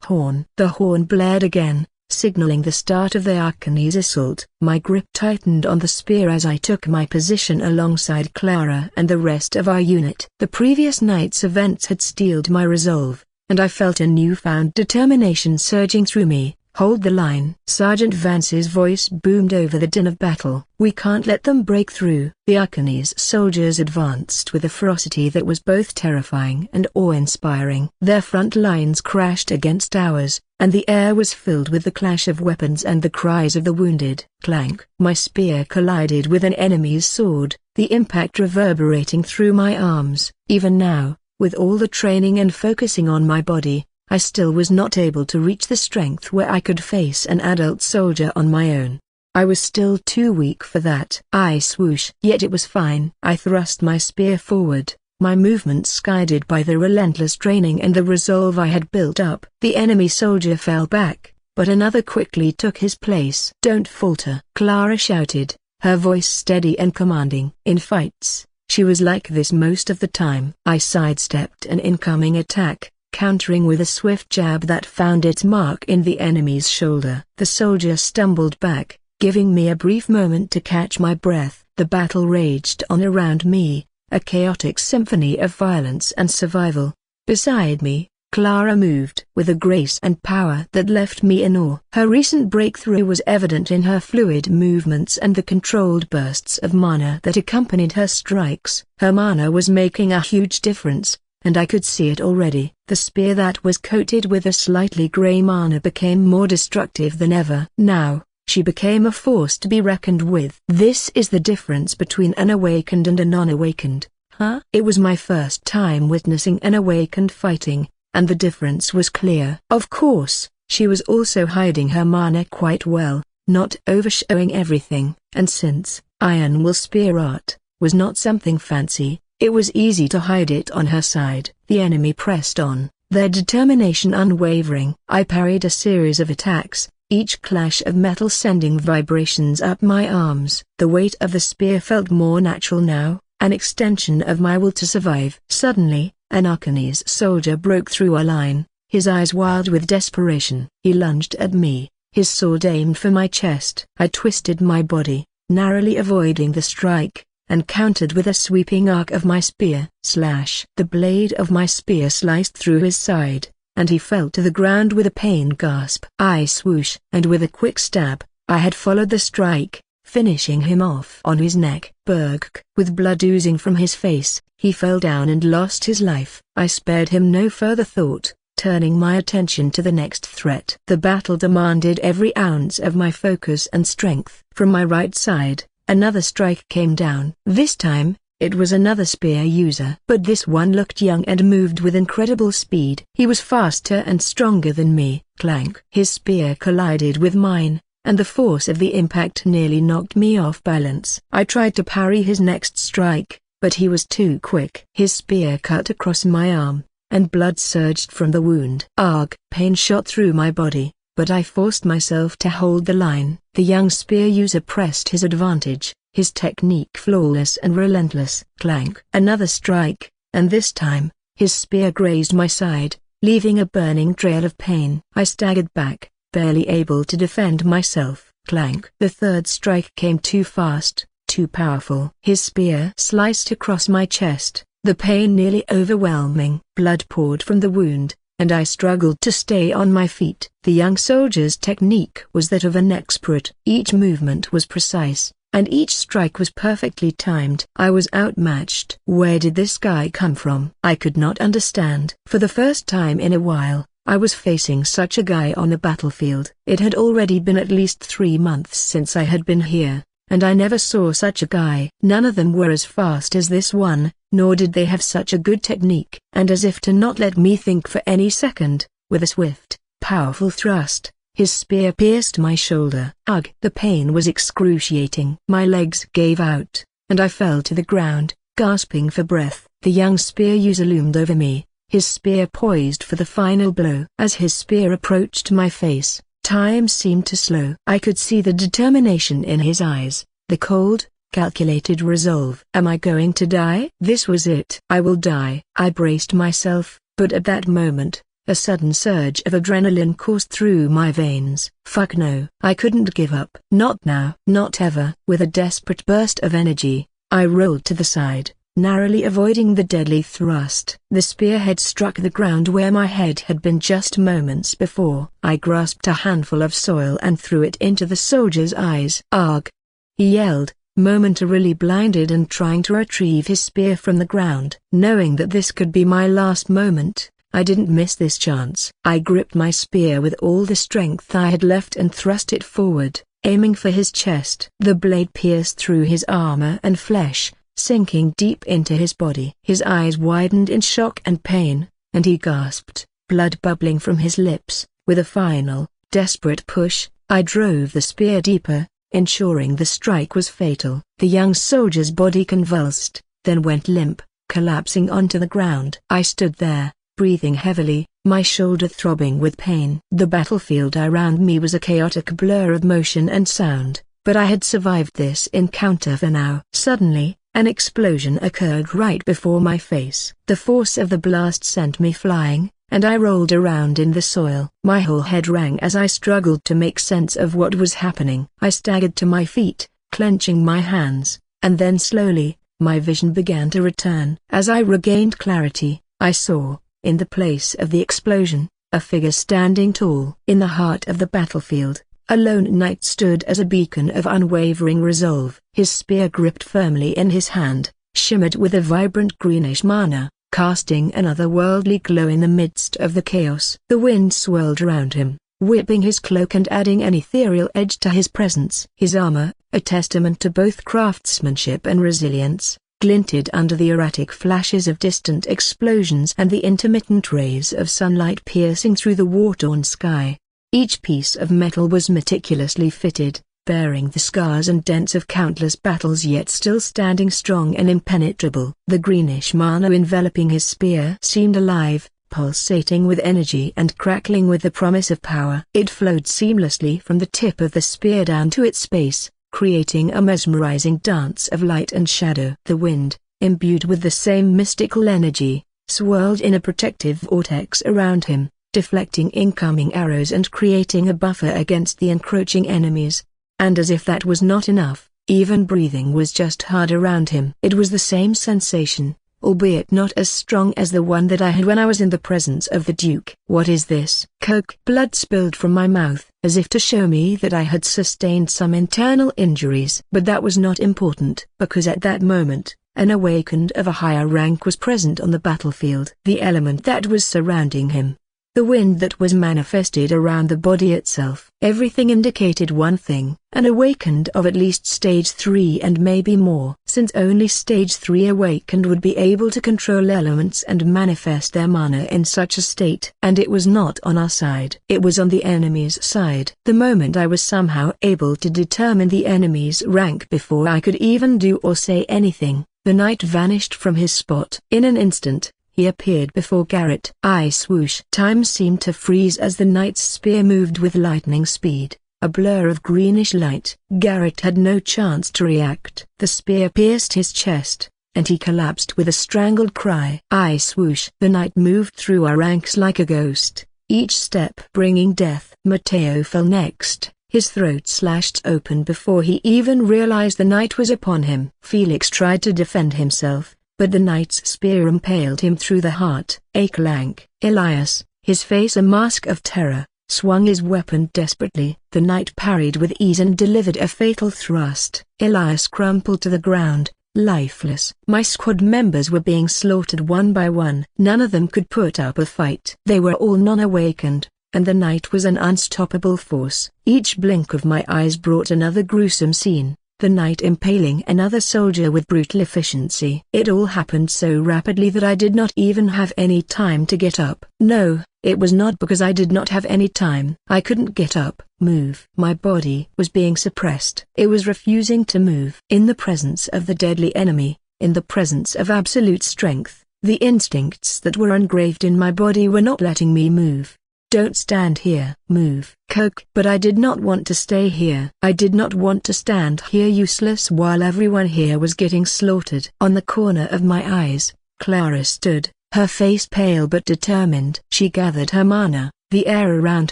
Horn. The horn blared again, signaling the start of the Arcanes assault. My grip tightened on the spear as I took my position alongside Clara and the rest of our unit. The previous night's events had steeled my resolve, and I felt a newfound determination surging through me. "Hold the line." Sergeant Vance's voice boomed over the din of battle. "We can't let them break through." The Arcanes soldiers advanced with a ferocity that was both terrifying and awe-inspiring. Their front lines crashed against ours, and the air was filled with the clash of weapons and the cries of the wounded. Clank! My spear collided with an enemy's sword, the impact reverberating through my arms. Even now, with all the training and focusing on my body, I still was not able to reach the strength where I could face an adult soldier on my own. I was still too weak for that. I swoosh. Yet it was fine. I thrust my spear forward, my movements guided by the relentless training and the resolve I had built up. The enemy soldier fell back, but another quickly took his place. "Don't falter," Clara shouted, her voice steady and commanding. In fights, she was like this most of the time. I sidestepped an incoming attack, countering with a swift jab that found its mark in the enemy's shoulder. The soldier stumbled back, giving me a brief moment to catch my breath. The battle raged on around me, a chaotic symphony of violence and survival. Beside me, Clara moved with a grace and power that left me in awe. Her recent breakthrough was evident in her fluid movements and the controlled bursts of mana that accompanied her strikes. Her mana was making a huge difference, and I could see it already. The spear that was coated with a slightly gray mana became more destructive than ever. Now, she became a force to be reckoned with. This is the difference between an awakened and a non-awakened. Huh? It was my first time witnessing an awakened fighting, and the difference was clear. Of course, she was also hiding her mana quite well, not overshowing everything. And since Iron Will spear art was not something fancy, it was easy to hide it on her side. The enemy pressed on, their determination unwavering. I parried a series of attacks, each clash of metal sending vibrations up my arms. The weight of the spear felt more natural now, an extension of my will to survive. Suddenly, an Arcanes soldier broke through our line, his eyes wild with desperation. He lunged at me, his sword aimed for my chest. I twisted my body, narrowly avoiding the strike, and countered with a sweeping arc of my spear. Slash! The blade of my spear sliced through his side, and he fell to the ground with a pained gasp. I swoosh, and with a quick stab, I had followed the strike, finishing him off on his neck. Berg! With blood oozing from his face, he fell down and lost his life. I spared him no further thought, turning my attention to the next threat. The battle demanded every ounce of my focus and strength. From my right side, another strike came down. This time, it was another spear user. But this one looked young and moved with incredible speed. He was faster and stronger than me. Clank! His spear collided with mine, and the force of the impact nearly knocked me off balance. I tried to parry his next strike, but he was too quick. His spear cut across my arm, and blood surged from the wound. Arg! Pain shot through my body, but I forced myself to hold the line. The young spear user pressed his advantage, his technique flawless and relentless. Clank! Another strike, and this time, his spear grazed my side, leaving a burning trail of pain. I staggered back, barely able to defend myself. Clank! The third strike came too fast, too powerful. His spear sliced across my chest, the pain nearly overwhelming. Blood poured from the wound, and I struggled to stay on my feet. The young soldier's technique was that of an expert. Each movement was precise, and each strike was perfectly timed. I was outmatched. Where did this guy come from? I could not understand. For the first time in a while, I was facing such a guy on the battlefield. It had already been at least 3 months since I had been here, and I never saw such a guy. None of them were as fast as this one, nor did they have such a good technique. And as if to not let me think for any second, with a swift, powerful thrust, his spear pierced my shoulder. Ugh! The pain was excruciating. My legs gave out, and I fell to the ground, gasping for breath. The young spear user loomed over me, his spear poised for the final blow. As his spear approached my face, time seemed to slow. I could see the determination in his eyes, the cold, calculated resolve. Am I going to die? This was it. I will die. I braced myself, but at that moment, A sudden surge of adrenaline coursed through my veins. Fuck no. I couldn't give up. Not now. Not ever. With a desperate burst of energy, I rolled to the side, narrowly avoiding the deadly thrust. The spearhead struck the ground where my head had been just moments before. I grasped a handful of soil and threw it into the soldier's eyes. "Arg!" he yelled, momentarily blinded and trying to retrieve his spear from the ground. Knowing that this could be my last moment, I didn't miss this chance. I gripped my spear with all the strength I had left and thrust it forward, aiming for his chest. The blade pierced through his armor and flesh, sinking deep into his body. His eyes widened in shock and pain, and he gasped, blood bubbling from his lips. With a final, desperate push, I drove the spear deeper, ensuring the strike was fatal. The young soldier's body convulsed, then went limp, collapsing onto the ground. I stood there, breathing heavily, my shoulder throbbing with pain. The battlefield around me was a chaotic blur of motion and sound, but I had survived this encounter for now. Suddenly, an explosion occurred right before my face. The force of the blast sent me flying, and I rolled around in the soil. My whole head rang as I struggled to make sense of what was happening. I staggered to my feet, clenching my hands, and then slowly, my vision began to return. As I regained clarity, I saw, in the place of the explosion, a figure standing tall. In the heart of the battlefield, a lone knight stood as a beacon of unwavering resolve. His spear gripped firmly in his hand, shimmered with a vibrant greenish mana, casting an otherworldly glow in the midst of the chaos. The wind swirled around him, whipping his cloak and adding an ethereal edge to his presence. His armor, a testament to both craftsmanship and resilience, glinted under the erratic flashes of distant explosions and the intermittent rays of sunlight piercing through the war-torn sky. Each piece of metal was meticulously fitted, bearing the scars and dents of countless battles, yet still standing strong and impenetrable. The greenish mana enveloping his spear seemed alive, pulsating with energy and crackling with the promise of power. It flowed seamlessly from the tip of the spear down to its base, creating a mesmerizing dance of light and shadow. The wind, imbued with the same mystical energy, swirled in a protective vortex around him, deflecting incoming arrows and creating a buffer against the encroaching enemies. And as if that was not enough, even breathing was just hard around him. It was the same sensation, albeit not as strong as the one that I had when I was in the presence of the Duke. "What is this?" Coke. Blood spilled from my mouth, as if to show me that I had sustained some internal injuries. But that was not important, because at that moment, an awakened of a higher rank was present on the battlefield. The element that was surrounding him, the wind that was manifested around the body itself. Everything indicated one thing, an awakened of at least stage 3 and maybe more. Since only stage 3 awakened would be able to control elements and manifest their mana in such a state. And it was not on our side. It was on the enemy's side. The moment I was somehow able to determine the enemy's rank before I could even do or say anything, the knight vanished from his spot. In an instant, he appeared before Garrett. I swoosh. Time seemed to freeze as the knight's spear moved with lightning speed, a blur of greenish light. Garrett had no chance to react. The spear pierced his chest, and he collapsed with a strangled cry. I swoosh. The knight moved through our ranks like a ghost, each step bringing death. Matteo fell next, his throat slashed open before he even realized the knight was upon him. Felix tried to defend himself, but the knight's spear impaled him through the heart. A clank. Elias, his face a mask of terror, swung his weapon desperately. The knight parried with ease and delivered a fatal thrust. Elias crumpled to the ground, lifeless. My squad members were being slaughtered one by one. None of them could put up a fight. They were all non-awakened, and the knight was an unstoppable force. Each blink of my eyes brought another gruesome scene. The knight impaling another soldier with brutal efficiency. It all happened so rapidly that I did not even have any time to get up. No, it was not because I did not have any time. I couldn't get up, move. My body was being suppressed. It was refusing to move. In the presence of the deadly enemy, in the presence of absolute strength, the instincts that were engraved in my body were not letting me move. Don't stand here. Move. Coke. But I did not want to stay here. I did not want to stand here useless while everyone here was getting slaughtered. On the corner of my eyes, Clara stood, her face pale but determined. She gathered her mana, the air around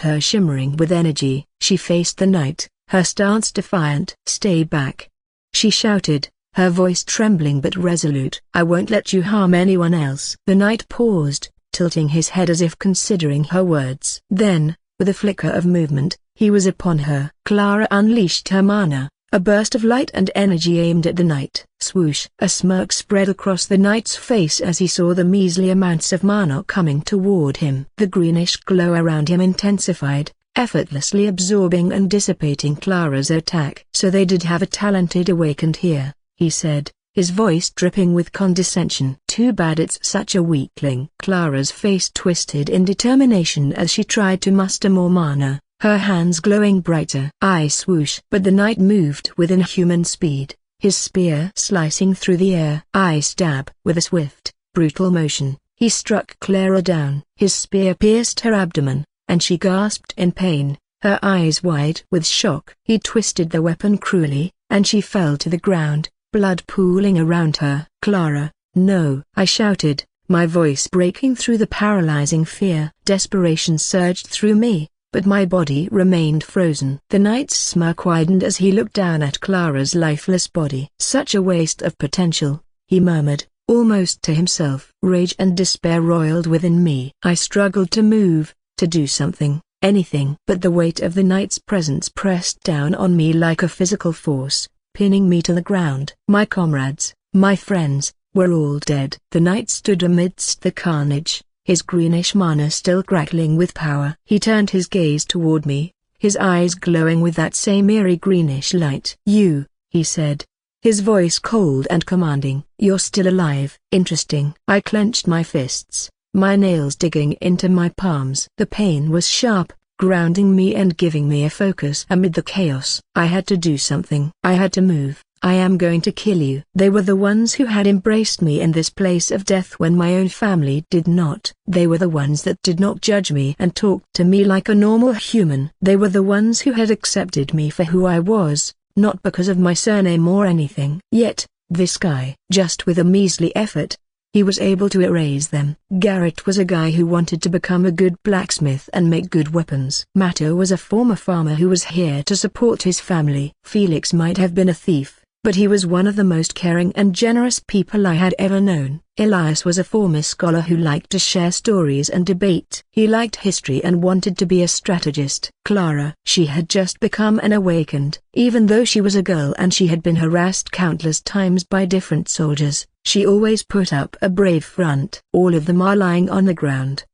her shimmering with energy. She faced the night, her stance defiant. "Stay back," she shouted, her voice trembling but resolute. "I won't let you harm anyone else." The knight paused, tilting his head as if considering her words. Then, with a flicker of movement, he was upon her. Clara unleashed her mana, a burst of light and energy aimed at the knight. Swoosh! A smirk spread across the knight's face as he saw the measly amounts of mana coming toward him. The greenish glow around him intensified, effortlessly absorbing and dissipating Clara's attack. "So they did have a talented awakened here," he said, his voice dripping with condescension. "Too bad it's such a weakling." Clara's face twisted in determination as she tried to muster more mana, her hands glowing brighter. "I swoosh!" But the knight moved with inhuman speed, his spear slicing through the air. "I stab!" With a swift, brutal motion, he struck Clara down. His spear pierced her abdomen, and she gasped in pain, her eyes wide with shock. He twisted the weapon cruelly, and she fell to the ground, blood pooling around her. "Clara, no!" I shouted, my voice breaking through the paralyzing fear. Desperation surged through me, but my body remained frozen. The knight's smirk widened as he looked down at Clara's lifeless body. "Such a waste of potential," he murmured, almost to himself. Rage and despair roiled within me. I struggled to move, to do something, anything. But the weight of the knight's presence pressed down on me like a physical force, pinning me to the ground. My comrades, my friends, were all dead. The knight stood amidst the carnage, his greenish mana still crackling with power. He turned his gaze toward me, his eyes glowing with that same eerie greenish light. "You," he said, his voice cold and commanding. "You're still alive." Interesting. I clenched my fists, my nails digging into my palms. The pain was sharp, grounding me and giving me a focus amid the chaos. I had to do something. I had to move. "I am going to kill you." They were the ones who had embraced me in this place of death when my own family did not. They were the ones that did not judge me and talked to me like a normal human. They were the ones who had accepted me for who I was, not because of my surname or anything. Yet, this guy, just with a measly effort, he was able to erase them. Garrett was a guy who wanted to become a good blacksmith and make good weapons. Matto was a former farmer who was here to support his family. Felix might have been a thief, but he was one of the most caring and generous people I had ever known. Elias was a former scholar who liked to share stories and debate. He liked history and wanted to be a strategist. Clara, she had just become an awakened. Even though she was a girl and she had been harassed countless times by different soldiers, she always put up a brave front. All of them are lying on the ground.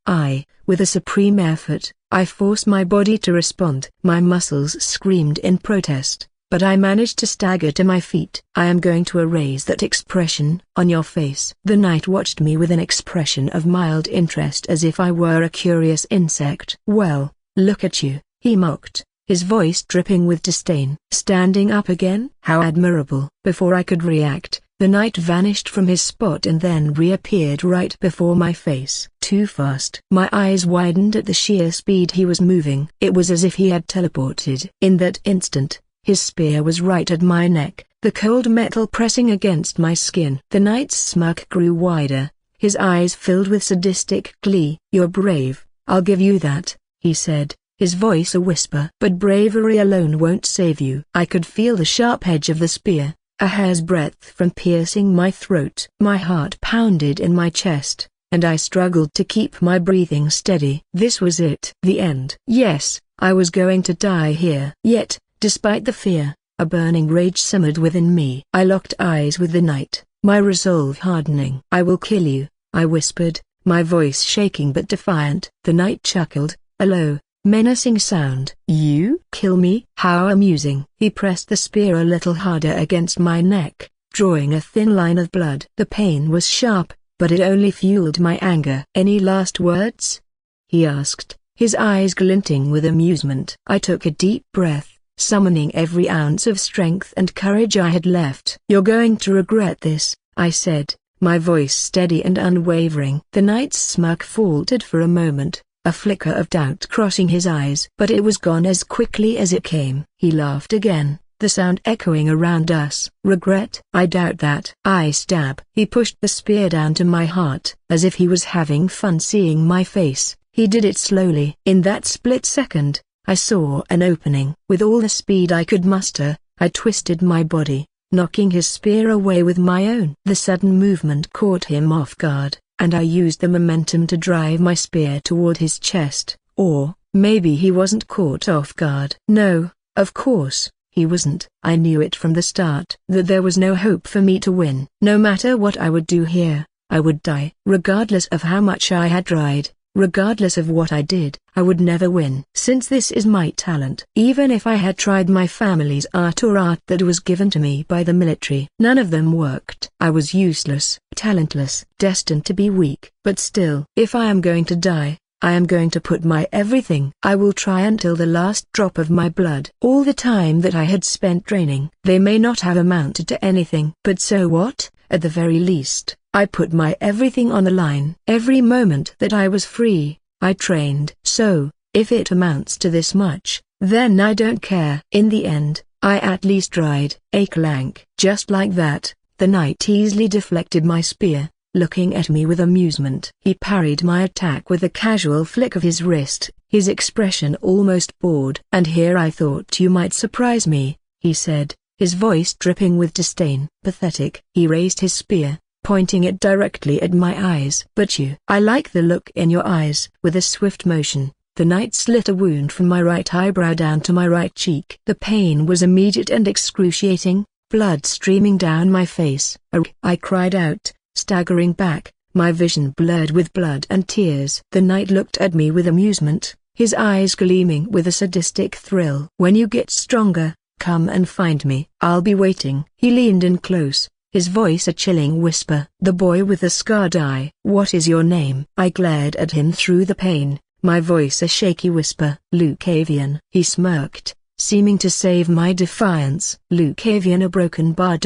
With a supreme effort, I forced my body to respond. My muscles screamed in protest, but I managed to stagger to my feet. "I am going to erase that expression on your face." The knight watched me with an expression of mild interest as if I were a curious insect. "Well, look at you," he mocked, his voice dripping with disdain. "Standing up again? How admirable." Before I could react, the knight vanished from his spot and then reappeared right before my face. Too fast. My eyes widened at the sheer speed he was moving. It was as if he had teleported. In that instant, his spear was right at my neck, the cold metal pressing against my skin. The knight's smirk grew wider, his eyes filled with sadistic glee. "You're brave, I'll give you that," he said, his voice a whisper. "But bravery alone won't save you." I could feel the sharp edge of the spear, a hair's breadth from piercing my throat. My heart pounded in my chest, and I struggled to keep my breathing steady. This was it. The end. Yes, I was going to die here. Yet, despite the fear, a burning rage simmered within me. I locked eyes with the knight, my resolve hardening. "I will kill you," I whispered, my voice shaking but defiant. The knight chuckled, a low, menacing sound. "You kill me? How amusing." He pressed the spear a little harder against my neck, drawing a thin line of blood. The pain was sharp, but it only fueled my anger. "Any last words?" he asked, his eyes glinting with amusement. I took a deep breath, summoning every ounce of strength and courage I had left. "You're going to regret this," I said, my voice steady and unwavering. The knight's smirk faltered for a moment, a flicker of doubt crossing his eyes. But it was gone as quickly as it came. He laughed again, the sound echoing around us. Regret? I doubt that. I stab. He pushed the spear down to my heart, as if he was having fun seeing my face. He did it slowly. In that split second, I saw an opening. With all the speed I could muster, I twisted my body, knocking his spear away with my own. The sudden movement caught him off guard, and I used the momentum to drive my spear toward his chest. Or, maybe he wasn't caught off guard. No, of course, he wasn't. I knew it from the start that there was no hope for me to win. No matter what I would do here, I would die. Regardless of how much I had tried, regardless of what I did, I would never win. Since this is my talent, even if I had tried my family's art or art that was given to me by the military, none of them worked. I was useless, talentless, destined to be weak. But still, if I am going to die, I am going to put my everything. I will try until the last drop of my blood. All the time that I had spent training, they may not have amounted to anything. But so what? At the very least, I put my everything on the line. Every moment that I was free, I trained. So, if it amounts to this much, then I don't care. In the end, I at least tried. A clank. Just like that, the knight easily deflected my spear, looking at me with amusement. He parried my attack with a casual flick of his wrist, his expression almost bored. "And here I thought you might surprise me," he said, his voice dripping with disdain. "Pathetic." He raised his spear, pointing it directly at my eyes. "But you." "I like the look in your eyes." With a swift motion, the knight slit a wound from my right eyebrow down to my right cheek. The pain was immediate and excruciating, blood streaming down my face. I cried out, staggering back, my vision blurred with blood and tears. The knight looked at me with amusement, his eyes gleaming with a sadistic thrill. "When you get stronger, come and find me. I'll be waiting." He leaned in close, his voice a chilling whisper. "The boy with the scarred eye." "What is your name?" I glared at him through the pain, my voice a shaky whisper. "Lucavian." He smirked, seeming to save my defiance. "Lucavian, a broken bar.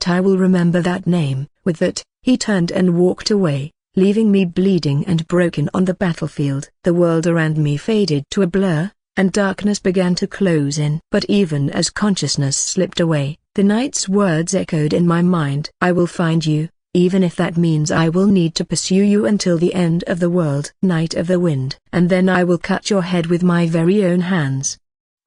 I will remember that name." With that, he turned and walked away, leaving me bleeding and broken on the battlefield. The world around me faded to a blur, and darkness began to close in. But even as consciousness slipped away, the knight's words echoed in my mind. "I will find you, even if that means I will need to pursue you until the end of the world." Knight of the Wind. "And then I will cut your head with my very own hands."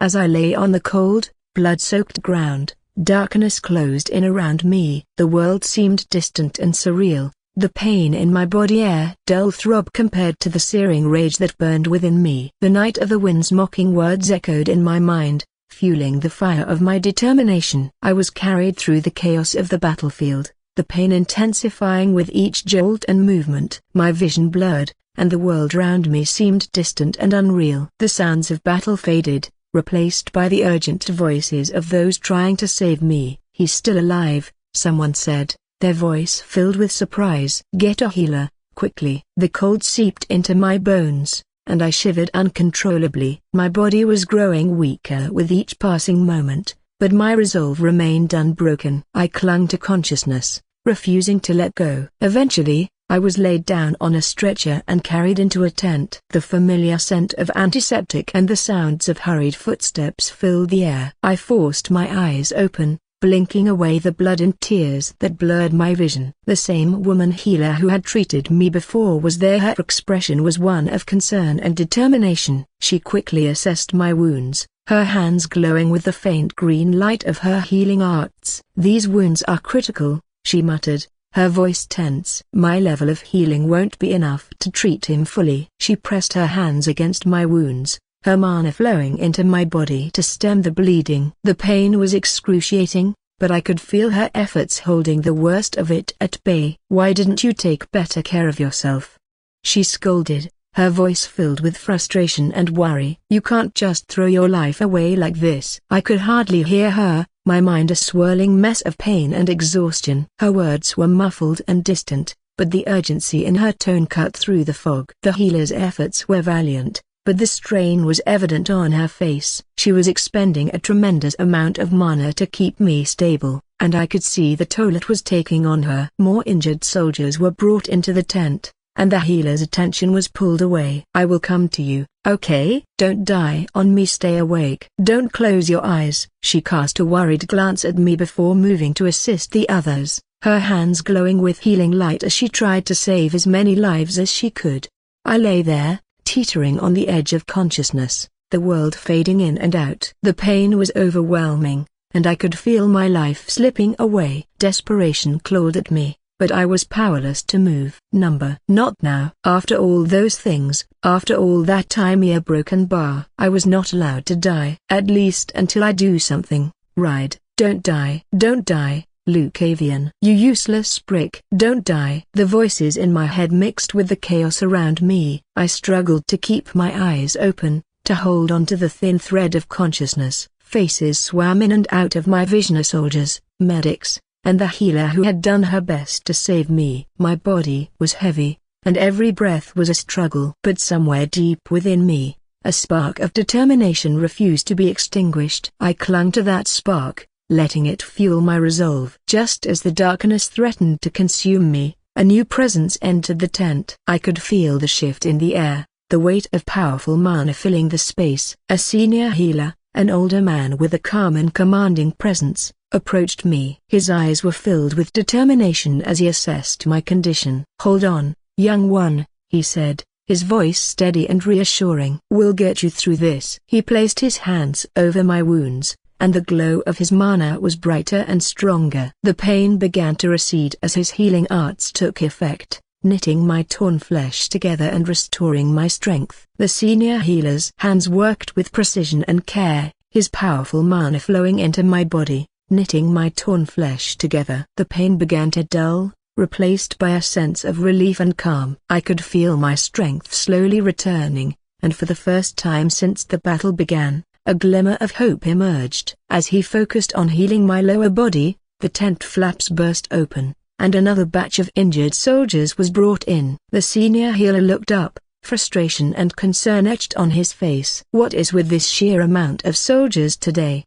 As I lay on the cold, blood-soaked ground, darkness closed in around me. The world seemed distant and surreal, the pain in my body a dull throb compared to the searing rage that burned within me. The Knight of the Wind's mocking words echoed in my mind, fueling the fire of my determination. I was carried through the chaos of the battlefield, the pain intensifying with each jolt and movement. My vision blurred, and the world round me seemed distant and unreal. The sounds of battle faded, replaced by the urgent voices of those trying to save me. "He's still alive," someone said, their voice filled with surprise. "Get a healer, quickly." The cold seeped into my bones, and I shivered uncontrollably. My body was growing weaker with each passing moment, but my resolve remained unbroken. I clung to consciousness, refusing to let go. Eventually, I was laid down on a stretcher and carried into a tent. The familiar scent of antiseptic and the sounds of hurried footsteps filled the air. I forced my eyes open, blinking away the blood and tears that blurred my vision. The same woman healer who had treated me before was there. Her expression was one of concern and determination. She quickly assessed my wounds, her hands glowing with the faint green light of her healing arts. "These wounds are critical," she muttered, her voice tense. "My level of healing won't be enough to treat him fully." She pressed her hands against my wounds, her mana flowing into my body to stem the bleeding. The pain was excruciating, but I could feel her efforts holding the worst of it at bay. "Why didn't you take better care of yourself?" she scolded, her voice filled with frustration and worry. "You can't just throw your life away like this." I could hardly hear her, my mind a swirling mess of pain and exhaustion. Her words were muffled and distant, but the urgency in her tone cut through the fog. The healer's efforts were valiant, but the strain was evident on her face. She was expending a tremendous amount of mana to keep me stable, and I could see the toll it was taking on her. More injured soldiers were brought into the tent, and the healer's attention was pulled away. "I will come to you, okay? Don't die on me, stay awake. Don't close your eyes." She cast a worried glance at me before moving to assist the others, her hands glowing with healing light as she tried to save as many lives as she could. I lay there, teetering on the edge of consciousness, the world fading in and out. The pain was overwhelming, and I could feel my life slipping away. Desperation clawed at me, but I was powerless to move. Not now. After all those things, after all that time, a broken bar. I was not allowed to die. At least until I do something, right? Don't die. Don't die, Lucavian. You useless prick. Don't die. The voices in my head mixed with the chaos around me. I struggled to keep my eyes open, to hold on to the thin thread of consciousness. Faces swam in and out of my vision: soldiers, medics, and the healer who had done her best to save me. My body was heavy, and every breath was a struggle. But somewhere deep within me, a spark of determination refused to be extinguished. I clung to that spark, letting it fuel my resolve. Just as the darkness threatened to consume me, a new presence entered the tent. I could feel the shift in the air, the weight of powerful mana filling the space. A senior healer, an older man with a calm and commanding presence, approached me. His eyes were filled with determination as he assessed my condition. "Hold on, young one," he said, his voice steady and reassuring. "We'll get you through this." He placed his hands over my wounds, and the glow of his mana was brighter and stronger. The pain began to recede as his healing arts took effect, knitting my torn flesh together and restoring my strength. The senior healer's hands worked with precision and care, his powerful mana flowing into my body, knitting my torn flesh together. The pain began to dull, replaced by a sense of relief and calm. I could feel my strength slowly returning, and for the first time since the battle began, a glimmer of hope emerged. As he focused on healing my lower body, the tent flaps burst open, and another batch of injured soldiers was brought in. The senior healer looked up, frustration and concern etched on his face. "What is with this sheer amount of soldiers today?"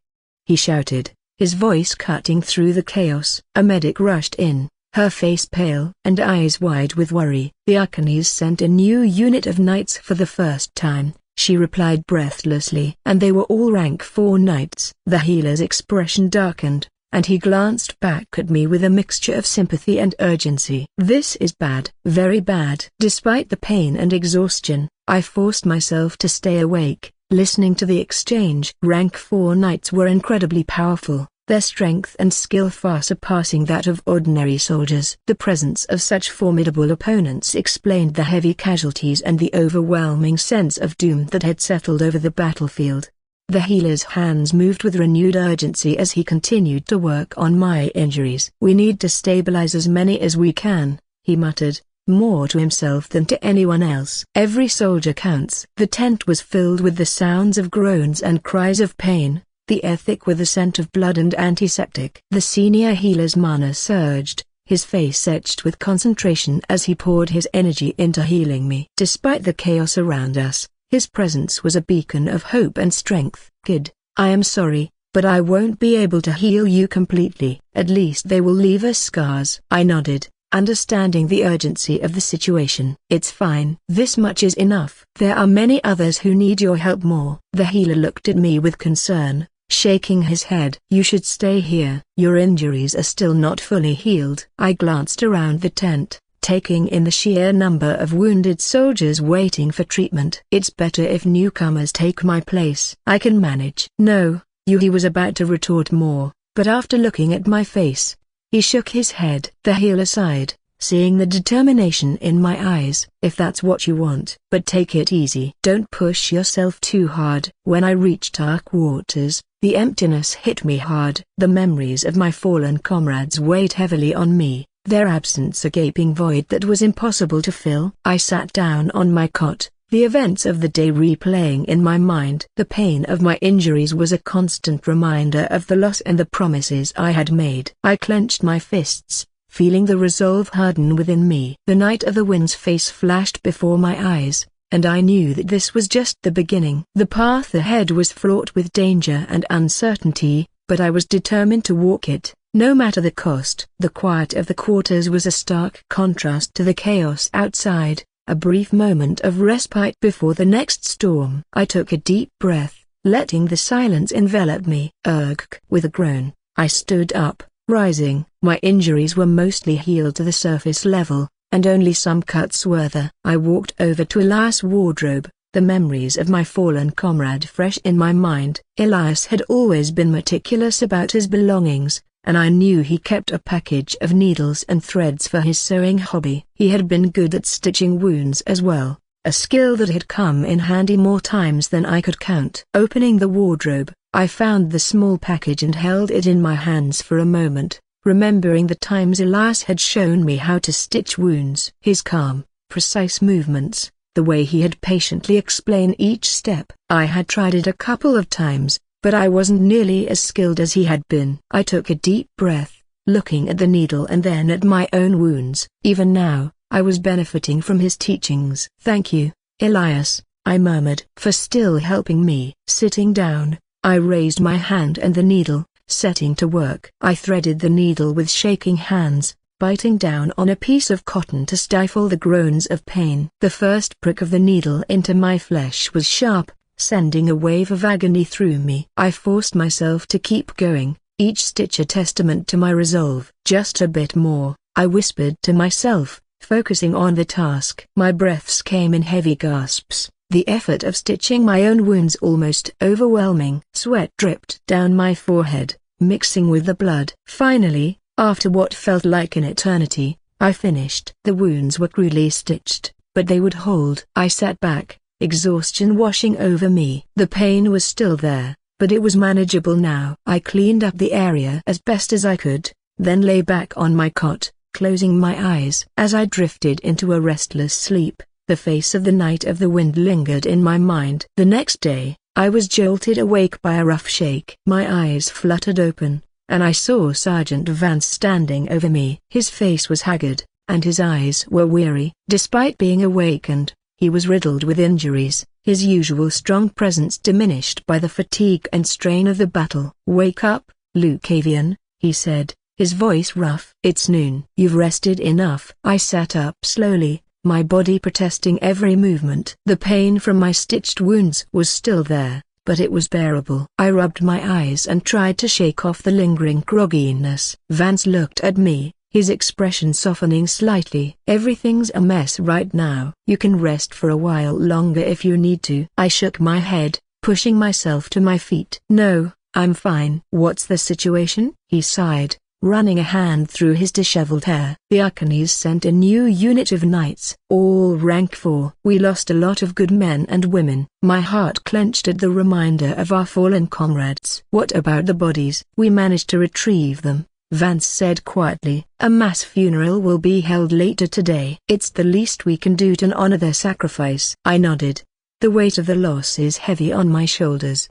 he shouted, his voice cutting through the chaos. A medic rushed in, her face pale and eyes wide with worry. "The Arcanes sent a new unit of knights for the first time," she replied breathlessly. "And they were all rank 4 knights." The healer's expression darkened, and he glanced back at me with a mixture of sympathy and urgency. "This is bad, very bad." Despite the pain and exhaustion, I forced myself to stay awake, listening to the exchange. Rank 4 knights were incredibly powerful, their strength and skill far surpassing that of ordinary soldiers. The presence of such formidable opponents explained the heavy casualties and the overwhelming sense of doom that had settled over the battlefield. The healer's hands moved with renewed urgency as he continued to work on my injuries. "We need to stabilize as many as we can," he muttered, more to himself than to anyone else. "Every soldier counts." The tent was filled with the sounds of groans and cries of pain, the air thick with the scent of blood and antiseptic. The senior healer's mana surged, his face etched with concentration as he poured his energy into healing me. Despite the chaos around us, his presence was a beacon of hope and strength. "Kid, I am sorry, but I won't be able to heal you completely. At least they will leave us scars." I nodded, understanding the urgency of the situation. "It's fine. This much is enough. There are many others who need your help more." The healer looked at me with concern, shaking his head. "You should stay here. Your injuries are still not fully healed." I glanced around the tent, taking in the sheer number of wounded soldiers waiting for treatment. "It's better if newcomers take my place. I can manage." "No, you," he was about to retort more, but after looking at my face, he shook his head. The healer sighed, seeing the determination in my eyes. "If that's what you want. But take it easy. Don't push yourself too hard." When I reached Dark Waters, the emptiness hit me hard. The memories of my fallen comrades weighed heavily on me, their absence a gaping void that was impossible to fill. I sat down on my cot, the events of the day replaying in my mind. The pain of my injuries was a constant reminder of the loss and the promises I had made. I clenched my fists, feeling the resolve harden within me. The Knight of the Wind's face flashed before my eyes, and I knew that this was just the beginning. The path ahead was fraught with danger and uncertainty, but I was determined to walk it, no matter the cost. The quiet of the quarters was a stark contrast to the chaos outside, a brief moment of respite before the next storm. I took a deep breath, letting the silence envelop me. With a groan, I stood up, rising. My injuries were mostly healed to the surface level, and only some cuts were there. I walked over to Elias' wardrobe, the memories of my fallen comrade fresh in my mind. Elias had always been meticulous about his belongings, and I knew he kept a package of needles and threads for his sewing hobby. He had been good at stitching wounds as well, a skill that had come in handy more times than I could count. Opening the wardrobe, I found the small package and held it in my hands for a moment, remembering the times Elias had shown me how to stitch wounds. His calm, precise movements, the way he had patiently explained each step. I had tried it a couple of times, but I wasn't nearly as skilled as he had been. I took a deep breath, looking at the needle and then at my own wounds. Even now, I was benefiting from his teachings. "Thank you, Elias," I murmured, "for still helping me." Sitting down, I raised my hand and the needle, setting to work. I threaded the needle with shaking hands, biting down on a piece of cotton to stifle the groans of pain. The first prick of the needle into my flesh was sharp, sending a wave of agony through me. I forced myself to keep going, each stitch a testament to my resolve. "Just a bit more," I whispered to myself, focusing on the task. My breaths came in heavy gasps, the effort of stitching my own wounds almost overwhelming. Sweat dripped down my forehead, mixing with the blood. Finally, after what felt like an eternity, I finished. The wounds were crudely stitched, but they would hold. I sat back, exhaustion washing over me. The pain was still there, but it was manageable now. I cleaned up the area as best as I could, then lay back on my cot, closing my eyes. As I drifted into a restless sleep, the face of the night of the wind lingered in my mind. The next day, I was jolted awake by a rough shake. My eyes fluttered open, and I saw Sergeant Vance standing over me. His face was haggard, and his eyes were weary. Despite being awakened, he was riddled with injuries, his usual strong presence diminished by the fatigue and strain of the battle. "Wake up, Lucavian," he said, his voice rough. "It's noon. You've rested enough." I sat up slowly, my body protesting every movement. The pain from my stitched wounds was still there, but it was bearable. I rubbed my eyes and tried to shake off the lingering grogginess. Vance looked at me, his expression softening slightly. "Everything's a mess right now. You can rest for a while longer if you need to." I shook my head, pushing myself to my feet. "No, I'm fine." "What's the situation?" he sighed, running a hand through his disheveled hair. "The Arcanes sent a new unit of knights, all rank 4. We lost a lot of good men and women." My heart clenched at the reminder of our fallen comrades. "What about the bodies?" "We managed to retrieve them," Vance said quietly. "A mass funeral will be held later today. It's the least we can do to honor their sacrifice." I nodded. The weight of the loss is heavy on my shoulders.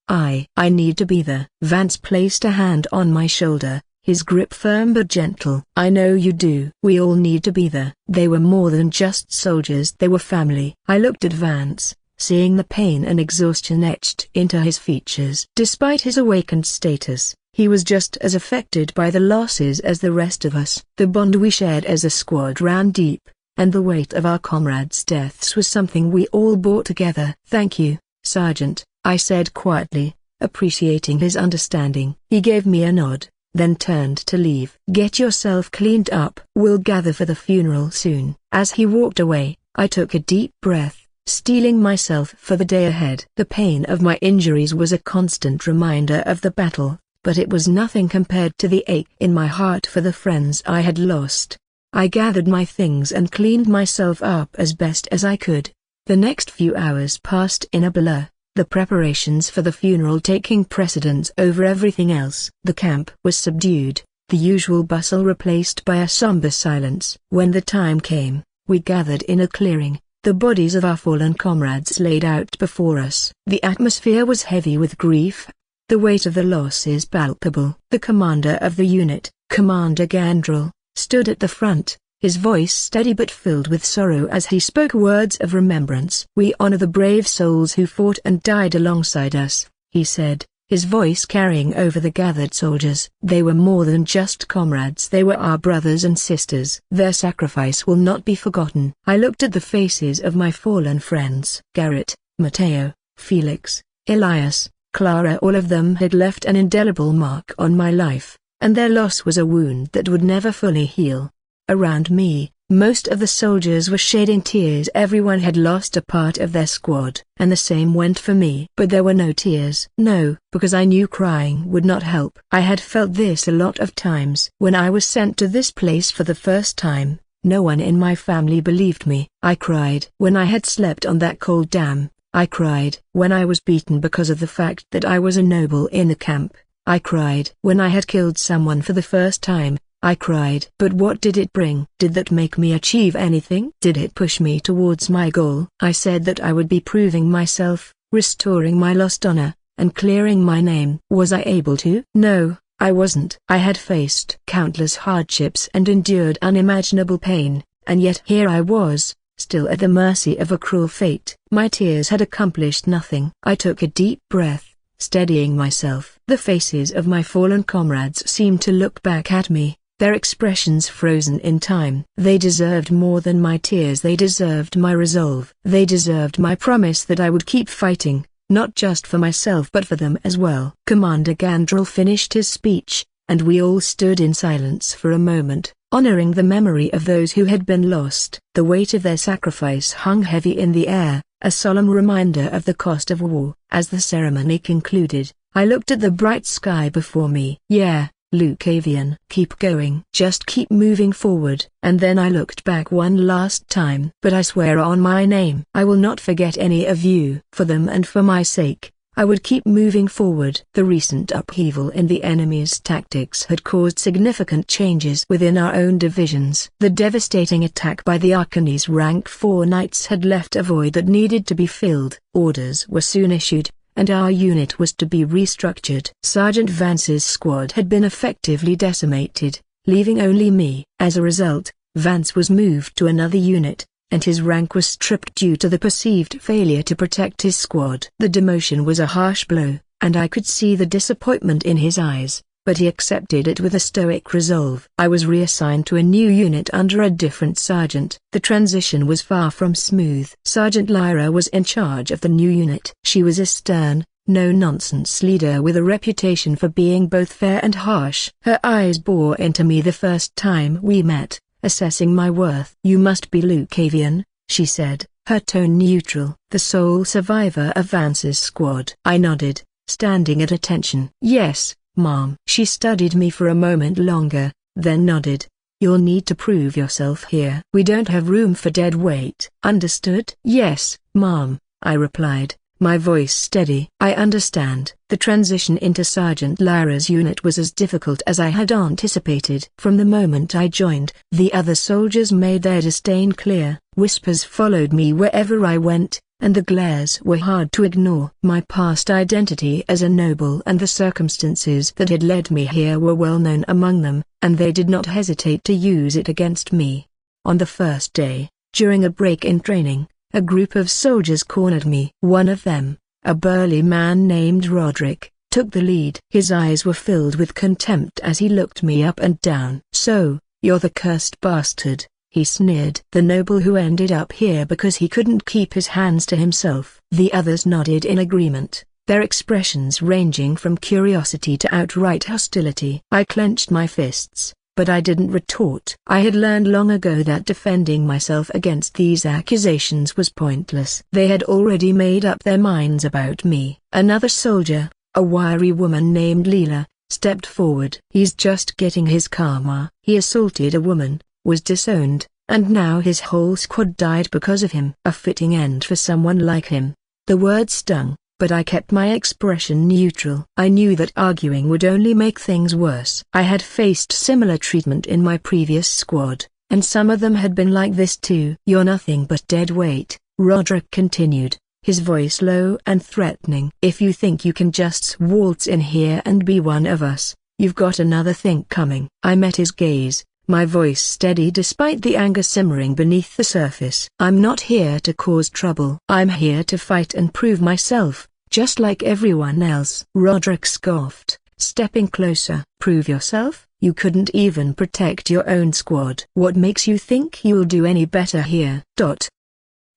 I need to be there." Vance placed a hand on my shoulder, his grip firm but gentle. "I know you do. We all need to be there." They were more than just soldiers, they were family. I looked at Vance, seeing the pain and exhaustion etched into his features. Despite his awakened status, he was just as affected by the losses as the rest of us. The bond we shared as a squad ran deep, and the weight of our comrades' deaths was something we all bore together. "Thank you, Sergeant," I said quietly, appreciating his understanding. He gave me a nod, then turned to leave. "Get yourself cleaned up. We'll gather for the funeral soon." As he walked away, I took a deep breath, steeling myself for the day ahead. The pain of my injuries was a constant reminder of the battle, but it was nothing compared to the ache in my heart for the friends I had lost. I gathered my things and cleaned myself up as best as I could. The next few hours passed in a blur, the preparations for the funeral taking precedence over everything else. The camp was subdued, the usual bustle replaced by a somber silence. When the time came, we gathered in a clearing, the bodies of our fallen comrades laid out before us. The atmosphere was heavy with grief. The weight of the loss is palpable. The commander of the unit, Commander Gandrel, stood at the front, his voice steady but filled with sorrow as he spoke words of remembrance. "We honor the brave souls who fought and died alongside us," he said, his voice carrying over the gathered soldiers. They were more than just comrades. They were our brothers and sisters. Their sacrifice will not be forgotten. I looked at the faces of my fallen friends. Garrett, Matteo, Felix, Elias, Clara, all of them had left an indelible mark on my life, and their loss was a wound that would never fully heal. Around me, most of the soldiers were shedding tears. Everyone had lost a part of their squad, and the same went for me. But there were no tears. No, because I knew crying would not help. I had felt this a lot of times. When I was sent to this place for the first time, no one in my family believed me. I cried. When I had slept on that cold dam, I cried. When I was beaten because of the fact that I was a noble in the camp, I cried. When I had killed someone for the first time, I cried. But what did it bring? Did that make me achieve anything? Did it push me towards my goal? I said that I would be proving myself, restoring my lost honor, and clearing my name. Was I able to? No, I wasn't. I had faced countless hardships and endured unimaginable pain, and yet here I was, still at the mercy of a cruel fate. My tears had accomplished nothing. I took a deep breath, steadying myself. The faces of my fallen comrades seemed to look back at me, their expressions frozen in time. They deserved more than my tears. They deserved my resolve. They deserved my promise that I would keep fighting, not just for myself but for them as well. Commander Gandrel finished his speech, and we all stood in silence for a moment, honoring the memory of those who had been lost. The weight of their sacrifice hung heavy in the air, a solemn reminder of the cost of war. As the ceremony concluded, I looked at the bright sky before me. Yeah, Lucavian. Keep going. Just keep moving forward. And then I looked back one last time. But I swear on my name, I will not forget any of you. For them and for my sake, I would keep moving forward. The recent upheaval in the enemy's tactics had caused significant changes within our own divisions. The devastating attack by the Arcanes rank 4 knights had left a void that needed to be filled. Orders were soon issued, and our unit was to be restructured. Sergeant Vance's squad had been effectively decimated, leaving only me. As a result, Vance was moved to another unit, and his rank was stripped due to the perceived failure to protect his squad. The demotion was a harsh blow, and I could see the disappointment in his eyes, but he accepted it with a stoic resolve. I was reassigned to a new unit under a different sergeant. The transition was far from smooth. Sergeant Lyra was in charge of the new unit. She was a stern, no-nonsense leader with a reputation for being both fair and harsh. Her eyes bore into me the first time we met, assessing my worth. "You must be Lucavian," she said, her tone neutral. "The sole survivor of Vance's squad." I nodded, standing at attention. "Yes, Mom." She studied me for a moment longer, then nodded. "You'll need to prove yourself here. We don't have room for dead weight." "Understood?" "Yes, Mom," I replied, my voice steady. "I understand." The transition into Sergeant Lyra's unit was as difficult as I had anticipated. From the moment I joined, the other soldiers made their disdain clear. Whispers followed me wherever I went, and the glares were hard to ignore. My past identity as a noble and the circumstances that had led me here were well known among them, and they did not hesitate to use it against me. On the first day, during a break in training, a group of soldiers cornered me. One of them, a burly man named Roderick, took the lead. His eyes were filled with contempt as he looked me up and down. "So, you're the cursed bastard," he sneered. "The noble who ended up here because he couldn't keep his hands to himself." The others nodded in agreement, their expressions ranging from curiosity to outright hostility. I clenched my fists, but I didn't retort. I had learned long ago that defending myself against these accusations was pointless. They had already made up their minds about me. Another soldier, a wiry woman named Leela, stepped forward. "He's just getting his karma. He assaulted a woman, was disowned, and now his whole squad died because of him." A fitting end for someone like him. The word stung, but I kept my expression neutral. I knew that arguing would only make things worse. I had faced similar treatment in my previous squad, and some of them had been like this too. "You're nothing but dead weight," Roderick continued, his voice low and threatening. "If you think you can just waltz in here and be one of us, you've got another thing coming." I met his gaze, my voice steady despite the anger simmering beneath the surface. "I'm not here to cause trouble. I'm here to fight and prove myself, just like everyone else." Roderick scoffed, stepping closer. "Prove yourself? You couldn't even protect your own squad. What makes you think you'll do any better here?"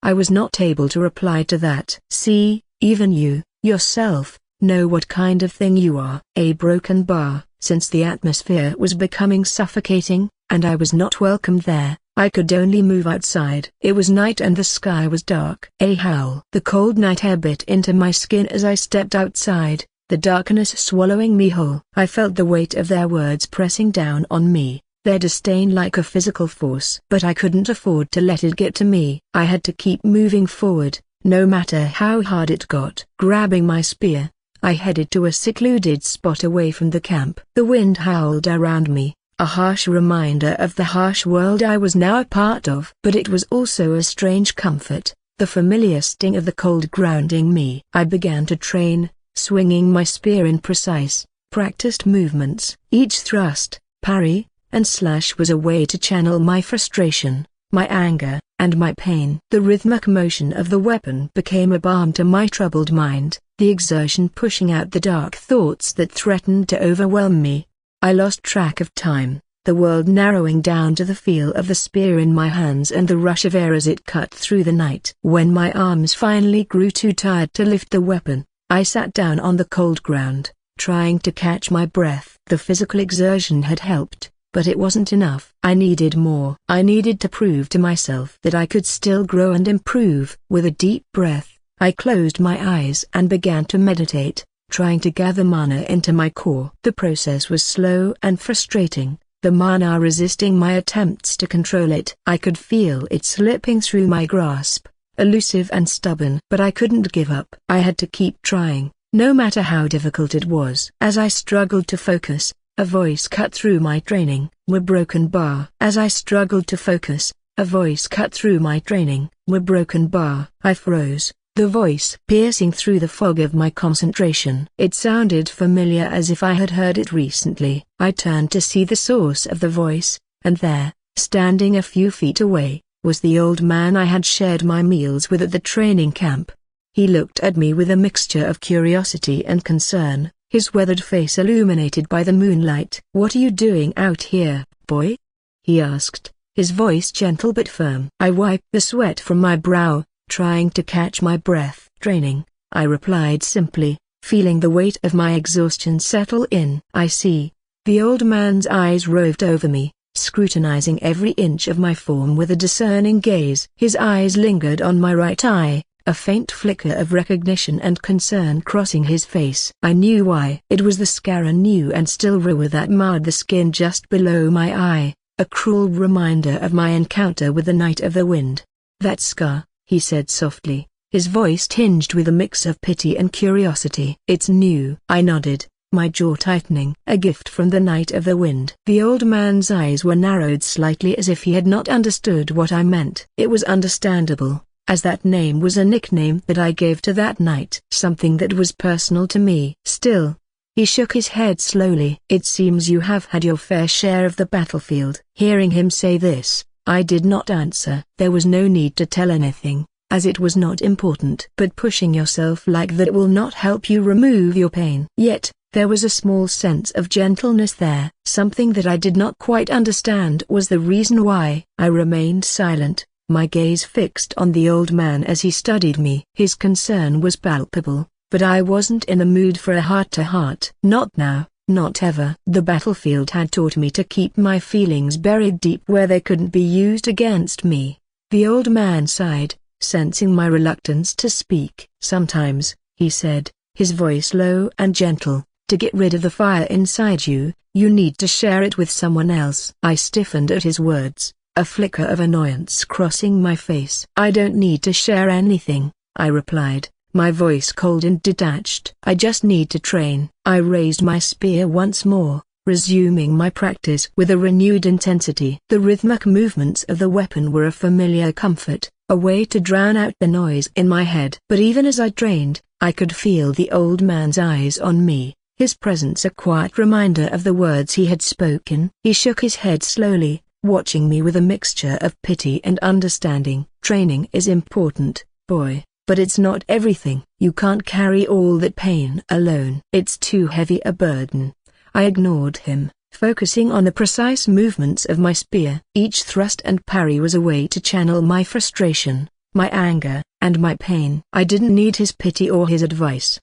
I was not able to reply to that. "See, even you, yourself, know what kind of thing you are." A broken bar. Since the atmosphere was becoming suffocating, and I was not welcomed there, I could only move outside. It was night and the sky was dark. A howl. The cold night air bit into my skin as I stepped outside, the darkness swallowing me whole. I felt the weight of their words pressing down on me, their disdain like a physical force. But I couldn't afford to let it get to me. I had to keep moving forward, no matter how hard it got. Grabbing my spear, I headed to a secluded spot away from the camp. The wind howled around me, a harsh reminder of the harsh world I was now a part of. But it was also a strange comfort, the familiar sting of the cold grounding me. I began to train, swinging my spear in precise, practiced movements. Each thrust, parry, and slash was a way to channel my frustration, my anger, and my pain. The rhythmic motion of the weapon became a balm to my troubled mind, the exertion pushing out the dark thoughts that threatened to overwhelm me. I lost track of time, the world narrowing down to the feel of the spear in my hands and the rush of air as it cut through the night. When my arms finally grew too tired to lift the weapon, I sat down on the cold ground, trying to catch my breath. The physical exertion had helped, but it wasn't enough. I needed more. I needed to prove to myself that I could still grow and improve. With a deep breath, I closed my eyes and began to meditate, trying to gather mana into my core. The process was slow and frustrating, the mana resisting my attempts to control it. I could feel it slipping through my grasp, elusive and stubborn. But I couldn't give up. I had to keep trying, no matter how difficult it was. As I struggled to focus, a voice cut through my training. "We're broken bar." As I struggled to focus, a voice cut through my training. "We're broken bar." I froze, the voice piercing through the fog of my concentration. It sounded familiar, as if I had heard it recently. I turned to see the source of the voice, and there, standing a few feet away, was the old man I had shared my meals with at the training camp. He looked at me with a mixture of curiosity and concern, his weathered face illuminated by the moonlight. "What are you doing out here, boy?" he asked, his voice gentle but firm. I wiped the sweat from my brow, trying to catch my breath. "Training," I replied simply, feeling the weight of my exhaustion settle in. "I see." The old man's eyes roved over me, scrutinizing every inch of my form with a discerning gaze. His eyes lingered on my right eye, a faint flicker of recognition and concern crossing his face. I knew why. It was the scar, a new and still raw, that marred the skin just below my eye, a cruel reminder of my encounter with the Knight of the Wind. "That scar," he said softly, his voice tinged with a mix of pity and curiosity. "It's new." I nodded, my jaw tightening. "A gift from the Knight of the Wind." The old man's eyes were narrowed slightly, as if he had not understood what I meant. It was understandable, as that name was a nickname that I gave to that knight, something that was personal to me. Still, he shook his head slowly. "It seems you have had your fair share of the battlefield." Hearing him say this, I did not answer. There was no need to tell anything, as it was not important. "But pushing yourself like that will not help you remove your pain." Yet, there was a small sense of gentleness there. Something that I did not quite understand was the reason why. I remained silent, my gaze fixed on the old man as he studied me. His concern was palpable, but I wasn't in the mood for a heart-to-heart. Not now, not ever. The battlefield had taught me to keep my feelings buried deep where they couldn't be used against me. The old man sighed, sensing my reluctance to speak. "Sometimes," he said, his voice low and gentle, "to get rid of the fire inside you, you need to share it with someone else." I stiffened at his words, a flicker of annoyance crossing my face. "I don't need to share anything," I replied, my voice cold and detached. "I just need to train." I raised my spear once more, resuming my practice with a renewed intensity. The rhythmic movements of the weapon were a familiar comfort, a way to drown out the noise in my head. But even as I trained, I could feel the old man's eyes on me, his presence a quiet reminder of the words he had spoken. He shook his head slowly, watching me with a mixture of pity and understanding. "Training is important, boy. But it's not everything. You can't carry all that pain alone. It's too heavy a burden. I ignored him, focusing on the precise movements of my spear. Each thrust and parry was a way to channel my frustration, my anger, and my pain. I didn't need his pity or his advice.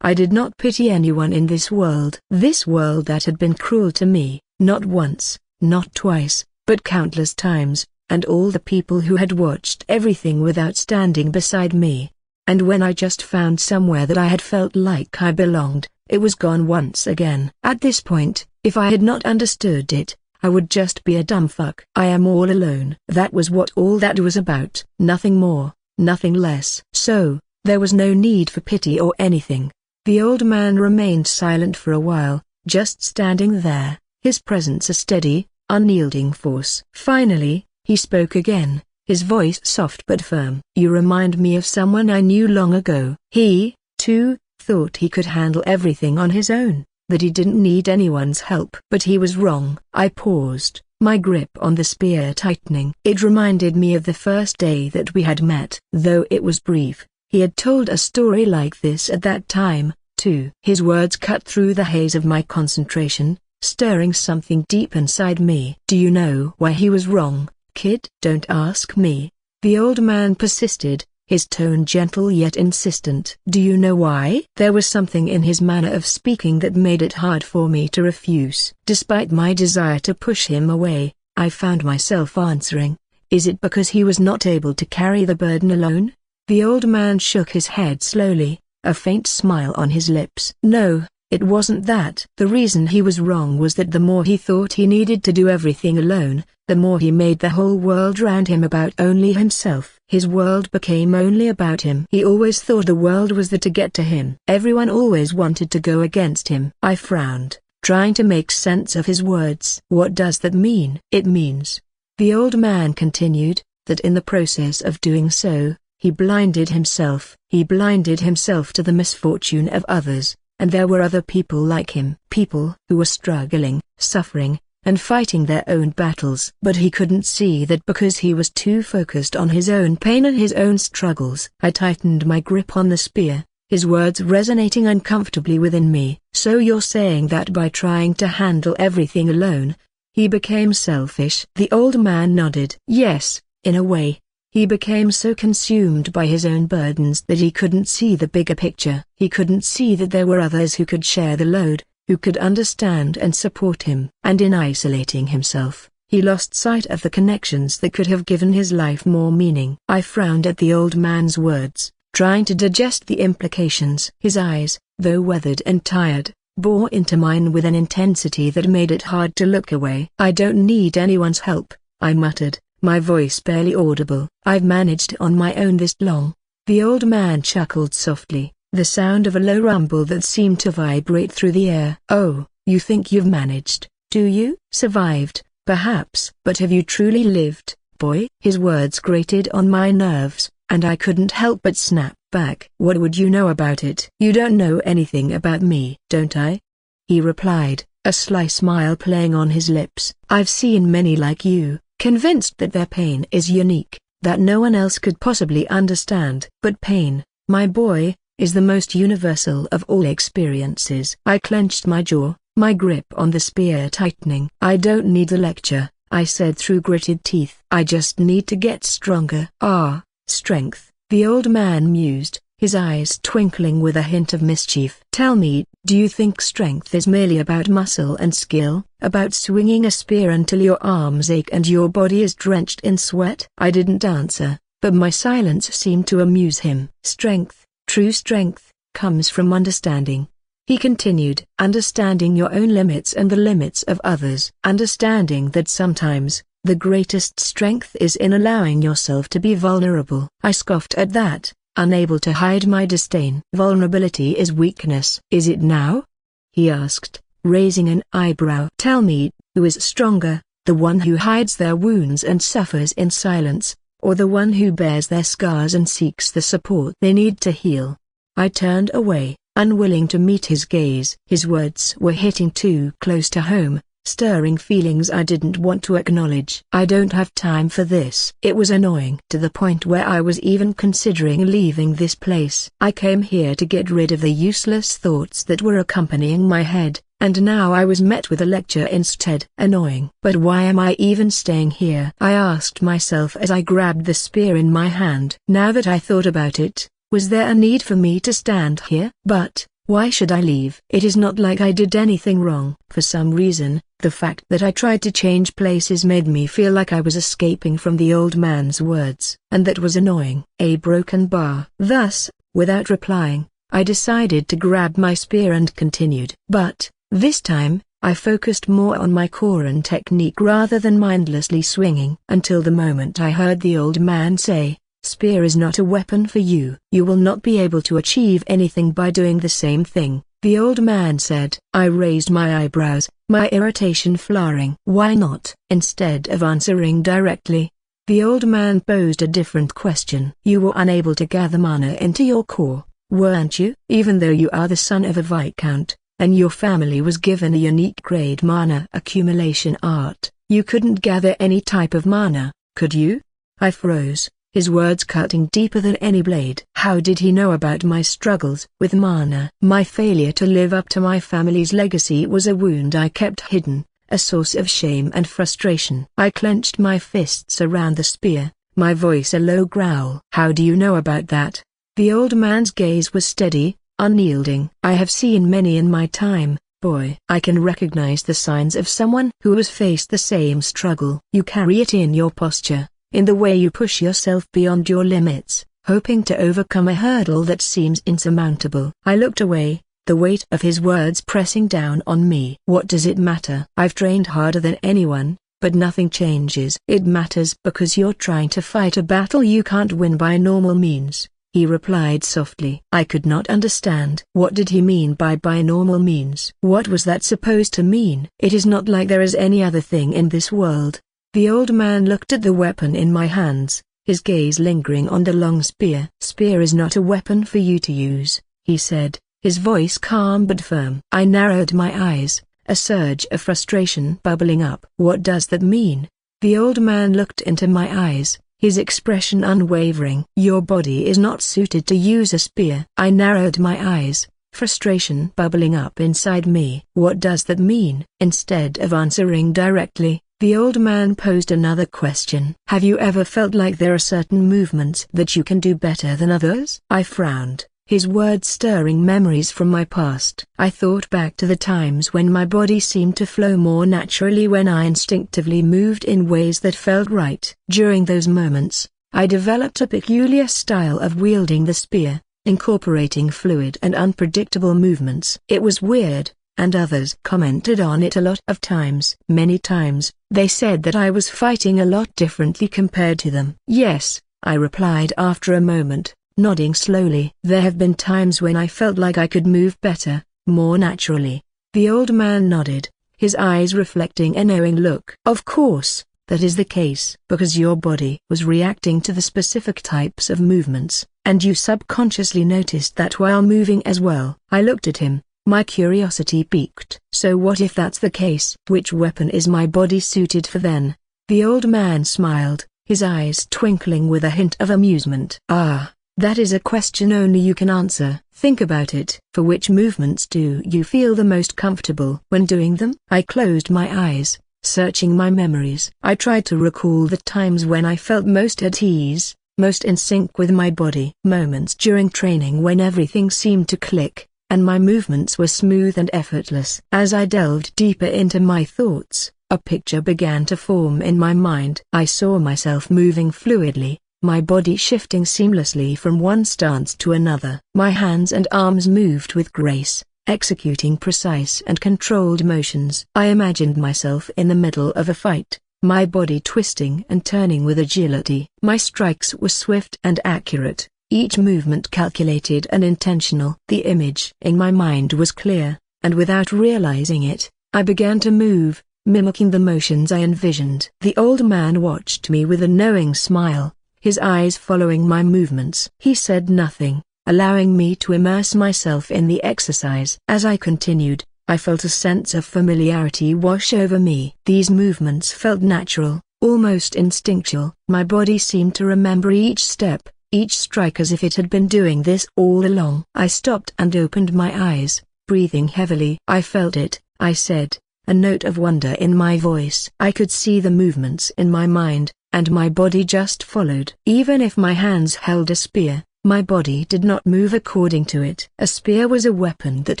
I did not pity anyone in this world that had been cruel to me, not once, not twice, but countless times, and all the people who had watched everything without standing beside me. And when I just found somewhere that I had felt like I belonged, it was gone once again. At this point, if I had not understood it, I would just be a dumb fuck. I am all alone. That was what all that was about. Nothing more, nothing less. So, there was no need for pity or anything. The old man remained silent for a while, just standing there, his presence a steady, unyielding force. Finally, he spoke again, his voice soft but firm. You remind me of someone I knew long ago. He, too, thought he could handle everything on his own, that he didn't need anyone's help. But he was wrong. I paused, my grip on the spear tightening. It reminded me of the first day that we had met. Though it was brief, he had told a story like this at that time, too. His words cut through the haze of my concentration, stirring something deep inside me. Do you know why he was wrong, kid? Don't ask me, the old man persisted, his tone gentle yet insistent. Do you know why? There was something in his manner of speaking that made it hard for me to refuse. Despite my desire to push him away, I found myself answering, is it because he was not able to carry the burden alone? The old man shook his head slowly, a faint smile on his lips. No, it wasn't that. The reason he was wrong was that the more he thought he needed to do everything alone, the more he made the whole world round him about only himself. His world became only about him. He always thought the world was there to get to him. Everyone always wanted to go against him. I frowned, trying to make sense of his words. What does that mean? It means, the old man continued, that in the process of doing so, he blinded himself. He blinded himself to the misfortune of others, and there were other people like him. People who were struggling, suffering, and fighting their own battles. But he couldn't see that because he was too focused on his own pain and his own struggles. I tightened my grip on the spear, his words resonating uncomfortably within me. So you're saying that by trying to handle everything alone, he became selfish? The old man nodded. Yes, in a way. He became so consumed by his own burdens that he couldn't see the bigger picture. He couldn't see that there were others who could share the load, who could understand and support him. And in isolating himself, he lost sight of the connections that could have given his life more meaning. I frowned at the old man's words, trying to digest the implications. His eyes, though weathered and tired, bore into mine with an intensity that made it hard to look away. I don't need anyone's help, I muttered, my voice barely audible. I've managed on my own this long. The old man chuckled softly, the sound of a low rumble that seemed to vibrate through the air. Oh, you think you've managed, do you? Survived, perhaps. But have you truly lived, boy? His words grated on my nerves, and I couldn't help but snap back. What would you know about it? You don't know anything about me, don't I? He replied, a sly smile playing on his lips. I've seen many like you, convinced that their pain is unique, that no one else could possibly understand. But pain, my boy, is the most universal of all experiences. I clenched my jaw, my grip on the spear tightening. I don't need a lecture, I said through gritted teeth. I just need to get stronger. Ah, strength, the old man mused, his eyes twinkling with a hint of mischief. Tell me, do you think strength is merely about muscle and skill, about swinging a spear until your arms ache and your body is drenched in sweat? I didn't answer, but my silence seemed to amuse him. Strength, true strength, comes from understanding. He continued, understanding your own limits and the limits of others. Understanding that sometimes, the greatest strength is in allowing yourself to be vulnerable. I scoffed at that, unable to hide my disdain. Vulnerability is weakness. Is it now? He asked, raising an eyebrow. Tell me, who is stronger, the one who hides their wounds and suffers in silence, or the one who bears their scars and seeks the support they need to heal? I turned away, unwilling to meet his gaze. His words were hitting too close to home, stirring feelings I didn't want to acknowledge. I don't have time for this. It was annoying to the point where I was even considering leaving this place. I came here to get rid of the useless thoughts that were accompanying my head, and now I was met with a lecture instead. Annoying. But why am I even staying here? I asked myself as I grabbed the spear in my hand. Now that I thought about it, was there a need for me to stand here? But why should I leave? It is not like I did anything wrong. For some reason, the fact that I tried to change places made me feel like I was escaping from the old man's words, and that was annoying. A broken bar. Thus, without replying, I decided to grab my spear and continued. But this time, I focused more on my core and technique rather than mindlessly swinging, until the moment I heard the old man say, "Spear is not a weapon for you. You will not be able to achieve anything by doing the same thing," the old man said. I raised my eyebrows, my irritation flaring. Why not? Instead of answering directly, the old man posed a different question. You were unable to gather mana into your core, weren't you? Even though you are the son of a viscount, and your family was given a unique grade mana accumulation art, you couldn't gather any type of mana, could you? I froze, his words cutting deeper than any blade. How did he know about my struggles with mana? My failure to live up to my family's legacy was a wound I kept hidden, a source of shame and frustration. I clenched my fists around the spear, my voice a low growl. How do you know about that? The old man's gaze was steady, unyielding. I have seen many in my time, boy. I can recognize the signs of someone who has faced the same struggle. You carry it in your posture, in the way you push yourself beyond your limits, hoping to overcome a hurdle that seems insurmountable. I looked away, the weight of his words pressing down on me. What does it matter? I've trained harder than anyone, but nothing changes. It matters because you're trying to fight a battle you can't win by normal means, he replied softly. I could not understand. What did he mean by normal means? What was that supposed to mean? It is not like there is any other thing in this world. The old man looked at the weapon in my hands, his gaze lingering on the long spear. Spear is not a weapon for you to use, he said, his voice calm but firm. I narrowed my eyes, a surge of frustration bubbling up. What does that mean? The old man looked into my eyes, his expression unwavering. Your body is not suited to use a spear. I narrowed my eyes, frustration bubbling up inside me. What does that mean? Instead of answering directly, the old man posed another question. Have you ever felt like there are certain movements that you can do better than others? I frowned, his words stirring memories from my past. I thought back to the times when my body seemed to flow more naturally, when I instinctively moved in ways that felt right. During those moments, I developed a peculiar style of wielding the spear, incorporating fluid and unpredictable movements. It was weird, and others commented on it a lot of times. Many times, they said that I was fighting a lot differently compared to them. Yes, I replied after a moment, nodding slowly. There have been times when I felt like I could move better, more naturally. The old man nodded, his eyes reflecting a knowing look. Of course, that is the case. Because your body was reacting to the specific types of movements, and you subconsciously noticed that while moving as well. I looked at him, my curiosity piqued. So what if that's the case? Which weapon is my body suited for then? The old man smiled, his eyes twinkling with a hint of amusement. Ah. That is a question only you can answer. Think about it. For which movements do you feel the most comfortable when doing them? I closed my eyes, searching my memories. I tried to recall the times when I felt most at ease, most in sync with my body. Moments during training when everything seemed to click, and my movements were smooth and effortless. As I delved deeper into my thoughts, a picture began to form in my mind. I saw myself moving fluidly, my body shifting seamlessly from one stance to another. My hands and arms moved with grace, executing precise and controlled motions. I imagined myself in the middle of a fight, my body twisting and turning with agility. My strikes were swift and accurate, each movement calculated and intentional. The image in my mind was clear, and without realizing it, I began to move, mimicking the motions I envisioned. The old man watched me with a knowing smile, his eyes following my movements. He said nothing, allowing me to immerse myself in the exercise. As I continued, I felt a sense of familiarity wash over me. These movements felt natural, almost instinctual. My body seemed to remember each step, each strike as if it had been doing this all along. I stopped and opened my eyes, breathing heavily. I felt it, I said, a note of wonder in my voice. I could see the movements in my mind, and my body just followed. Even if my hands held a spear, my body did not move according to it. A spear was a weapon that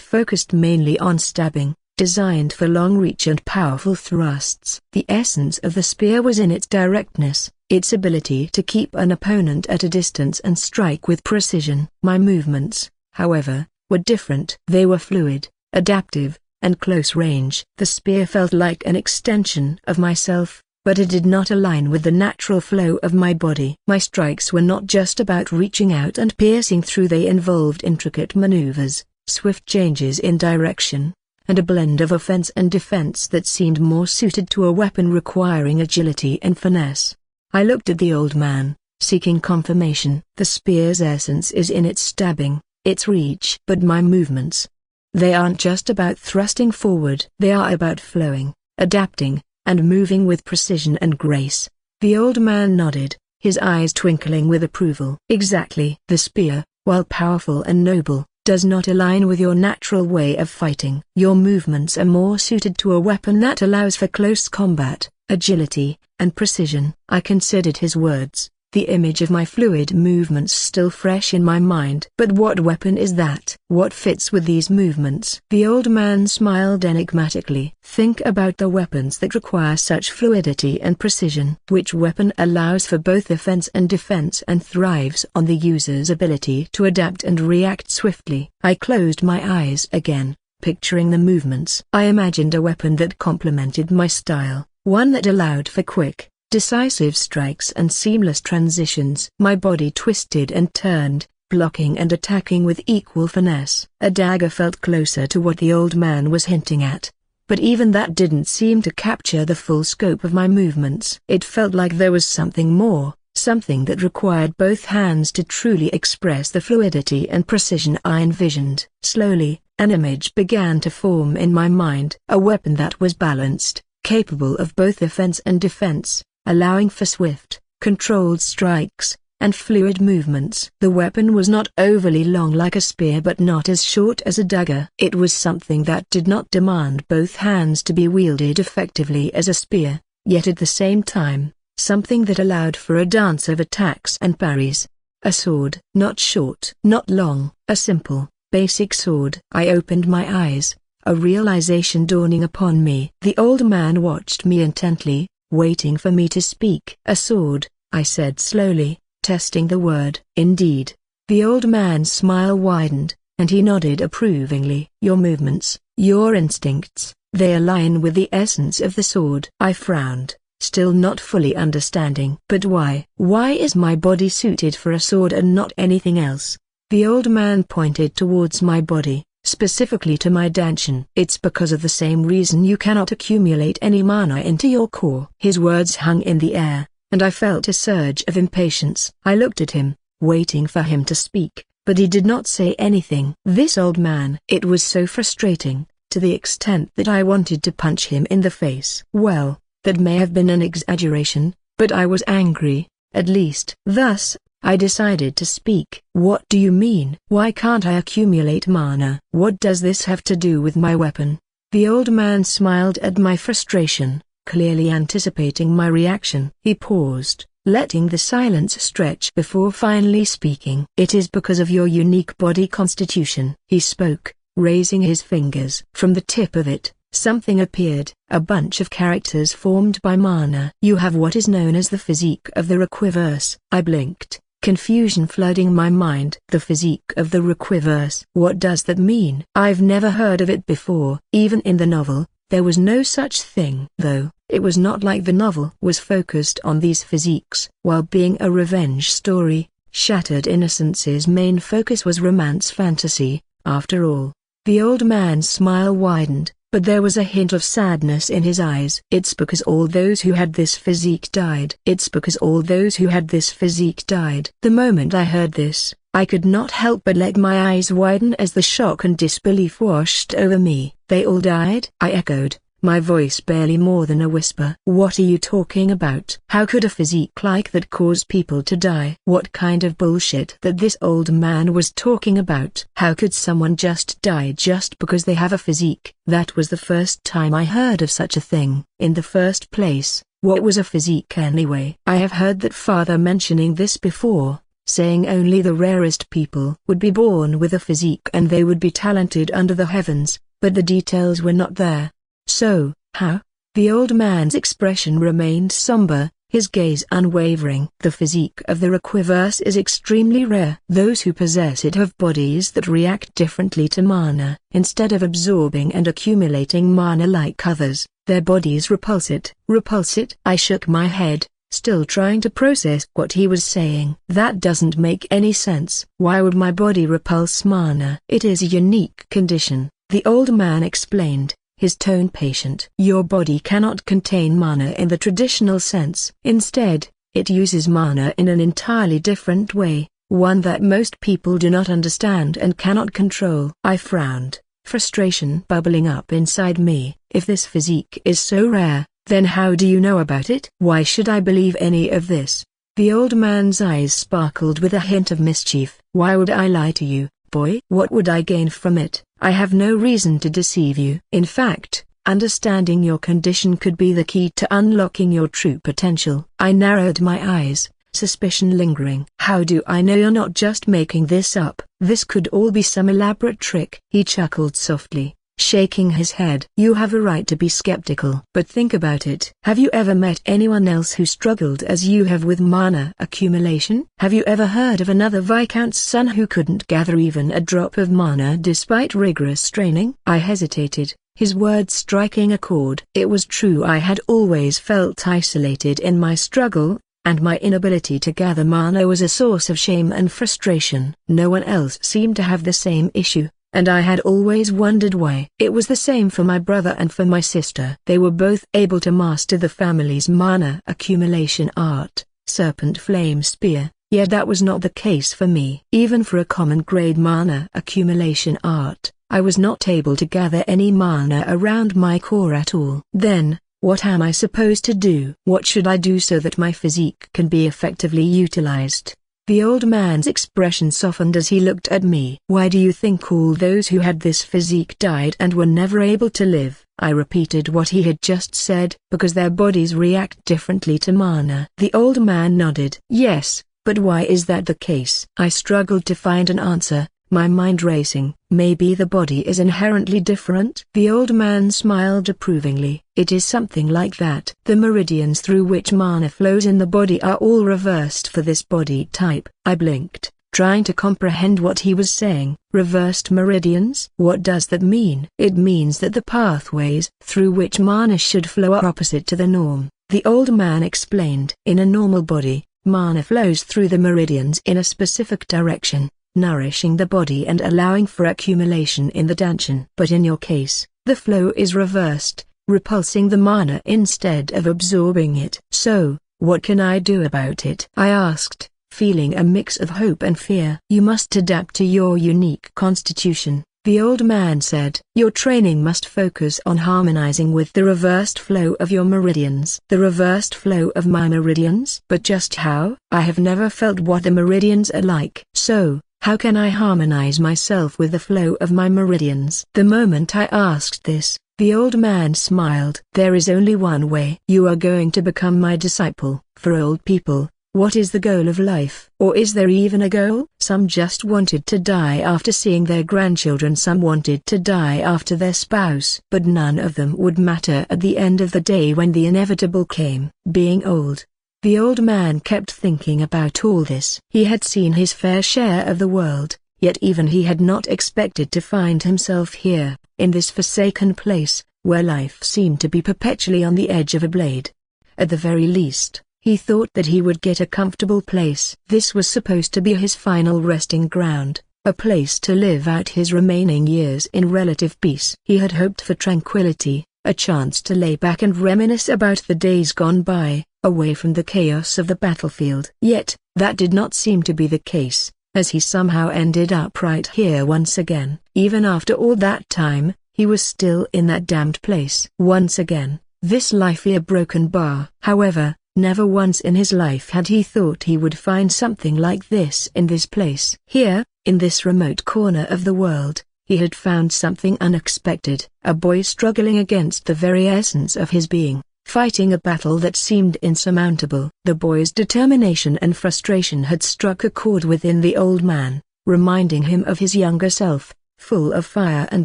focused mainly on stabbing, designed for long reach and powerful thrusts. The essence of the spear was in its directness, its ability to keep an opponent at a distance and strike with precision. My movements, however, were different. They were fluid, adaptive, and close range. The spear felt like an extension of myself, but it did not align with the natural flow of my body. My strikes were not just about reaching out and piercing through. They involved intricate maneuvers, swift changes in direction, and a blend of offense and defense that seemed more suited to a weapon requiring agility and finesse. I looked at the old man, seeking confirmation. The spear's essence is in its stabbing, its reach. But my movements, they aren't just about thrusting forward. They are about flowing, adapting, and moving with precision and grace. The old man nodded, his eyes twinkling with approval. Exactly. The spear, while powerful and noble, does not align with your natural way of fighting. Your movements are more suited to a weapon that allows for close combat, agility, and precision. I considered his words, the image of my fluid movements still fresh in my mind. But what weapon is that? What fits with these movements? The old man smiled enigmatically. Think about the weapons that require such fluidity and precision. Which weapon allows for both offense and defense and thrives on the user's ability to adapt and react swiftly? I closed my eyes again, picturing the movements. I imagined a weapon that complemented my style, one that allowed for quick, decisive strikes and seamless transitions. My body twisted and turned, blocking and attacking with equal finesse. A dagger felt closer to what the old man was hinting at, but even that didn't seem to capture the full scope of my movements. It felt like there was something more, something that required both hands to truly express the fluidity and precision I envisioned. Slowly, an image began to form in my mind. A weapon that was balanced, capable of both offense and defense, allowing for swift, controlled strikes, and fluid movements. The weapon was not overly long like a spear but not as short as a dagger. It was something that did not demand both hands to be wielded effectively as a spear, yet at the same time, something that allowed for a dance of attacks and parries. A sword. Not short, not long, a simple, basic sword. I opened my eyes, a realization dawning upon me. The old man watched me intently, waiting for me to speak. A sword, I said slowly, testing the word. Indeed. The old man's smile widened, and he nodded approvingly. Your movements, your instincts, they align with the essence of the sword. I frowned, still not fully understanding. But why? Why is my body suited for a sword and not anything else? The old man pointed towards my body, specifically to my dantian. It's because of the same reason you cannot accumulate any mana into your core. His words hung in the air, and I felt a surge of impatience. I looked at him, waiting for him to speak, but he did not say anything. This old man. It was so frustrating, to the extent that I wanted to punch him in the face. Well, that may have been an exaggeration, but I was angry, at least. Thus, I decided to speak. What do you mean? Why can't I accumulate mana? What does this have to do with my weapon? The old man smiled at my frustration, clearly anticipating my reaction. He paused, letting the silence stretch before finally speaking. It is because of your unique body constitution. He spoke, raising his fingers. From the tip of it, something appeared, a bunch of characters formed by mana. You have what is known as the physique of the Requiverse. I blinked, confusion flooding my mind. The physique of the Requiverse. What does that mean? I've never heard of it before. Even in the novel, there was no such thing. Though, it was not like the novel was focused on these physiques. While being a revenge story, Shattered Innocence's main focus was romance fantasy, after all. The old man's smile widened, but there was a hint of sadness in his eyes. It's because all those who had this physique died. It's because all those who had this physique died. The moment I heard this, I could not help but let my eyes widen as the shock and disbelief washed over me. They all died? I echoed, my voice barely more than a whisper. What are you talking about? How could a physique like that cause people to die? What kind of bullshit that this old man was talking about? How could someone just die just because they have a physique? That was the first time I heard of such a thing. In the first place, what was a physique anyway? I have heard that father mentioning this before, saying only the rarest people would be born with a physique and they would be talented under the heavens, but the details were not there. So, how? The old man's expression remained somber, his gaze unwavering. The physique of the Requiverse is extremely rare. Those who possess it have bodies that react differently to mana. Instead of absorbing and accumulating mana like others, their bodies repulse it. Repulse it? I shook my head, still trying to process what he was saying. That doesn't make any sense. Why would my body repulse mana? It is a unique condition, the old man explained, his tone patient. Your body cannot contain mana in the traditional sense. Instead, it uses mana in an entirely different way, one that most people do not understand and cannot control. I frowned, frustration bubbling up inside me. If this physique is so rare, then how do you know about it? Why should I believe any of this? The old man's eyes sparkled with a hint of mischief. Why would I lie to you, boy? What would I gain from it? I have no reason to deceive you. In fact, understanding your condition could be the key to unlocking your true potential. I narrowed my eyes, suspicion lingering. How do I know you're not just making this up? This could all be some elaborate trick. He chuckled softly, shaking his head. You have a right to be skeptical. But think about it. Have you ever met anyone else who struggled as you have with mana accumulation? Have you ever heard of another Viscount's son who couldn't gather even a drop of mana despite rigorous training? I hesitated, his words striking a chord. It was true, I had always felt isolated in my struggle, and my inability to gather mana was a source of shame and frustration. No one else seemed to have the same issue, and I had always wondered why. It was the same for my brother and for my sister. They were both able to master the family's mana accumulation art, Serpent Flame Spear, yet that was not the case for me. Even for a common grade mana accumulation art, I was not able to gather any mana around my core at all. Then, what am I supposed to do? What should I do so that my physique can be effectively utilized? The old man's expression softened as he looked at me. Why do you think all those who had this physique died and were never able to live? I repeated what he had just said. Because their bodies react differently to mana. The old man nodded. Yes, but why is that the case? I struggled to find an answer, my mind racing. Maybe the body is inherently different? The old man smiled approvingly. It is something like that. The meridians through which mana flows in the body are all reversed for this body type. I blinked, trying to comprehend what he was saying. Reversed meridians? What does that mean? It means that the pathways through which mana should flow are opposite to the norm, the old man explained. In a normal body, mana flows through the meridians in a specific direction, nourishing the body and allowing for accumulation in the danshin. But in your case, the flow is reversed, repulsing the mana instead of absorbing it. So, what can I do about it? I asked, feeling a mix of hope and fear. You must adapt to your unique constitution, the old man said. Your training must focus on harmonizing with the reversed flow of your meridians. The reversed flow of my meridians? But just how? I have never felt what the meridians are like. So, how can I harmonize myself with the flow of my meridians? The moment I asked this, the old man smiled. There is only one way. You are going to become my disciple. For old people, what is the goal of life? Or is there even a goal? Some just wanted to die after seeing their grandchildren. Some wanted to die after their spouse. But none of them would matter at the end of the day when the inevitable came. Being old. The old man kept thinking about all this. He had seen his fair share of the world, yet even he had not expected to find himself here, in this forsaken place, where life seemed to be perpetually on the edge of a blade. At the very least, he thought that he would get a comfortable place. This was supposed to be his final resting ground, a place to live out his remaining years in relative peace. He had hoped for tranquility, a chance to lay back and reminisce about the days gone by, away from the chaos of the battlefield. Yet, that did not seem to be the case, as he somehow ended up right here once again. Even after all that time, he was still in that damned place. Once again, this lively a broken bar. However, never once in his life had he thought he would find something like this in this place. Here, in this remote corner of the world, he had found something unexpected. A boy struggling against the very essence of his being, fighting a battle that seemed insurmountable. The boy's determination and frustration had struck a chord within the old man, reminding him of his younger self, full of fire and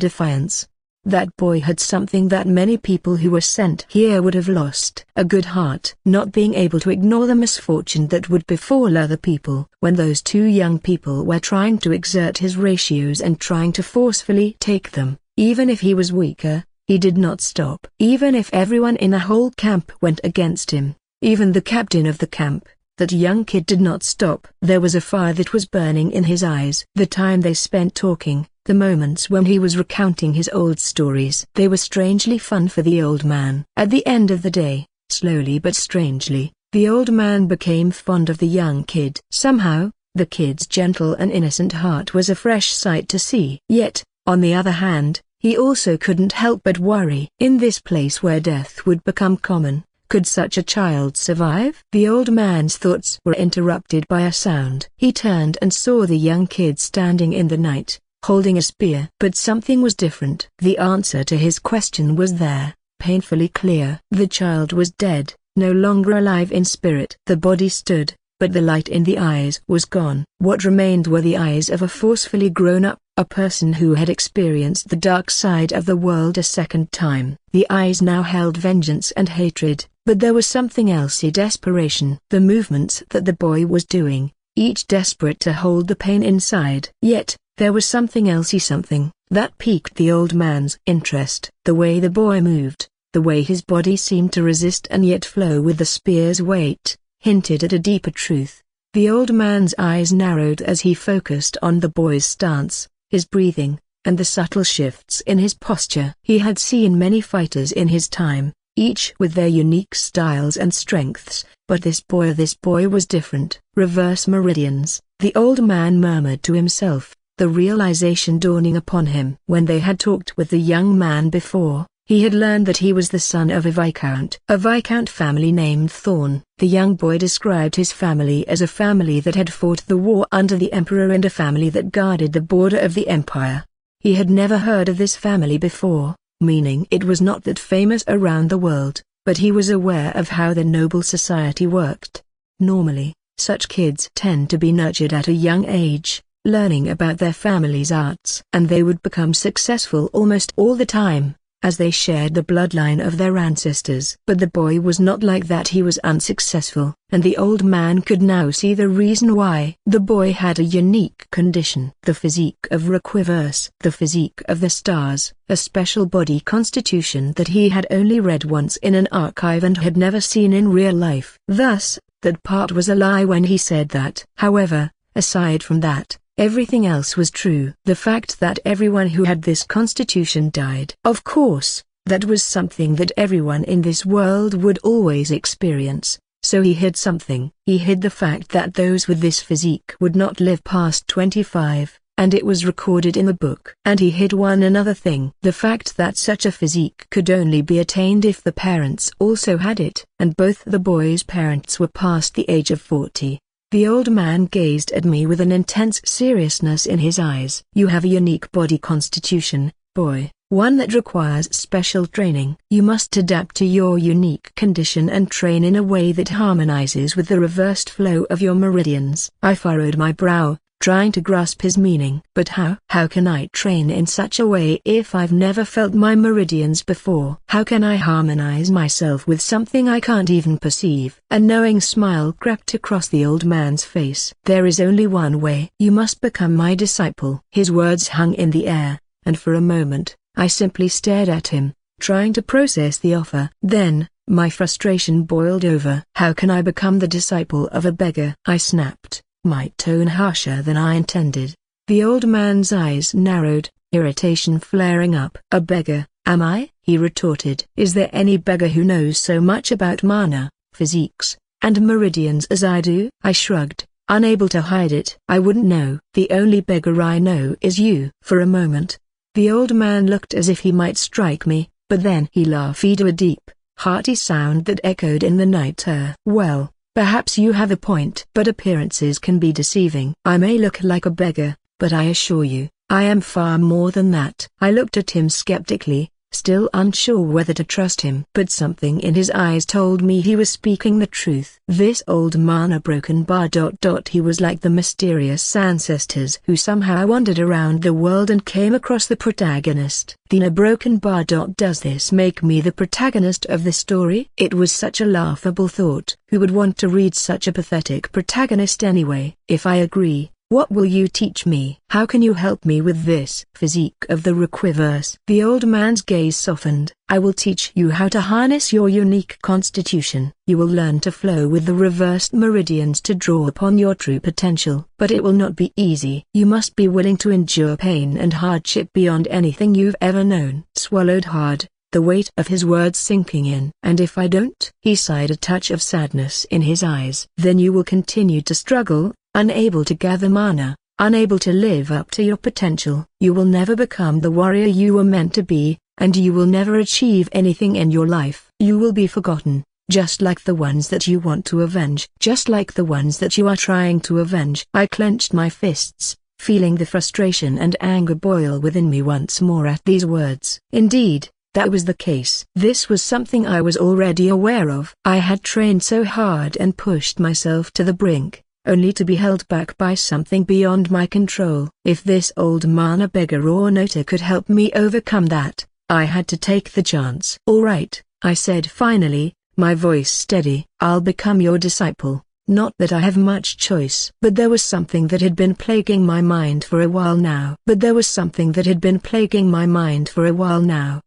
defiance. That boy had something that many people who were sent here would have lost: a good heart. Not being able to ignore the misfortune that would befall other people. When those two young people were trying to exert his ratios and trying to forcefully take them, even if he was weaker, he did not stop. Even if everyone in the whole camp went against him, even the captain of the camp, that young kid did not stop. There was a fire that was burning in his eyes. The time they spent talking, the moments when he was recounting his old stories, they were strangely fun for the old man. At the end of the day, slowly but strangely, the old man became fond of the young kid. Somehow, the kid's gentle and innocent heart was a fresh sight to see. Yet, on the other hand, he also couldn't help but worry. In this place where death would become common, could such a child survive? The old man's thoughts were interrupted by a sound. He turned and saw the young kid standing in the night, holding a spear. But something was different. The answer to his question was there, painfully clear. The child was dead, no longer alive in spirit. The body stood, but the light in the eyes was gone. What remained were the eyes of a forcefully grown-up, a person who had experienced the dark side of the world a second time. The eyes now held vengeance and hatred, but there was something else: desperation. The movements that the boy was doing, each desperate to hold the pain inside. Yet, there was something else, something that piqued the old man's interest. The way the boy moved, the way his body seemed to resist and yet flow with the spear's weight, hinted at a deeper truth. The old man's eyes narrowed as he focused on the boy's stance, his breathing, and the subtle shifts in his posture. He had seen many fighters in his time, each with their unique styles and strengths, but this boy was different. Reverse meridians, the old man murmured to himself, the realization dawning upon him. When they had talked with the young man before, he had learned that he was the son of a Viscount family named Thorn. The young boy described his family as a family that had fought the war under the emperor and a family that guarded the border of the empire. He had never heard of this family before, meaning it was not that famous around the world, but he was aware of how the noble society worked. Normally, such kids tend to be nurtured at a young age, learning about their family's arts, and they would become successful almost all the time, as they shared the bloodline of their ancestors. But the boy was not like that. He was unsuccessful, and the old man could now see the reason why. The boy had a unique condition, the physique of Requiverse, the physique of the stars, a special body constitution that he had only read once in an archive and had never seen in real life. Thus, that part was a lie when he said that. However, aside from that, everything else was true. The fact that everyone who had this constitution died. Of course, that was something that everyone in this world would always experience, so he hid something. He hid the fact that those with this physique would not live past 25, and it was recorded in the book. And he hid another thing. The fact that such a physique could only be attained if the parents also had it, and both the boy's parents were past the age of 40. The old man gazed at me with an intense seriousness in his eyes. You have a unique body constitution, boy, one that requires special training. You must adapt to your unique condition and train in a way that harmonizes with the reversed flow of your meridians. I furrowed my brow, trying to grasp his meaning. But how? How can I train in such a way if I've never felt my meridians before? How can I harmonize myself with something I can't even perceive? A knowing smile crept across the old man's face. There is only one way. You must become my disciple. His words hung in the air, and for a moment, I simply stared at him, trying to process the offer. Then, my frustration boiled over. How can I become the disciple of a beggar? I snapped, my tone harsher than I intended. The old man's eyes narrowed, irritation flaring up. "A beggar, am I?" he retorted. "Is there any beggar who knows so much about mana, physiques, and meridians as I do?" I shrugged, unable to hide it. "I wouldn't know. The only beggar I know is you." For a moment, the old man looked as if he might strike me, but then he laughed, a deep, hearty sound that echoed in the night air. "Well, perhaps you have a point, but appearances can be deceiving. I may look like a beggar, but I assure you, I am far more than that." I looked at him skeptically, still unsure whether to trust him. But something in his eyes told me he was speaking the truth. This old mana broken bar. He was like the mysterious ancestors who somehow wandered around the world and came across the protagonist. "The broken bar. Does this make me the protagonist of the story?" It was such a laughable thought. Who would want to read such a pathetic protagonist anyway? "If I agree, what will you teach me? How can you help me with this physique of the Requiverse?" The old man's gaze softened. "I will teach you how to harness your unique constitution. You will learn to flow with the reversed meridians to draw upon your true potential. But it will not be easy. You must be willing to endure pain and hardship beyond anything you've ever known." Swallowed hard, the weight of his words sinking in. "And if I don't?" He sighed, a touch of sadness in his eyes. "Then you will continue to struggle, unable to gather mana, unable to live up to your potential. You will never become the warrior you were meant to be, and you will never achieve anything in your life. You will be forgotten, just like the ones that you want to avenge, just like the ones that you are trying to avenge." I clenched my fists, feeling the frustration and anger boil within me once more at these words. Indeed, that was the case. This was something I was already aware of. I had trained so hard and pushed myself to the brink, only to be held back by something beyond my control. If this old mana beggar or Nota could help me overcome that, I had to take the chance. "All right," I said finally, my voice steady. "I'll become your disciple. Not that I have much choice." But there was something that had been plaguing my mind for a while now.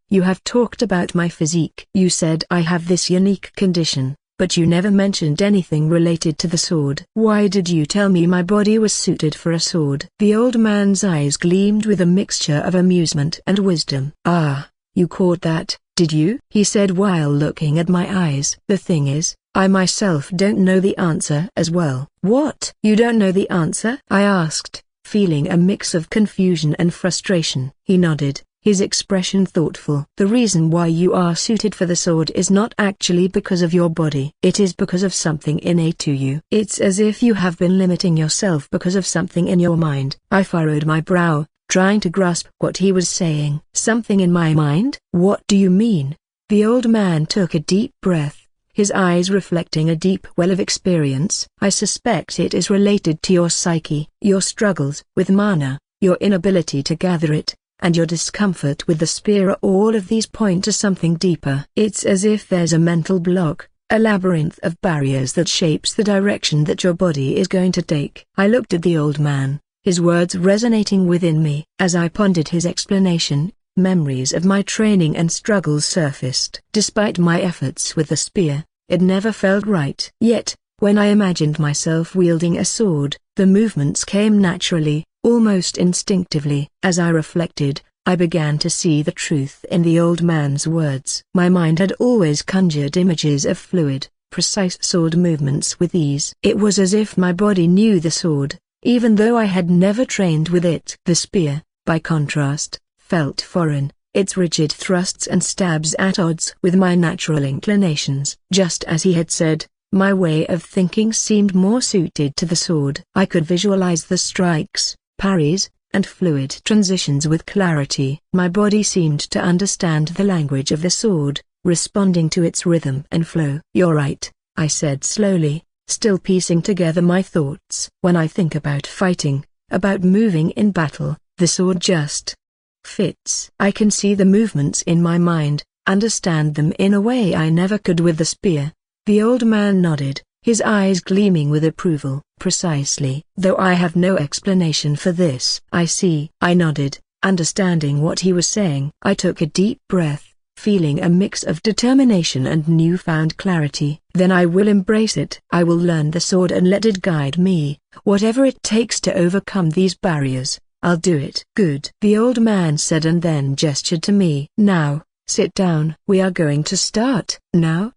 "You have talked about my physique. You said I have this unique condition, but you never mentioned anything related to the sword. Why did you tell me my body was suited for a sword?" The old man's eyes gleamed with a mixture of amusement and wisdom. "Ah, you caught that, did you?" he said while looking at my eyes. "The thing is, I myself don't know the answer as well." "What? You don't know the answer?" I asked, feeling a mix of confusion and frustration. He nodded, his expression thoughtful. "The reason why you are suited for the sword is not actually because of your body. It is because of something innate to you. It's as if you have been limiting yourself because of something in your mind." I furrowed my brow, trying to grasp what he was saying. "Something in my mind? What do you mean?" The old man took a deep breath, his eyes reflecting a deep well of experience. "I suspect it is related to your psyche, your struggles with mana, your inability to gather it, and your discomfort with the spear. All of these point to something deeper. It's as if there's a mental block, a labyrinth of barriers that shapes the direction that your body is going to take." I looked at the old man, his words resonating within me. As I pondered his explanation, memories of my training and struggles surfaced. Despite my efforts with the spear, it never felt right. Yet, when I imagined myself wielding a sword, the movements came naturally, almost instinctively. As I reflected, I began to see the truth in the old man's words. My mind had always conjured images of fluid, precise sword movements with ease. It was as if my body knew the sword, even though I had never trained with it. The spear, by contrast, felt foreign, its rigid thrusts and stabs at odds with my natural inclinations. Just as he had said, my way of thinking seemed more suited to the sword. I could visualize the strikes, parries, and fluid transitions with clarity. My body seemed to understand the language of the sword, responding to its rhythm and flow. "You're right," I said slowly, still piecing together my thoughts. "When I think about fighting, about moving in battle, the sword just fits. I can see the movements in my mind, understand them in a way I never could with the spear." The old man nodded, his eyes gleaming with approval. "Precisely. Though I have no explanation for this." "I see." I nodded, understanding what he was saying. I took a deep breath, feeling a mix of determination and newfound clarity. "Then I will embrace it. I will learn the sword and let it guide me, whatever it takes to overcome these barriers." I'll do it. Good, the old man said, and then gestured to me. Now, sit down. We are going to start. Now.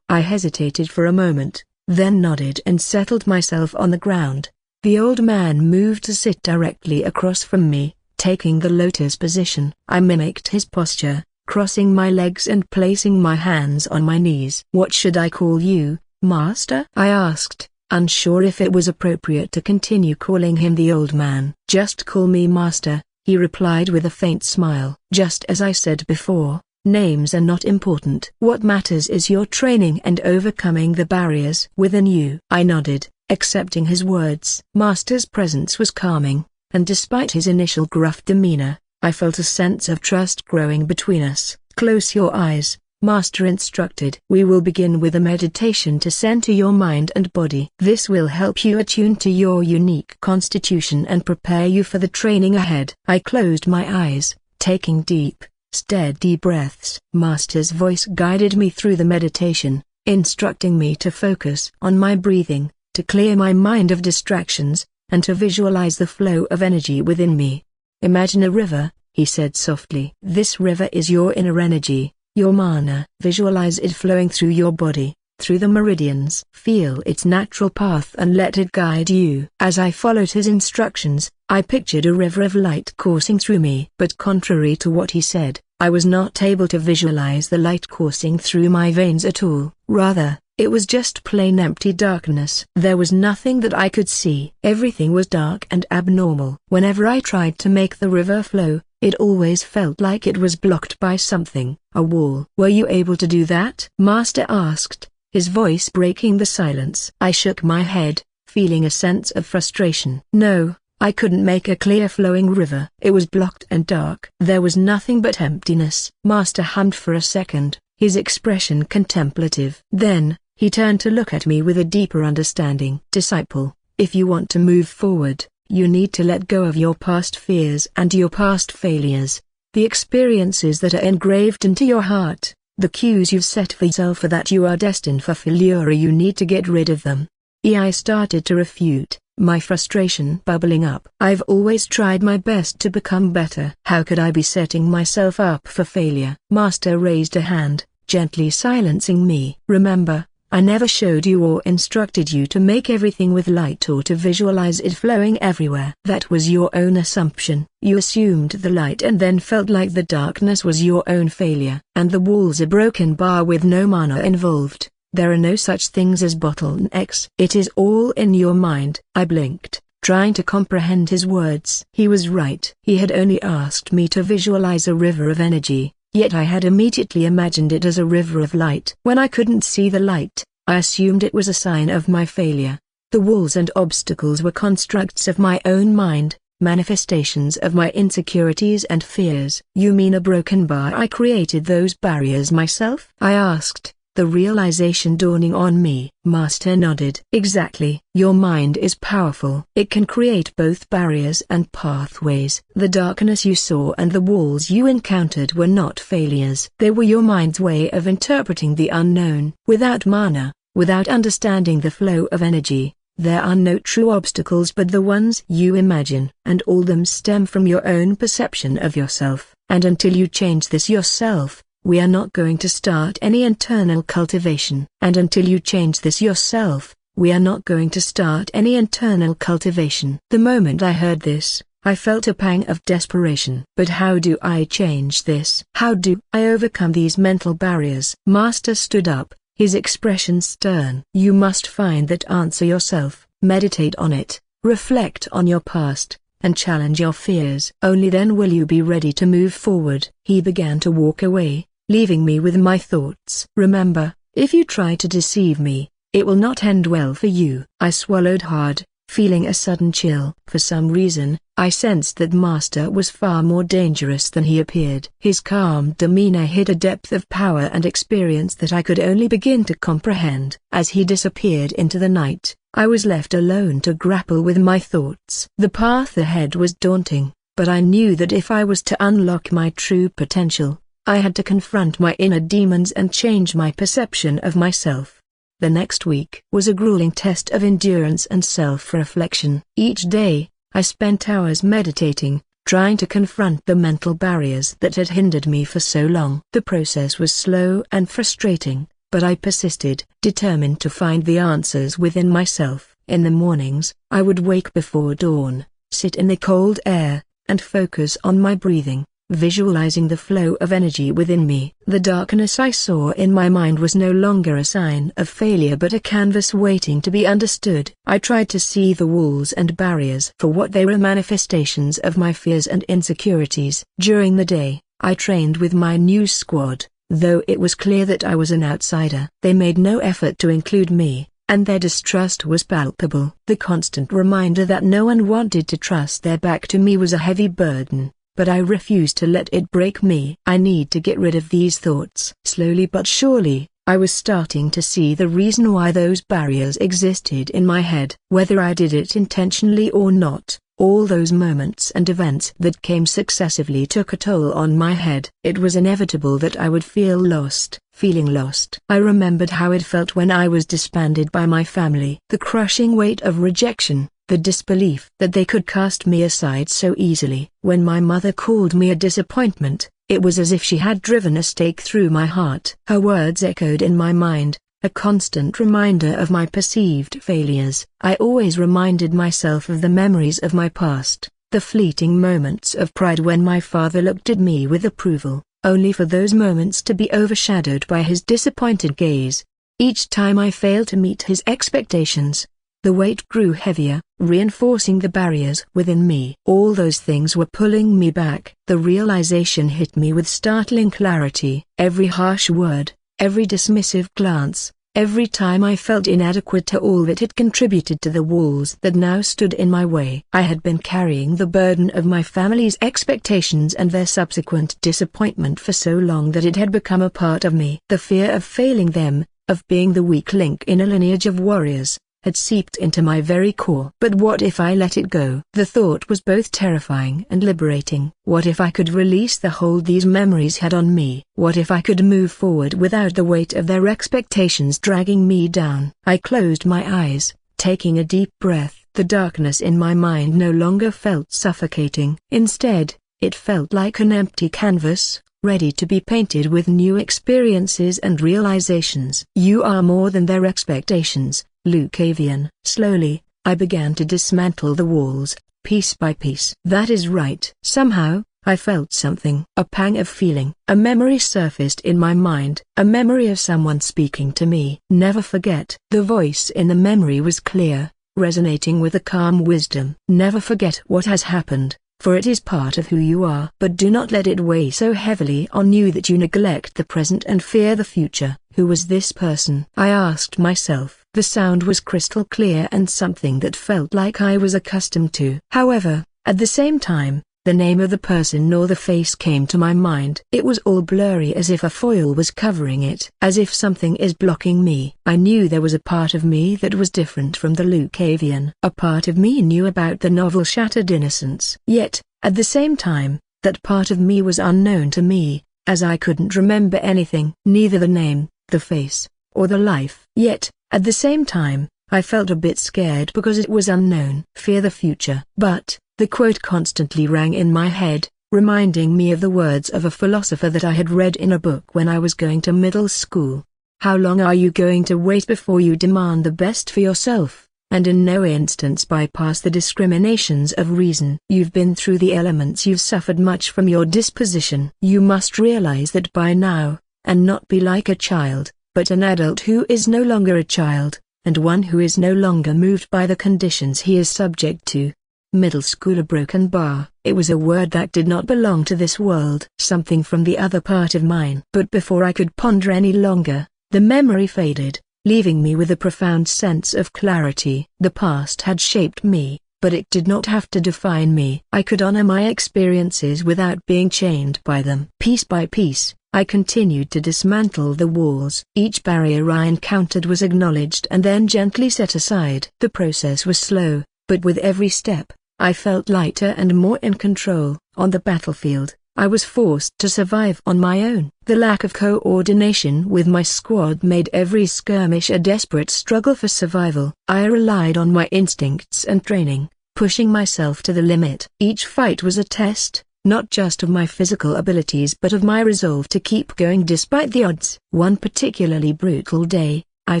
I hesitated for a moment, then nodded and settled myself on the ground. The old man moved to sit directly across from me, taking the lotus position. I mimicked his posture, crossing my legs and placing my hands on my knees. What should I call you, master? I asked, unsure if it was appropriate to continue calling him the old man. Just call me master, he replied with a faint smile. Just as I said before, names are not important. What matters is your training and overcoming the barriers within you. I nodded, accepting his words. Master's presence was calming, and despite his initial gruff demeanor, I felt a sense of trust growing between us. Close your eyes, Master instructed. We will begin with a meditation to center your mind and body. This will help you attune to your unique constitution and prepare you for the training ahead. I closed my eyes, taking deep, steady breaths. Master's voice guided me through the meditation, instructing me to focus on my breathing, to clear my mind of distractions, and to visualize the flow of energy within me. Imagine a river, he said softly. This river is your inner energy, your mana. Visualize it flowing through your body, through the meridians. Feel its natural path and let it guide you. As I followed his instructions, I pictured a river of light coursing through me. But contrary to what he said, I was not able to visualize the light coursing through my veins at all. Rather, it was just plain empty darkness. There was nothing that I could see. Everything was dark and abnormal. Whenever I tried to make the river flow, it always felt like it was blocked by something, a wall. Were you able to do that? Master asked, his voice breaking the silence. I shook my head, feeling a sense of frustration. No, I couldn't make a clear flowing river. It was blocked and dark. There was nothing but emptiness. Master hummed for a second, his expression contemplative. Then, he turned to look at me with a deeper understanding. Disciple, if you want to move forward, you need to let go of your past fears and your past failures, the experiences that are engraved into your heart, the cues you've set for yourself that you are destined for failure. You need to get rid of them. I started to refute, my frustration bubbling up. I've always tried my best to become better. How could I be setting myself up for failure? Master raised a hand, gently silencing me. Remember, I never showed you or instructed you to make everything with light or to visualize it flowing everywhere. That was your own assumption. You assumed the light and then felt like the darkness was your own failure. And the wall's a broken bar with no mana involved. There are no such things as bottlenecks. It is all in your mind. I blinked, trying to comprehend his words. He was right. He had only asked me to visualize a river of energy. Yet I had immediately imagined it as a river of light. When I couldn't see the light, I assumed it was a sign of my failure. The walls and obstacles were constructs of my own mind, manifestations of my insecurities and fears. You mean a broken bar? I created those barriers myself? I asked, the realization dawning on me. Master nodded. Exactly. Your mind is powerful. It can create both barriers and pathways. The darkness you saw and the walls you encountered were not failures. They were your mind's way of interpreting the unknown. Without mana, without understanding the flow of energy, there are no true obstacles but the ones you imagine. And all them stem from your own perception of yourself. And until you change this yourself, we are not going to start any internal cultivation. And until you change this yourself, we are not going to start any internal cultivation. The moment I heard this, I felt a pang of desperation. But how do I change this? How do I overcome these mental barriers? Master stood up, his expression stern. You must find that answer yourself, meditate on it, reflect on your past, and challenge your fears. Only then will you be ready to move forward. He began to walk away, leaving me with my thoughts. Remember, if you try to deceive me, it will not end well for you. I swallowed hard, feeling a sudden chill. For some reason, I sensed that Master was far more dangerous than he appeared. His calm demeanor hid a depth of power and experience that I could only begin to comprehend. As he disappeared into the night, I was left alone to grapple with my thoughts. The path ahead was daunting, but I knew that if I was to unlock my true potential, I had to confront my inner demons and change my perception of myself. The next week was a grueling test of endurance and self-reflection. Each day, I spent hours meditating, trying to confront the mental barriers that had hindered me for so long. The process was slow and frustrating, but I persisted, determined to find the answers within myself. In the mornings, I would wake before dawn, sit in the cold air, and focus on my breathing, visualizing the flow of energy within me. The darkness I saw in my mind was no longer a sign of failure but a canvas waiting to be understood. I tried to see the walls and barriers for what they were, manifestations of my fears and insecurities. During the day, I trained with my new squad, though it was clear that I was an outsider. They made no effort to include me, and their distrust was palpable. The constant reminder that no one wanted to trust their back to me was a heavy burden, but I refused to let it break me. I need to get rid of these thoughts. Slowly but surely, I was starting to see the reason why those barriers existed in my head. Whether I did it intentionally or not, all those moments and events that came successively took a toll on my head. It was inevitable that I would feel lost. Feeling lost. I remembered how it felt when I was disbanded by my family. The crushing weight of rejection, the disbelief that they could cast me aside so easily. When my mother called me a disappointment, it was as if she had driven a stake through my heart. Her words echoed in my mind, a constant reminder of my perceived failures. I always reminded myself of the memories of my past, the fleeting moments of pride when my father looked at me with approval, only for those moments to be overshadowed by his disappointed gaze. Each time I failed to meet his expectations, the weight grew heavier, reinforcing the barriers within me. All those things were pulling me back. The realization hit me with startling clarity. Every harsh word, every dismissive glance, every time I felt inadequate to all that had contributed to the walls that now stood in my way. I had been carrying the burden of my family's expectations and their subsequent disappointment for so long that it had become a part of me. The fear of failing them, of being the weak link in a lineage of warriors, had seeped into my very core. But what if I let it go? The thought was both terrifying and liberating. What if I could release the hold these memories had on me? What if I could move forward without the weight of their expectations dragging me down? I closed my eyes, taking a deep breath. The darkness in my mind no longer felt suffocating. Instead, it felt like an empty canvas, ready to be painted with new experiences and realizations. You are more than their expectations, Lucavian. Slowly, I began to dismantle the walls, piece by piece. That is right. Somehow, I felt something. A pang of feeling. A memory surfaced in my mind. A memory of someone speaking to me. Never forget. The voice in the memory was clear, resonating with a calm wisdom. Never forget what has happened, for it is part of who you are. But do not let it weigh so heavily on you that you neglect the present and fear the future. Who was this person? I asked myself. The sound was crystal clear and something that felt like I was accustomed to. However, at the same time, the name of the person nor the face came to my mind. It was all blurry, as if a foil was covering it. As if something is blocking me. I knew there was a part of me that was different from the Lucavian. A part of me knew about the novel Shattered Innocence. Yet, at the same time, that part of me was unknown to me, as I couldn't remember anything. Neither the name, the face, or the life. Yet, at the same time, I felt a bit scared because it was unknown. Fear the future. But, the quote constantly rang in my head, reminding me of the words of a philosopher that I had read in a book when I was going to middle school. How long are you going to wait before you demand the best for yourself, and in no instance bypass the discriminations of reason? You've been through the elements, you've suffered much from your disposition. You must realize that by now, and not be like a child, but an adult who is no longer a child, and one who is no longer moved by the conditions he is subject to. Middle school. A broken bar. It was a word that did not belong to this world. Something from the other part of mine. But before I could ponder any longer, the memory faded, leaving me with a profound sense of clarity. The past had shaped me, but it did not have to define me. I could honor my experiences without being chained by them. Piece by piece, I continued to dismantle the walls. Each barrier I encountered was acknowledged and then gently set aside. The process was slow, but with every step, I felt lighter and more in control. On the battlefield, I was forced to survive on my own. The lack of coordination with my squad made every skirmish a desperate struggle for survival. I relied on my instincts and training, pushing myself to the limit. Each fight was a test, not just of my physical abilities but of my resolve to keep going despite the odds. One particularly brutal day, I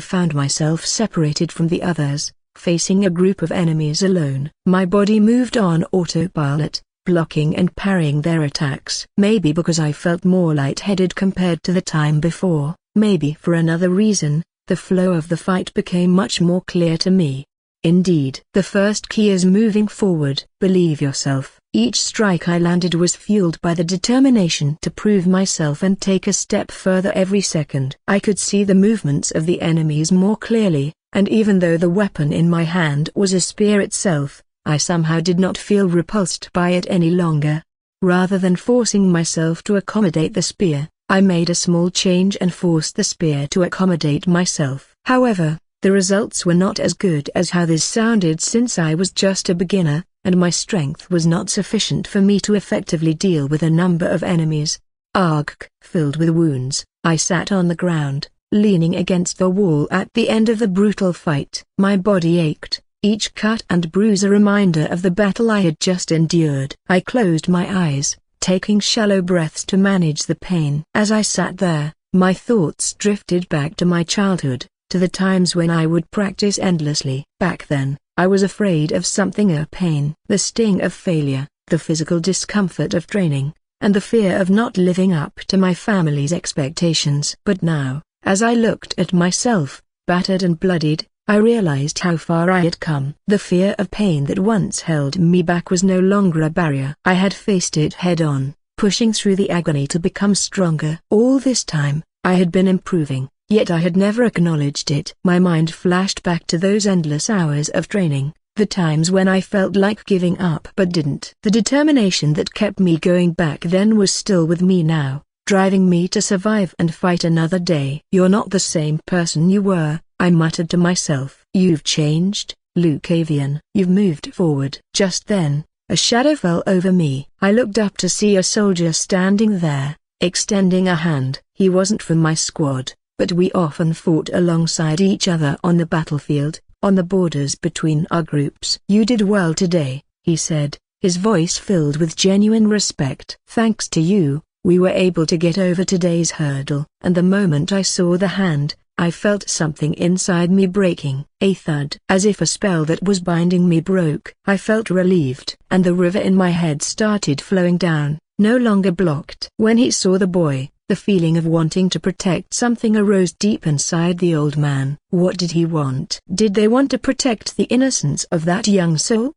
found myself separated from the others, facing a group of enemies alone. My body moved on autopilot, blocking and parrying their attacks. Maybe because I felt more lightheaded compared to the time before, maybe for another reason, the flow of the fight became much more clear to me. Indeed, the first key is moving forward. Believe yourself. Each strike I landed was fueled by the determination to prove myself and take a step further every second. I could see the movements of the enemies more clearly, and even though the weapon in my hand was a spear itself, I somehow did not feel repulsed by it any longer. Rather than forcing myself to accommodate the spear, I made a small change and forced the spear to accommodate myself. However, the results were not as good as how this sounded since I was just a beginner, and my strength was not sufficient for me to effectively deal with a number of enemies. Filled with wounds, I sat on the ground, leaning against the wall at the end of the brutal fight. My body ached, each cut and bruise a reminder of the battle I had just endured. I closed my eyes, taking shallow breaths to manage the pain. As I sat there, my thoughts drifted back to my childhood, to the times when I would practice endlessly. Back then, I was afraid of something: a pain, the sting of failure, the physical discomfort of training, and the fear of not living up to my family's expectations. But now, as I looked at myself, battered and bloodied, I realized how far I had come. The fear of pain that once held me back was no longer a barrier. I had faced it head-on, pushing through the agony to become stronger. All this time, I had been improving, yet I had never acknowledged it. My mind flashed back to those endless hours of training, the times when I felt like giving up but didn't. The determination that kept me going back then was still with me now, driving me to survive and fight another day. "You're not the same person you were," I muttered to myself. "You've changed, Lucavian. You've moved forward." Just then, a shadow fell over me. I looked up to see a soldier standing there, extending a hand. He wasn't from my squad, but we often fought alongside each other on the battlefield, on the borders between our groups. "You did well today," he said, his voice filled with genuine respect. "Thanks to you, we were able to get over today's hurdle." And the moment I saw the hand, I felt something inside me breaking. A thud. As if a spell that was binding me broke. I felt relieved. And the river in my head started flowing down, no longer blocked. When he saw the boy, the feeling of wanting to protect something arose deep inside the old man. What did he want? Did they want to protect the innocence of that young soul?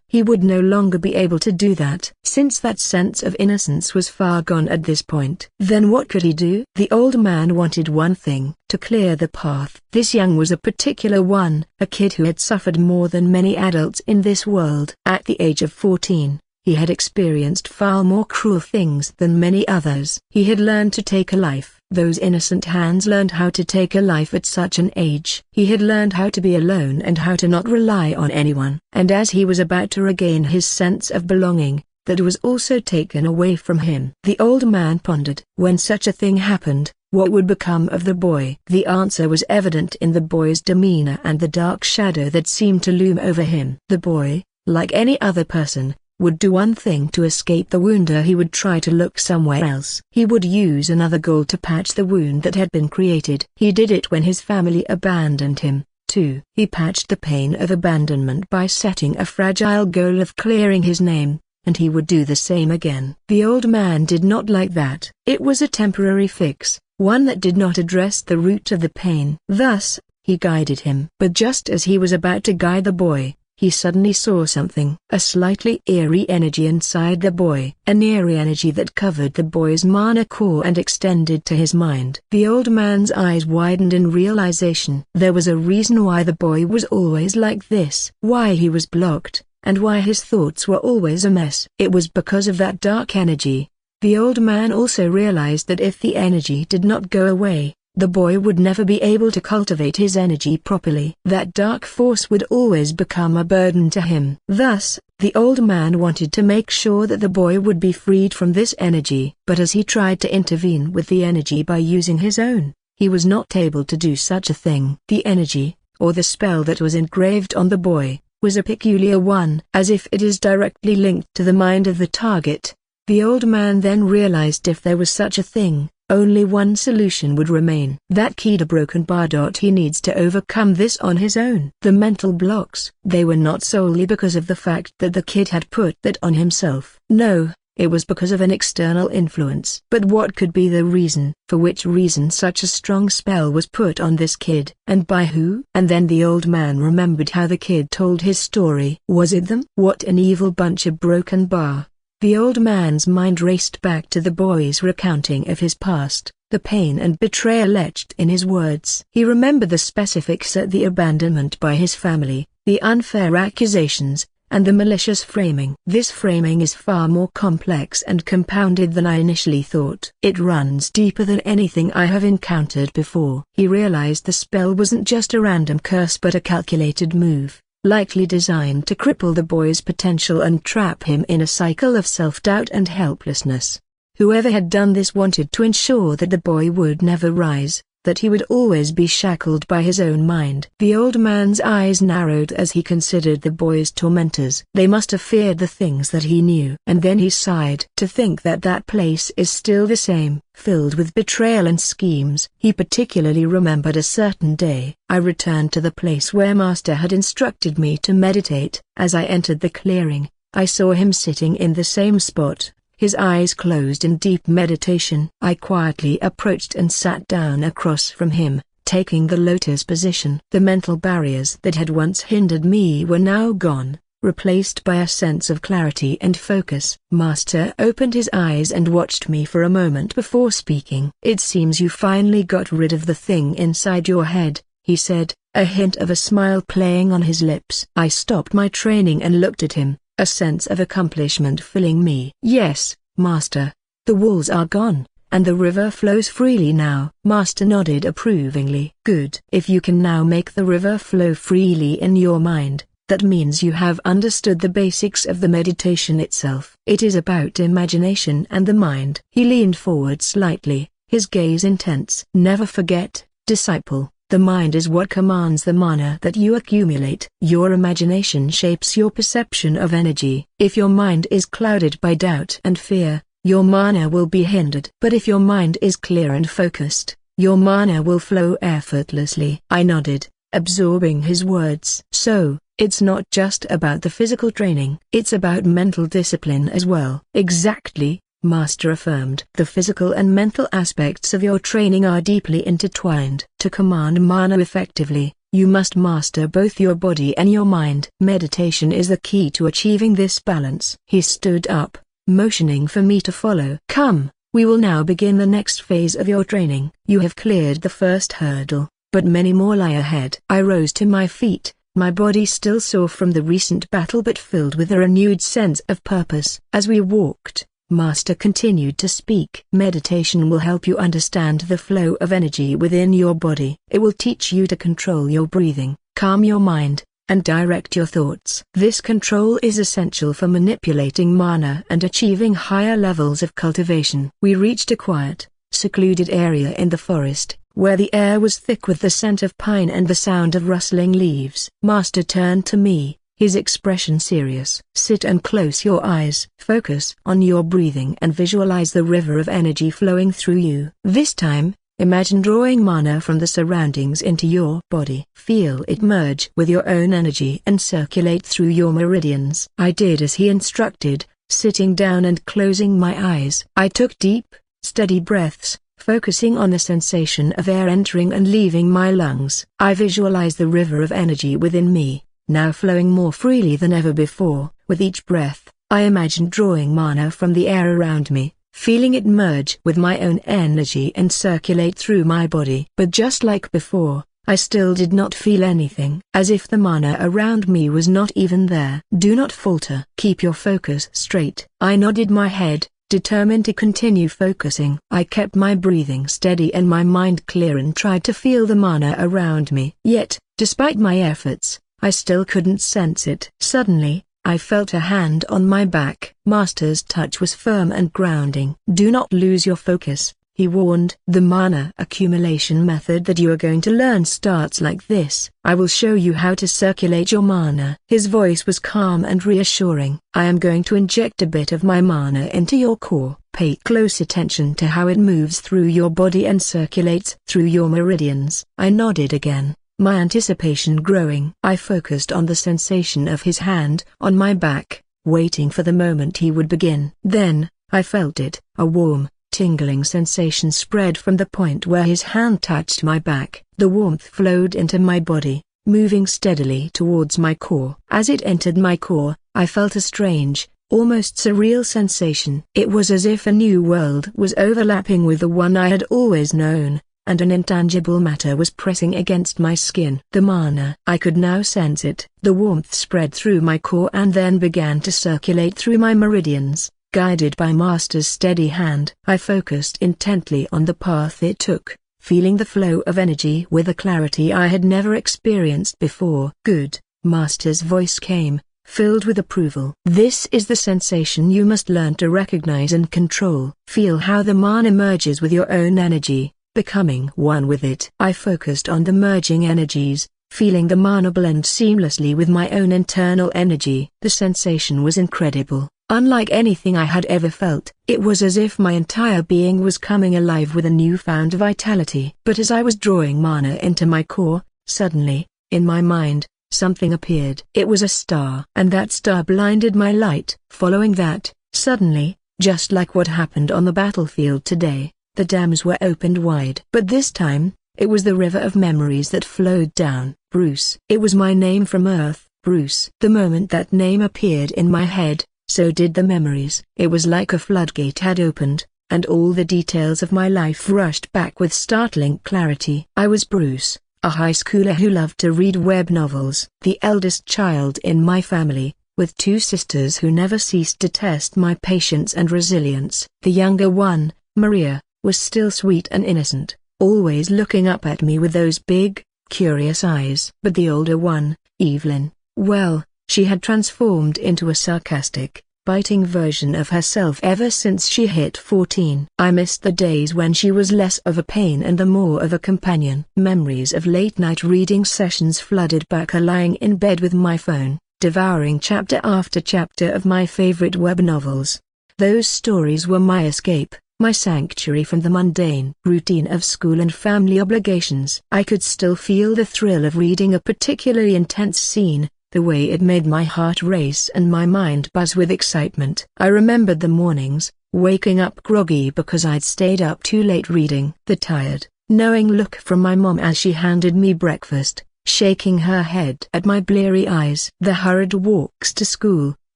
He would no longer be able to do that, since that sense of innocence was far gone at this point. Then what could he do? The old man wanted one thing: to clear the path. This young was a particular one, a kid who had suffered more than many adults in this world. At the age of 14, he had experienced far more cruel things than many others. He had learned to take a life. Those innocent hands learned how to take a life at such an age. He had learned how to be alone and how to not rely on anyone. And as he was about to regain his sense of belonging, that was also taken away from him. The old man pondered. When such a thing happened, what would become of the boy? The answer was evident in the boy's demeanor and the dark shadow that seemed to loom over him. The boy, like any other person, would do one thing to escape the wound, or he would try to look somewhere else. He would use another goal to patch the wound that had been created. He did it when his family abandoned him, too. He patched the pain of abandonment by setting a fragile goal of clearing his name, and he would do the same again. The old man did not like that. It was a temporary fix, one that did not address the root of the pain. Thus, he guided him. But just as he was about to guide the boy, he suddenly saw something. A slightly eerie energy inside the boy. An eerie energy that covered the boy's mana core and extended to his mind. The old man's eyes widened in realization. There was a reason why the boy was always like this. Why he was blocked, and why his thoughts were always a mess. It was because of that dark energy. The old man also realized that if the energy did not go away, the boy would never be able to cultivate his energy properly. That dark force would always become a burden to him. Thus, the old man wanted to make sure that the boy would be freed from this energy. But as he tried to intervene with the energy by using his own, he was not able to do such a thing. The energy, or the spell that was engraved on the boy, was a peculiar one, as if it is directly linked to the mind of the target. The old man then realized if there was such a thing, only one solution would remain. That keyed a broken bar. He needs to overcome this on his own. The mental blocks, they were not solely because of the fact that the kid had put that on himself. No, it was because of an external influence. But what could be the reason? For which reason such a strong spell was put on this kid? And by who? And then the old man remembered how the kid told his story. Was it them? What an evil bunch of broken bar. The old man's mind raced back to the boy's recounting of his past, the pain and betrayal etched in his words. He remembered the specifics at the abandonment by his family, the unfair accusations, and the malicious framing. This framing is far more complex and compounded than I initially thought. It runs deeper than anything I have encountered before. He realized the spell wasn't just a random curse but a calculated move, likely designed to cripple the boy's potential and trap him in a cycle of self-doubt and helplessness. Whoever had done this wanted to ensure that the boy would never rise, that he would always be shackled by his own mind. The old man's eyes narrowed as he considered the boy's tormentors. They must have feared the things that he knew. And then he sighed. To think that that place is still the same, filled with betrayal and schemes. He particularly remembered a certain day. I returned to the place where Master had instructed me to meditate. As I entered the clearing, I saw him sitting in the same spot, his eyes closed in deep meditation. I quietly approached and sat down across from him, taking the lotus position. The mental barriers that had once hindered me were now gone, replaced by a sense of clarity and focus. Master opened his eyes and watched me for a moment before speaking. "It seems you finally got rid of the thing inside your head," he said, a hint of a smile playing on his lips. I stopped my training and looked at him, a sense of accomplishment filling me. "Yes, Master. The walls are gone, and the river flows freely now." Master nodded approvingly. "Good. If you can now make the river flow freely in your mind, that means you have understood the basics of the meditation itself. It is about imagination and the mind." He leaned forward slightly, his gaze intense. "Never forget, disciple. The mind is what commands the mana that you accumulate. Your imagination shapes your perception of energy. If your mind is clouded by doubt and fear, your mana will be hindered. But if your mind is clear and focused, your mana will flow effortlessly." I nodded, absorbing his words. "So, it's not just about the physical training. It's about mental discipline as well." "Exactly," Master affirmed. "The physical and mental aspects of your training are deeply intertwined. To command mana effectively, you must master both your body and your mind. Meditation is the key to achieving this balance." He stood up, motioning for me to follow. "Come, we will now begin the next phase of your training. You have cleared the first hurdle, but many more lie ahead." I rose to my feet, my body still sore from the recent battle but filled with a renewed sense of purpose. As we walked, Master continued to speak. "Meditation will help you understand the flow of energy within your body. It will teach you to control your breathing, calm your mind, and direct your thoughts. This control is essential for manipulating mana and achieving higher levels of cultivation." We reached a quiet, secluded area in the forest, where the air was thick with the scent of pine and the sound of rustling leaves. Master turned to me, his expression serious. "Sit and close your eyes. Focus on your breathing and visualize the river of energy flowing through you. This time, imagine drawing mana from the surroundings into your body. Feel it merge with your own energy and circulate through your meridians." I did as he instructed, sitting down and closing my eyes. I took deep, steady breaths, focusing on the sensation of air entering and leaving my lungs. I visualized the river of energy within me, now flowing more freely than ever before. With each breath, I imagined drawing mana from the air around me, feeling it merge with my own energy and circulate through my body. But just like before, I still did not feel anything, as if the mana around me was not even there. "Do not falter. Keep your focus straight." I nodded my head, determined to continue focusing. I kept my breathing steady and my mind clear and tried to feel the mana around me. Yet, despite my efforts, I still couldn't sense it. Suddenly, I felt a hand on my back. Master's touch was firm and grounding. "Do not lose your focus," he warned. The mana accumulation method that you are going to learn starts like this. I will show you how to circulate your mana. His voice was calm and reassuring. I am going to inject a bit of my mana into your core. Pay close attention to how it moves through your body and circulates through your meridians. I nodded again, my anticipation growing. I focused on the sensation of his hand on my back, waiting for the moment he would begin. Then, I felt it. A warm, tingling sensation spread from the point where his hand touched my back. The warmth flowed into my body, moving steadily towards my core. As it entered my core, I felt a strange, almost surreal sensation. It was as if a new world was overlapping with the one I had always known, and an intangible matter was pressing against my skin. The mana. I could now sense it. The warmth spread through my core and then began to circulate through my meridians, guided by Master's steady hand. I focused intently on the path it took, feeling the flow of energy with a clarity I had never experienced before. Good, Master's voice came, filled with approval. This is the sensation you must learn to recognize and control. Feel how the mana merges with your own energy, becoming one with it. I focused on the merging energies, feeling the mana blend seamlessly with my own internal energy. The sensation was incredible. Unlike anything I had ever felt, it was as if my entire being was coming alive with a newfound vitality. But as I was drawing mana into my core, suddenly, in my mind, something appeared. It was a star. And that star blinded my light. Following that, suddenly, just like what happened on the battlefield today, the dams were opened wide. But this time, it was the river of memories that flowed down. Bruce. It was my name from Earth, Bruce. The moment that name appeared in my head, so did the memories. It was like a floodgate had opened, and all the details of my life rushed back with startling clarity. I was Bruce, a high schooler who loved to read web novels. The eldest child in my family, with two sisters who never ceased to test my patience and resilience. The younger one, Maria, was still sweet and innocent, always looking up at me with those big, curious eyes. But the older one, Evelyn, well, she had transformed into a sarcastic, biting version of herself ever since she hit 14. I missed the days when she was less of a pain and the more of a companion. Memories of late-night reading sessions flooded back, her lying in bed with my phone, devouring chapter after chapter of my favorite web novels. Those stories were my escape, my sanctuary from the mundane routine of school and family obligations. I could still feel the thrill of reading a particularly intense scene, the way it made my heart race and my mind buzz with excitement. I remembered the mornings, waking up groggy because I'd stayed up too late reading. The tired, knowing look from my mom as she handed me breakfast, shaking her head at my bleary eyes. The hurried walks to school,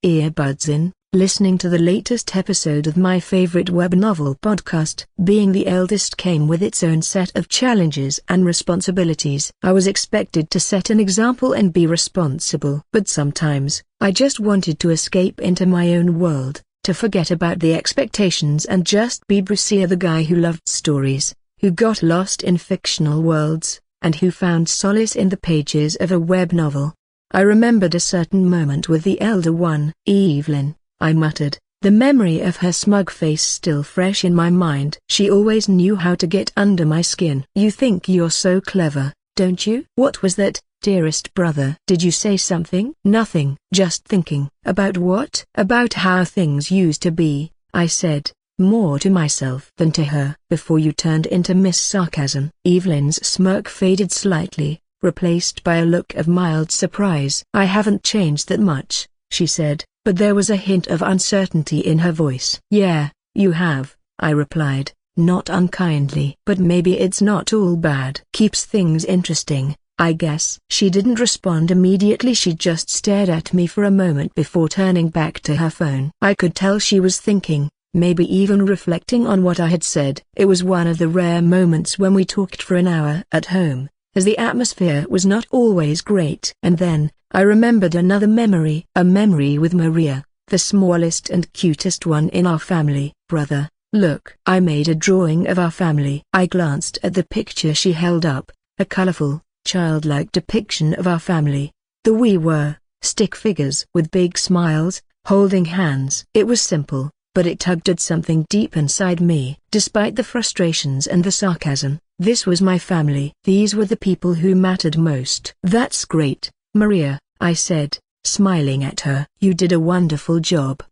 earbuds in, listening to the latest episode of my favorite web novel podcast. Being the eldest came with its own set of challenges and responsibilities. I was expected to set an example and be responsible. But sometimes, I just wanted to escape into my own world, to forget about the expectations and just be Brucia, the guy who loved stories, who got lost in fictional worlds, and who found solace in the pages of a web novel. I remembered a certain moment with the elder one. Evelyn, I muttered, the memory of her smug face still fresh in my mind. She always knew how to get under my skin. You think you're so clever, don't you? What was that, dearest brother? Did you say something? Nothing. Just thinking. About what? About how things used to be, I said, more to myself than to her. Before you turned into Miss Sarcasm. Evelyn's smirk faded slightly, replaced by a look of mild surprise. I haven't changed that much, she said, but there was a hint of uncertainty in her voice. Yeah, you have, I replied, not unkindly. But maybe it's not all bad. Keeps things interesting, I guess. She didn't respond immediately. She just stared at me for a moment before turning back to her phone. I could tell she was thinking, maybe even reflecting on what I had said. It was one of the rare moments when we talked for an hour at home, as the atmosphere was not always great. And then, I remembered another memory. A memory with Maria, the smallest and cutest one in our family. Brother, look. I made a drawing of our family. I glanced at the picture she held up, a colorful, childlike depiction of our family. The we were, stick figures with big smiles, holding hands. It was simple, but it tugged at something deep inside me. Despite the frustrations and the sarcasm, this was my family. These were the people who mattered most. "That's great, Maria," I said, smiling at her. "You did a wonderful job."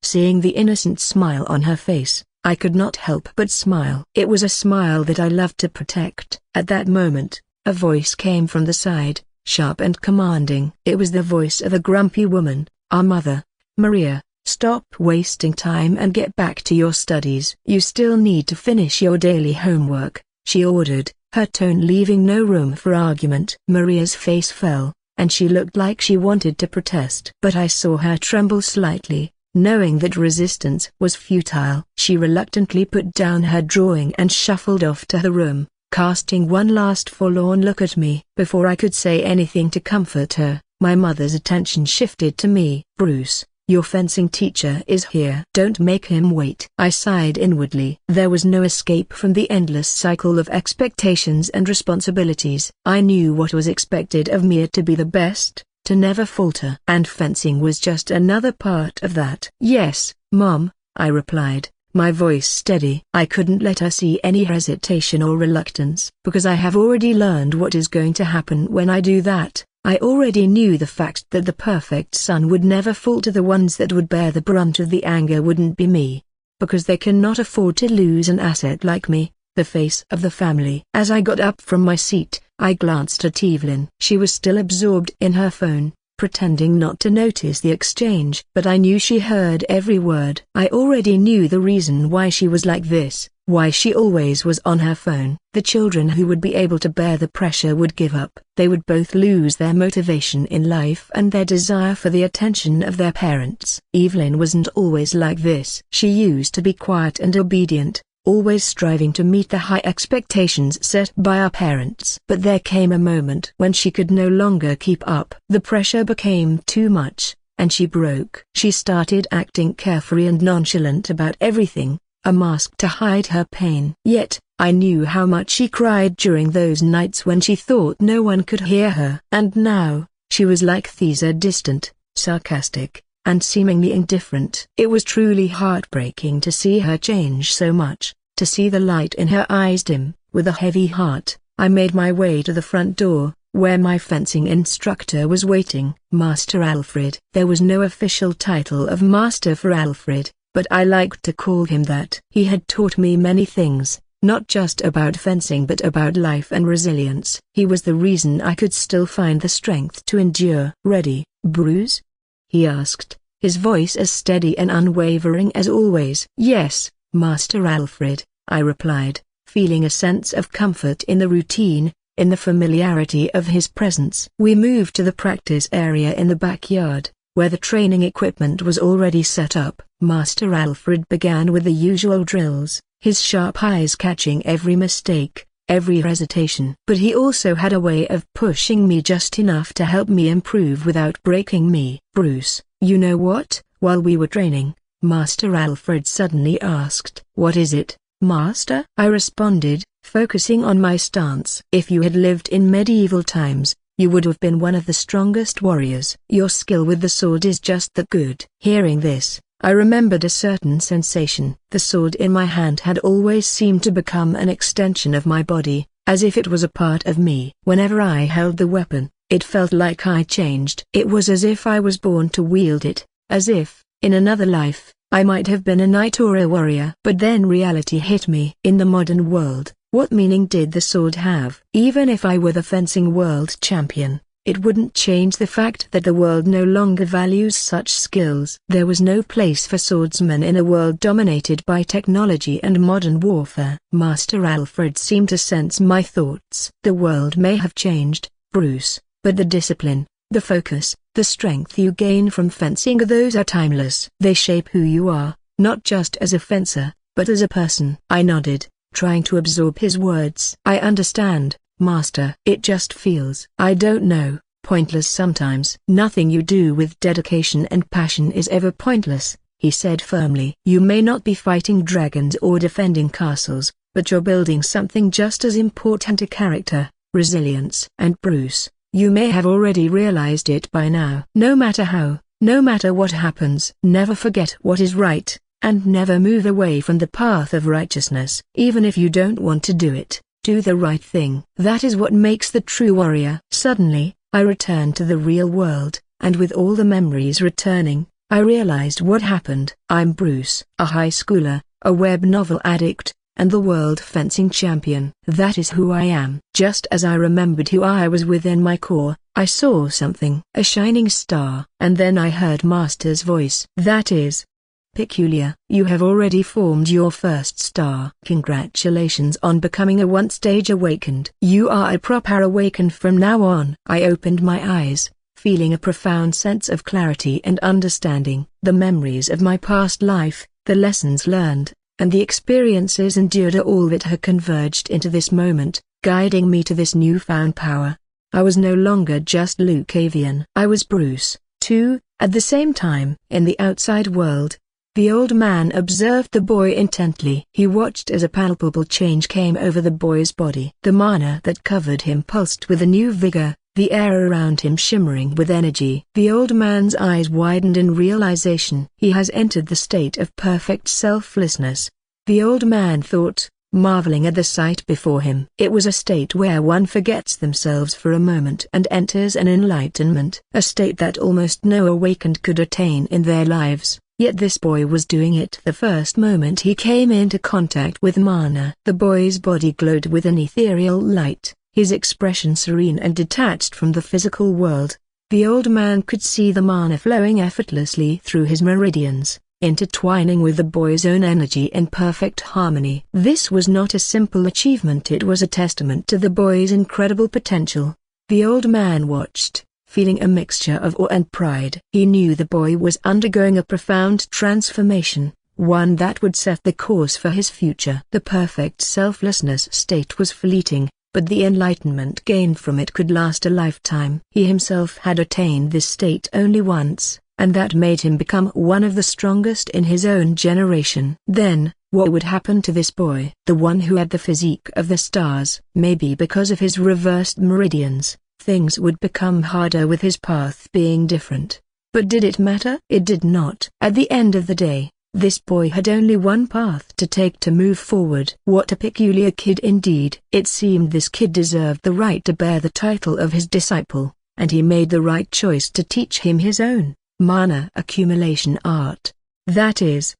Seeing the innocent smile on her face, I could not help but smile. It was a smile that I loved to protect. At that moment, a voice came from the side, sharp and commanding. It was the voice of a grumpy woman, our mother. "Maria, stop wasting time and get back to your studies. You still need to finish your daily homework," she ordered, her tone leaving no room for argument. Maria's face fell, and she looked like she wanted to protest. But I saw her tremble slightly, knowing that resistance was futile. She reluctantly put down her drawing and shuffled off to her room, casting one last forlorn look at me. Before I could say anything to comfort her, my mother's attention shifted to me. "Bruce, your fencing teacher is here. Don't make him wait." I sighed inwardly. There was no escape from the endless cycle of expectations and responsibilities. I knew what was expected of me to be the best, to never falter. And fencing was just another part of that. "Yes, Mom," I replied, my voice steady. I couldn't let her see any hesitation or reluctance, because I have already learned what is going to happen when I do that. I already knew the fact that the perfect son would never fall to the ones that would bear the brunt of the anger wouldn't be me. Because they cannot afford to lose an asset like me, the face of the family. As I got up from my seat, I glanced at Evelyn. She was still absorbed in her phone, pretending not to notice the exchange. But I knew she heard every word. I already knew the reason why she was like this, why she always was on her phone. The children who would be able to bear the pressure would give up. They would both lose their motivation in life and their desire for the attention of their parents. Evelyn wasn't always like this. She used to be quiet and obedient, always striving to meet the high expectations set by our parents. But there came a moment when she could no longer keep up. The pressure became too much, and she broke. She started acting carefree and nonchalant about everything, a mask to hide her pain. Yet, I knew how much she cried during those nights when she thought no one could hear her. And now, she was like Thesa, distant, sarcastic, and seemingly indifferent. It was truly heartbreaking to see her change so much, to see the light in her eyes dim. With a heavy heart, I made my way to the front door, where my fencing instructor was waiting. Master Alfred. There was no official title of master for Alfred, but I liked to call him that. He had taught me many things, not just about fencing but about life and resilience. He was the reason I could still find the strength to endure. "Ready, Bruce?" he asked, his voice as steady and unwavering as always. "Yes, Master Alfred," I replied, feeling a sense of comfort in the routine, in the familiarity of his presence. We moved to the practice area in the backyard, where the training equipment was already set up. Master Alfred began with the usual drills, his sharp eyes catching every mistake, every hesitation. But he also had a way of pushing me just enough to help me improve without breaking me. "Bruce, you know what?" While we were training, Master Alfred suddenly asked. "What is it, Master?" I responded, focusing on my stance. "If you had lived in medieval times, you would have been one of the strongest warriors. Your skill with the sword is just that good." Hearing this, I remembered a certain sensation. The sword in my hand had always seemed to become an extension of my body, as if it was a part of me. Whenever I held the weapon, it felt like I changed. It was as if I was born to wield it, as if, in another life, I might have been a knight or a warrior. But then reality hit me. In the modern world, what meaning did the sword have? Even if I were the fencing world champion, it wouldn't change the fact that the world no longer values such skills. There was no place for swordsmen in a world dominated by technology and modern warfare. Master Alfred seemed to sense my thoughts. "The world may have changed, Bruce, but the discipline, the focus, the strength you gain from fencing, those are timeless. They shape who you are, not just as a fencer, but as a person." I nodded, trying to absorb his words. "I understand, Master. It just feels, I don't know, pointless sometimes." "Nothing you do with dedication and passion is ever pointless," he said firmly. "You may not be fighting dragons or defending castles, but you're building something just as important: a character, resilience. And Bruce, you may have already realized it by now. No matter how, no matter what happens, never forget what is right, and never move away from the path of righteousness. Even if you don't want to do it, do the right thing. That is what makes the true warrior. Suddenly, I returned to the real world, and with all the memories returning, I realized what happened. I'm Bruce, a high schooler, a web novel addict, and the world fencing champion. That is who I am. Just as I remembered who I was within my core, I saw something, a shining star. And then I heard Master's voice. That is peculiar. You have already formed your first star. Congratulations on becoming a one-stage awakened. You are a proper awakened from now on. I opened my eyes, feeling a profound sense of clarity and understanding. The memories of my past life, the lessons learned, and the experiences endured are all that had converged into this moment, guiding me to this newfound power. I was no longer just Luke Avian. I was Bruce, too, at the same time. In the outside world, the old man observed the boy intently. He watched as a palpable change came over the boy's body. The mana that covered him pulsed with a new vigor, the air around him shimmering with energy. The old man's eyes widened in realization. He has entered the state of perfect selflessness, the old man thought, marveling at the sight before him. It was a state where one forgets themselves for a moment and enters an enlightenment, a state that almost no awakened could attain in their lives. Yet this boy was doing it the first moment he came into contact with mana. The boy's body glowed with an ethereal light, his expression serene and detached from the physical world. The old man could see the mana flowing effortlessly through his meridians, intertwining with the boy's own energy in perfect harmony. This was not a simple achievement, it was a testament to the boy's incredible potential. The old man watched, feeling a mixture of awe and pride. He knew the boy was undergoing a profound transformation, one that would set the course for his future. The perfect selflessness state was fleeting, but the enlightenment gained from it could last a lifetime. He himself had attained this state only once, and that made him become one of the strongest in his own generation. Then, what would happen to this boy, the one who had the physique of the stars? Maybe because of his reversed meridians, things would become harder with his path being different. But did it matter? It did not. At the end of the day, this boy had only one path to take to move forward. What a peculiar kid indeed. It seemed this kid deserved the right to bear the title of his disciple, and he made the right choice to teach him his own mana accumulation art. That is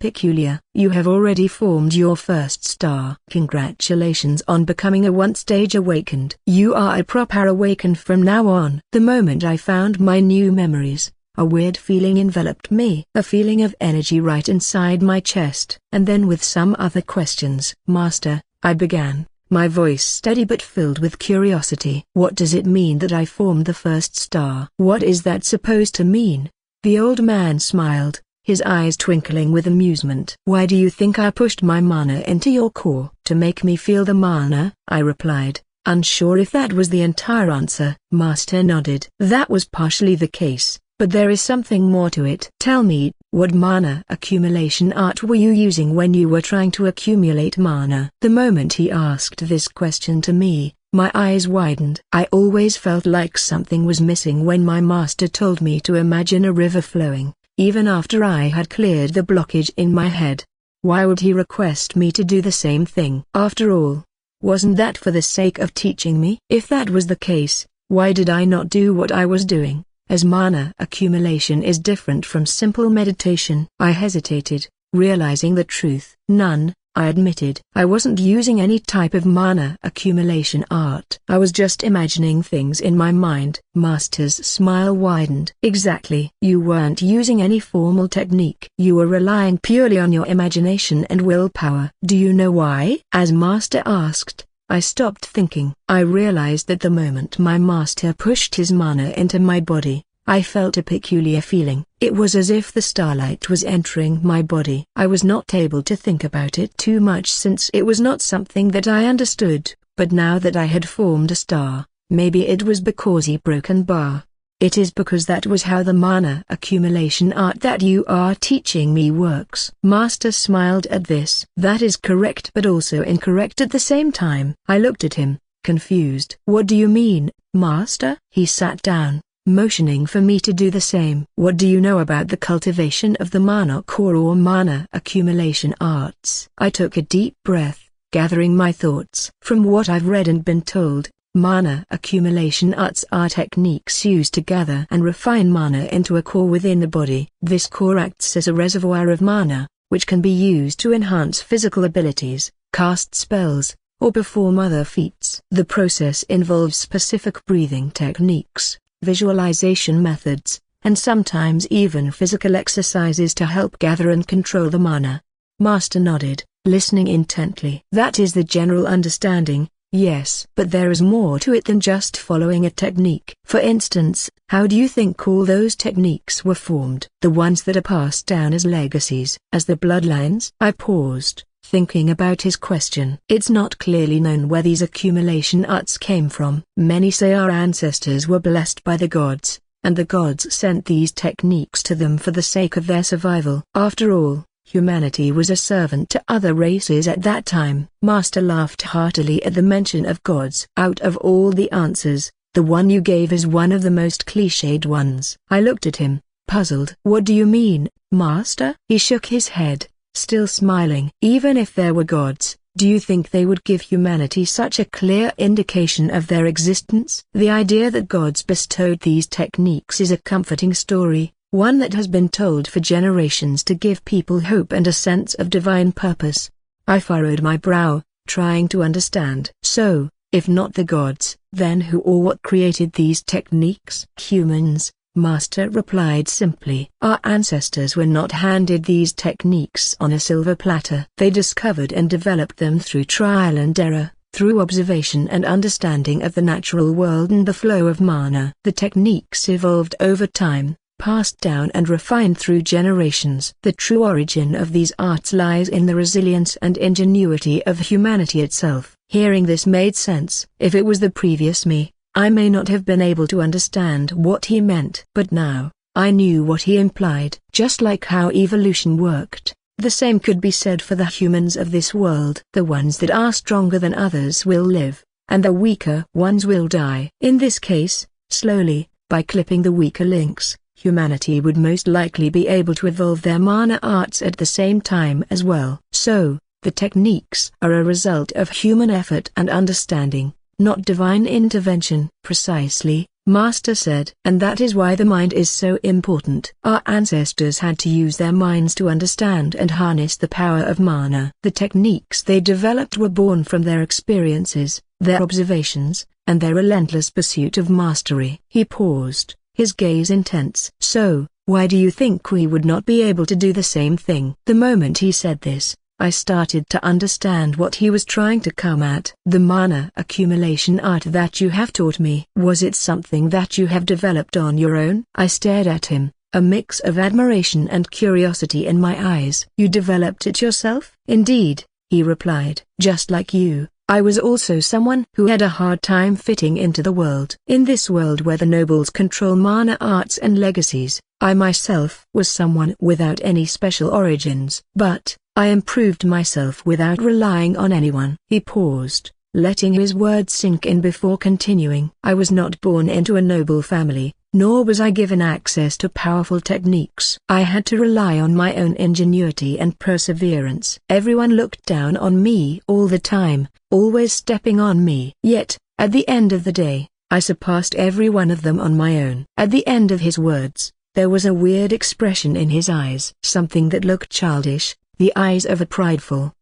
peculiar. You have already formed your first star. Congratulations on becoming a one-stage awakened. You are a proper awakened from now on. The moment I found my new memories, a weird feeling enveloped me, a feeling of energy right inside my chest. And then with some other questions. Master, I began, my voice steady but filled with curiosity. What does it mean that I formed the first star? What is that supposed to mean? The old man smiled, his eyes twinkling with amusement. Why do you think I pushed my mana into your core? To make me feel the mana, I replied, unsure if that was the entire answer. Master nodded. That was partially the case, but there is something more to it. Tell me, what mana accumulation art were you using when you were trying to accumulate mana? The moment he asked this question to me, my eyes widened. I always felt like something was missing when my master told me to imagine a river flowing, even after I had cleared the blockage in my head. Why would he request me to do the same thing? After all, wasn't that for the sake of teaching me? If that was the case, why did I not do what I was doing? As mana accumulation is different from simple meditation. I hesitated, realizing the truth. None, I admitted. I wasn't using any type of mana accumulation art. I was just imagining things in my mind. Master's smile widened. Exactly. You weren't using any formal technique. You were relying purely on your imagination and willpower. Do you know why? As Master asked, I stopped thinking. I realized that the moment my master pushed his mana into my body, I felt a peculiar feeling. It was as if the starlight was entering my body. I was not able to think about it too much since it was not something that I understood, but now that I had formed a star, maybe it was because he broke an bar. It is because that was how the mana accumulation art that you are teaching me works. Master smiled at this. That is correct but also incorrect at the same time. I looked at him, confused. What do you mean, Master? He sat down, motioning for me to do the same. What do you know about the cultivation of the mana core or mana accumulation arts? I took a deep breath, gathering my thoughts. From what I've read and been told, mana accumulation arts are techniques used to gather and refine mana into a core within the body. This core acts as a reservoir of mana, which can be used to enhance physical abilities, cast spells, or perform other feats. The process involves specific breathing techniques, visualization methods, and sometimes even physical exercises to help gather and control the mana. Master nodded, listening intently. That is the general understanding, yes. But there is more to it than just following a technique. For instance, how do you think all those techniques were formed? The ones that are passed down as legacies, as the bloodlines? I paused, thinking about his question. It's not clearly known where these accumulation arts came from. Many say our ancestors were blessed by the gods, and the gods sent these techniques to them for the sake of their survival. After all, humanity was a servant to other races at that time. Master laughed heartily at the mention of gods. Out of all the answers, the one you gave is one of the most cliched ones. I looked at him, puzzled. What do you mean, Master? He shook his head, still smiling. Even if there were gods, do you think they would give humanity such a clear indication of their existence? The idea that gods bestowed these techniques is a comforting story, one that has been told for generations to give people hope and a sense of divine purpose. I furrowed my brow, trying to understand. So, if not the gods, then who or what created these techniques? Humans, Master replied simply. Our ancestors were not handed these techniques on a silver platter. They discovered and developed them through trial and error, through observation and understanding of the natural world and the flow of mana. The techniques evolved over time, passed down and refined through generations. The true origin of these arts lies in the resilience and ingenuity of humanity itself. Hearing this made sense. If it was the previous me, I may not have been able to understand what he meant. But now, I knew what he implied. Just like how evolution worked, the same could be said for the humans of this world. The ones that are stronger than others will live, and the weaker ones will die. In this case, slowly, by clipping the weaker links, humanity would most likely be able to evolve their mana arts at the same time as well. So, the techniques are a result of human effort and understanding, not divine intervention. Precisely, Master said. And that is why the mind is so important. Our ancestors had to use their minds to understand and harness the power of mana. The techniques they developed were born from their experiences, their observations, and their relentless pursuit of mastery. He paused, his gaze intense. So, why do you think we would not be able to do the same thing? The moment he said this, I started to understand what he was trying to come at. The mana accumulation art that you have taught me. Was it something that you have developed on your own? I stared at him, a mix of admiration and curiosity in my eyes. You developed it yourself? Indeed, he replied. Just like you, I was also someone who had a hard time fitting into the world. In this world where the nobles control mana arts and legacies, I myself was someone without any special origins. But I improved myself without relying on anyone. He paused, letting his words sink in before continuing. I was not born into a noble family, nor was I given access to powerful techniques. I had to rely on my own ingenuity and perseverance. Everyone looked down on me all the time, always stepping on me. Yet, at the end of the day, I surpassed every one of them on my own. At the end of his words, there was a weird expression in his eyes. Something that looked childish, the eyes of a prideful.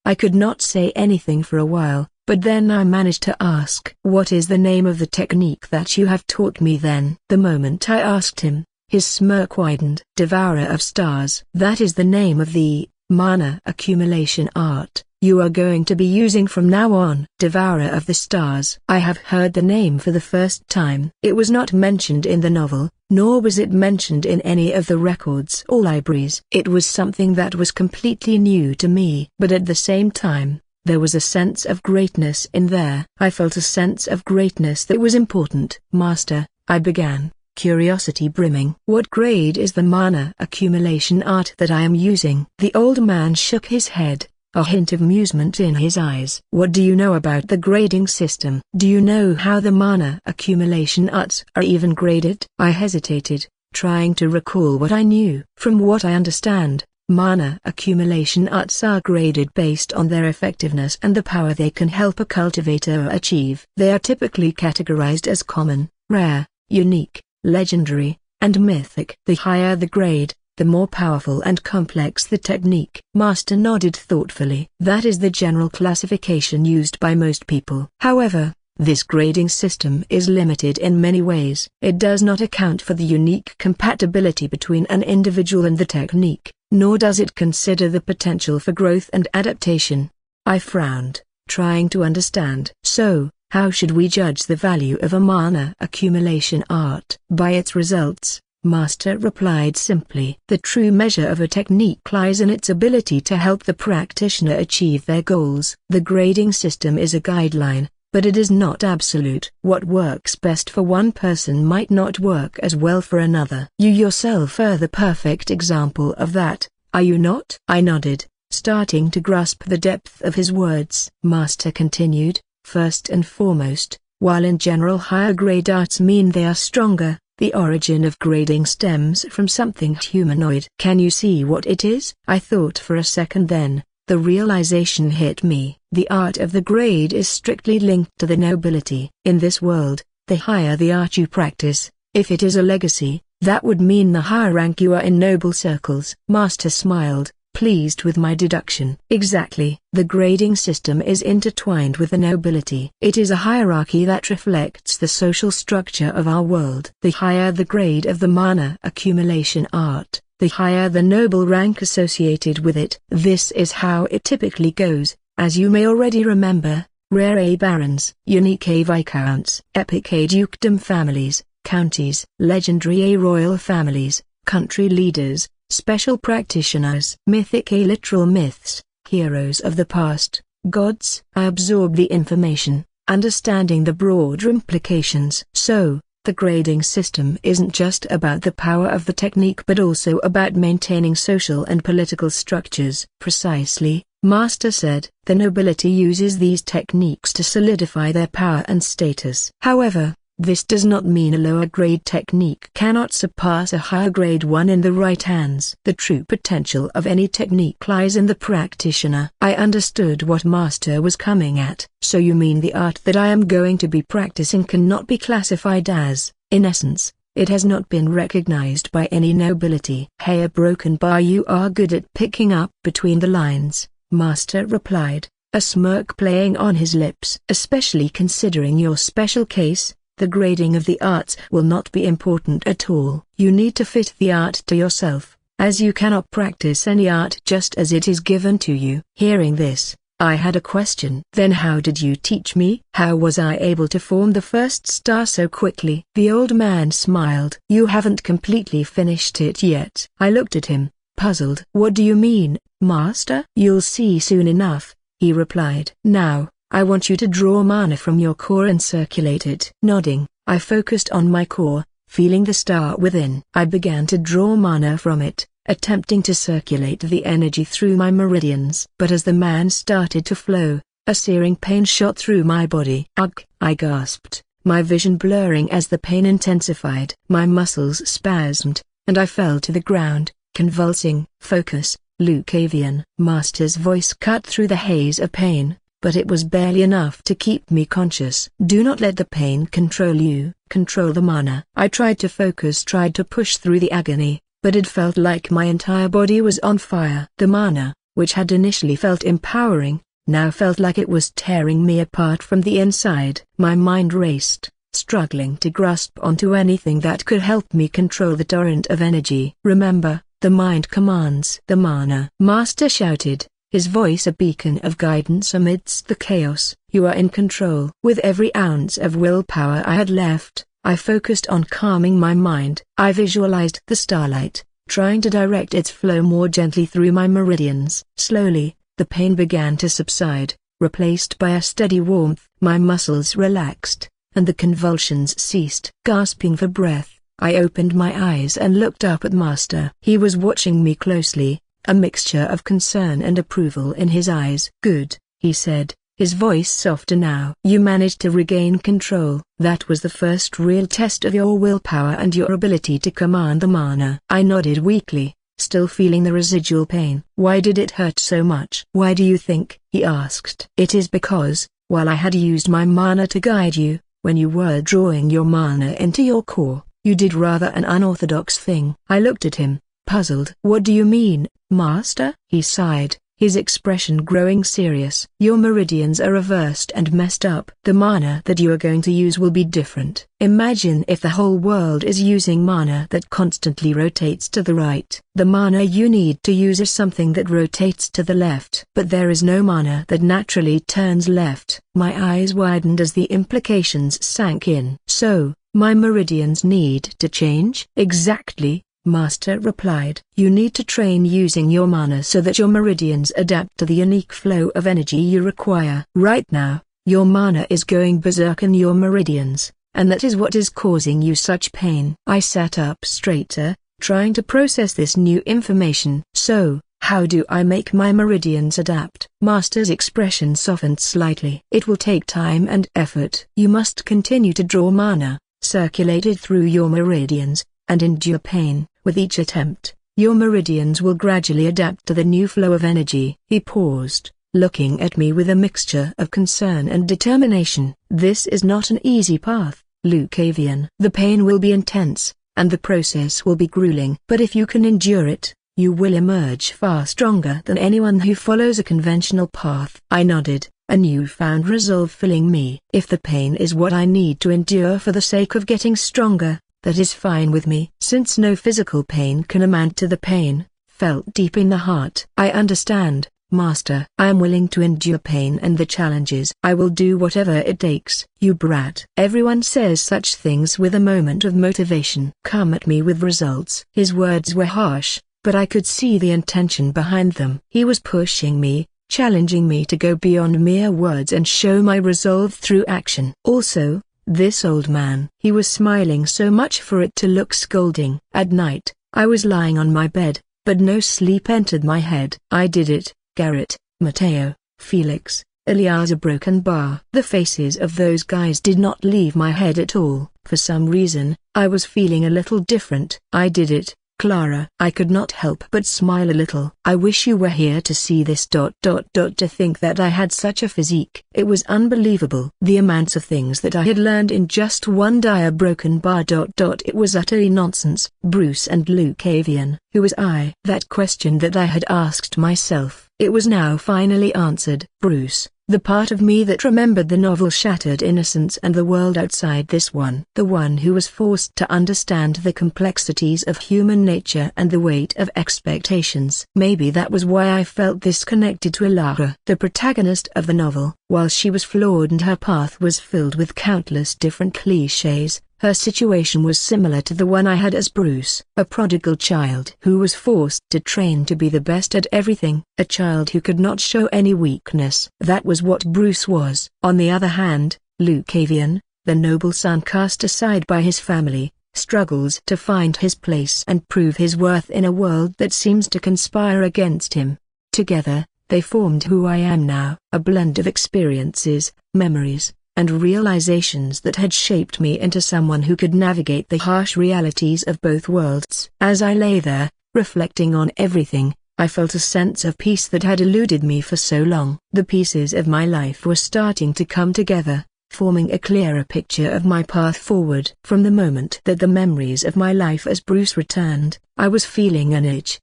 I could not say anything for a while, but then I managed to ask. What is the name of the technique that you have taught me then? The moment I asked him, his smirk widened. Devourer of Stars. That is the name of the mana accumulation art you are going to be using from now on. Devourer of the Stars. I have heard the name for the first time. It was not mentioned in the novel, nor was it mentioned in any of the records or libraries. It was something that was completely new to me. But at the same time, there was a sense of greatness in there. I felt a sense of greatness that was important. Master, I began, curiosity brimming. What grade is the mana accumulation art that I am using? The old man shook his head, a hint of amusement in his eyes. "What do you know about the grading system? Do you know how the mana accumulation arts are even graded?" I hesitated, trying to recall what I knew. "From what I understand, mana accumulation arts are graded based on their effectiveness and the power they can help a cultivator achieve. They are typically categorized as common, rare, unique, legendary, and mythic. The higher the grade, the more powerful and complex the technique." Master nodded thoughtfully. "That is the general classification used by most people. However, this grading system is limited in many ways. It does not account for the unique compatibility between an individual and the technique, nor does it consider the potential for growth and adaptation." I frowned, trying to understand. "So, how should we judge the value of a mana accumulation art?" "By its results," Master replied simply. "The true measure of a technique lies in its ability to help the practitioner achieve their goals. The grading system is a guideline, but it is not absolute. What works best for one person might not work as well for another. You yourself are the perfect example of that, are you not?" I nodded, starting to grasp the depth of his words. Master continued, "First and foremost, while in general higher grade arts mean they are stronger, the origin of grading stems from something humanoid. Can you see what it is?" I thought for a second, then the realization hit me. The art of the grade is strictly linked to the nobility. In this world, the higher the art you practice, if it is a legacy, that would mean the higher rank you are in noble circles. Master smiled, pleased with my deduction. "Exactly. The grading system is intertwined with the nobility. It is a hierarchy that reflects the social structure of our world. The higher the grade of the mana accumulation art, the higher the noble rank associated with it. This is how it typically goes, as you may already remember: rare A barons, unique A viscounts, epic A dukedom families, counties, legendary A royal families, country leaders, special practitioners, mythic A literal myths, heroes of the past, gods." I absorbed the information, understanding the broader implications. "So, the grading system isn't just about the power of the technique but also about maintaining social and political structures." "Precisely," Master said. "The nobility uses these techniques to solidify their power and status. However, this does not mean a lower grade technique cannot surpass a higher grade one in the right hands. The true potential of any technique lies in the practitioner." I understood what Master was coming at. "So you mean the art that I am going to be practicing cannot be classified as, in essence, it has not been recognized by any nobility?" "Hey, a broken bar. You are good at picking up between the lines," Master replied, a smirk playing on his lips. "Especially considering your special case. The grading of the arts will not be important at all. You need to fit the art to yourself, as you cannot practice any art just as it is given to you." Hearing this, I had a question. "Then how did you teach me? How was I able to form the first star so quickly?" The old man smiled. "You haven't completely finished it yet." I looked at him, puzzled. "What do you mean, Master?" "You'll see soon enough," he replied. "Now, I want you to draw mana from your core and circulate it." Nodding, I focused on my core, feeling the star within. I began to draw mana from it, attempting to circulate the energy through my meridians. But as the man started to flow, a searing pain shot through my body. "Ugh!" I gasped, my vision blurring as the pain intensified. My muscles spasmed, and I fell to the ground, convulsing. "Focus, Lucavian." Master's voice cut through the haze of pain, but it was barely enough to keep me conscious. "Do not let the pain control you, control the mana." I tried to focus, tried to push through the agony, but it felt like my entire body was on fire. The mana, which had initially felt empowering, now felt like it was tearing me apart from the inside. My mind raced, struggling to grasp onto anything that could help me control the torrent of energy. "Remember, the mind commands." "The mana," Master shouted, his voice a beacon of guidance amidst the chaos. "You are in control." With every ounce of willpower I had left, I focused on calming my mind. I visualized the starlight, trying to direct its flow more gently through my meridians. Slowly, the pain began to subside, replaced by a steady warmth. My muscles relaxed, and the convulsions ceased. Gasping for breath, I opened my eyes and looked up at Master. He was watching me closely, a mixture of concern and approval in his eyes. "Good," he said, his voice softer now. "You managed to regain control. That was the first real test of your willpower and your ability to command the mana." I nodded weakly, still feeling the residual pain. "Why did it hurt so much?" "Why do you think?" he asked. "It is because, while I had used my mana to guide you, when you were drawing your mana into your core, you did rather an unorthodox thing." I looked at him, puzzled. "What do you mean, Master?" He sighed, his expression growing serious. "Your meridians are reversed and messed up. The mana that you are going to use will be different. Imagine if the whole world is using mana that constantly rotates to the right. The mana you need to use is something that rotates to the left. But there is no mana that naturally turns left." My eyes widened as the implications sank in. "So, my meridians need to change?" "Exactly," Master replied. "You need to train using your mana so that your meridians adapt to the unique flow of energy you require. Right now, your mana is going berserk in your meridians, and that is what is causing you such pain." I sat up straighter, trying to process this new information. "So, how do I make my meridians adapt?" Master's expression softened slightly. "It will take time and effort. You must continue to draw mana, circulated through your meridians, and endure pain. With each attempt, your meridians will gradually adapt to the new flow of energy." He paused, looking at me with a mixture of concern and determination. "This is not an easy path, Lucavian. The pain will be intense, and the process will be grueling. But if you can endure it, you will emerge far stronger than anyone who follows a conventional path." I nodded, a newfound resolve filling me. "If the pain is what I need to endure for the sake of getting stronger, that is fine with me." Since no physical pain can amount to the pain felt deep in the heart. "I understand, Master. I am willing to endure pain and the challenges. I will do whatever it takes." "You brat." Everyone says such things with a moment of motivation. "Come at me with results." His words were harsh, but I could see the intention behind them. He was pushing me, challenging me to go beyond mere words and show my resolve through action. Also, this old man. He was smiling so much for it to look scolding. At night, I was lying on my bed, but no sleep entered my head. "I did it, Garrett, Mateo, Felix, Eleazar Broken Bar." The faces of those guys did not leave my head at all. For some reason, I was feeling a little different. "I did it, Clara." I could not help but smile a little. "I wish you were here to see this. To think that I had such a physique." It was unbelievable. The amounts of things that I had learned in just one dire broken bar. It was utterly nonsense. Bruce and Lucavian. Who was I? That question that I had asked myself. It was now finally answered. Bruce, the part of me that remembered the novel Shattered Innocence and the world outside this one. The one who was forced to understand the complexities of human nature and the weight of expectations. Maybe that was why I felt this connected to Elara. The protagonist of the novel, while she was flawed and her path was filled with countless different clichés, her situation was similar to the one I had as Bruce. A prodigal child who was forced to train to be the best at everything. A child who could not show any weakness. That was what Bruce was. On the other hand, Lucavian, the noble son cast aside by his family, struggles to find his place and prove his worth in a world that seems to conspire against him. Together, they formed who I am now. A blend of experiences, memories, and realizations that had shaped me into someone who could navigate the harsh realities of both worlds. As I lay there, reflecting on everything, I felt a sense of peace that had eluded me for so long. The pieces of my life were starting to come together, forming a clearer picture of my path forward. From the moment that the memories of my life as Bruce returned, I was feeling an itch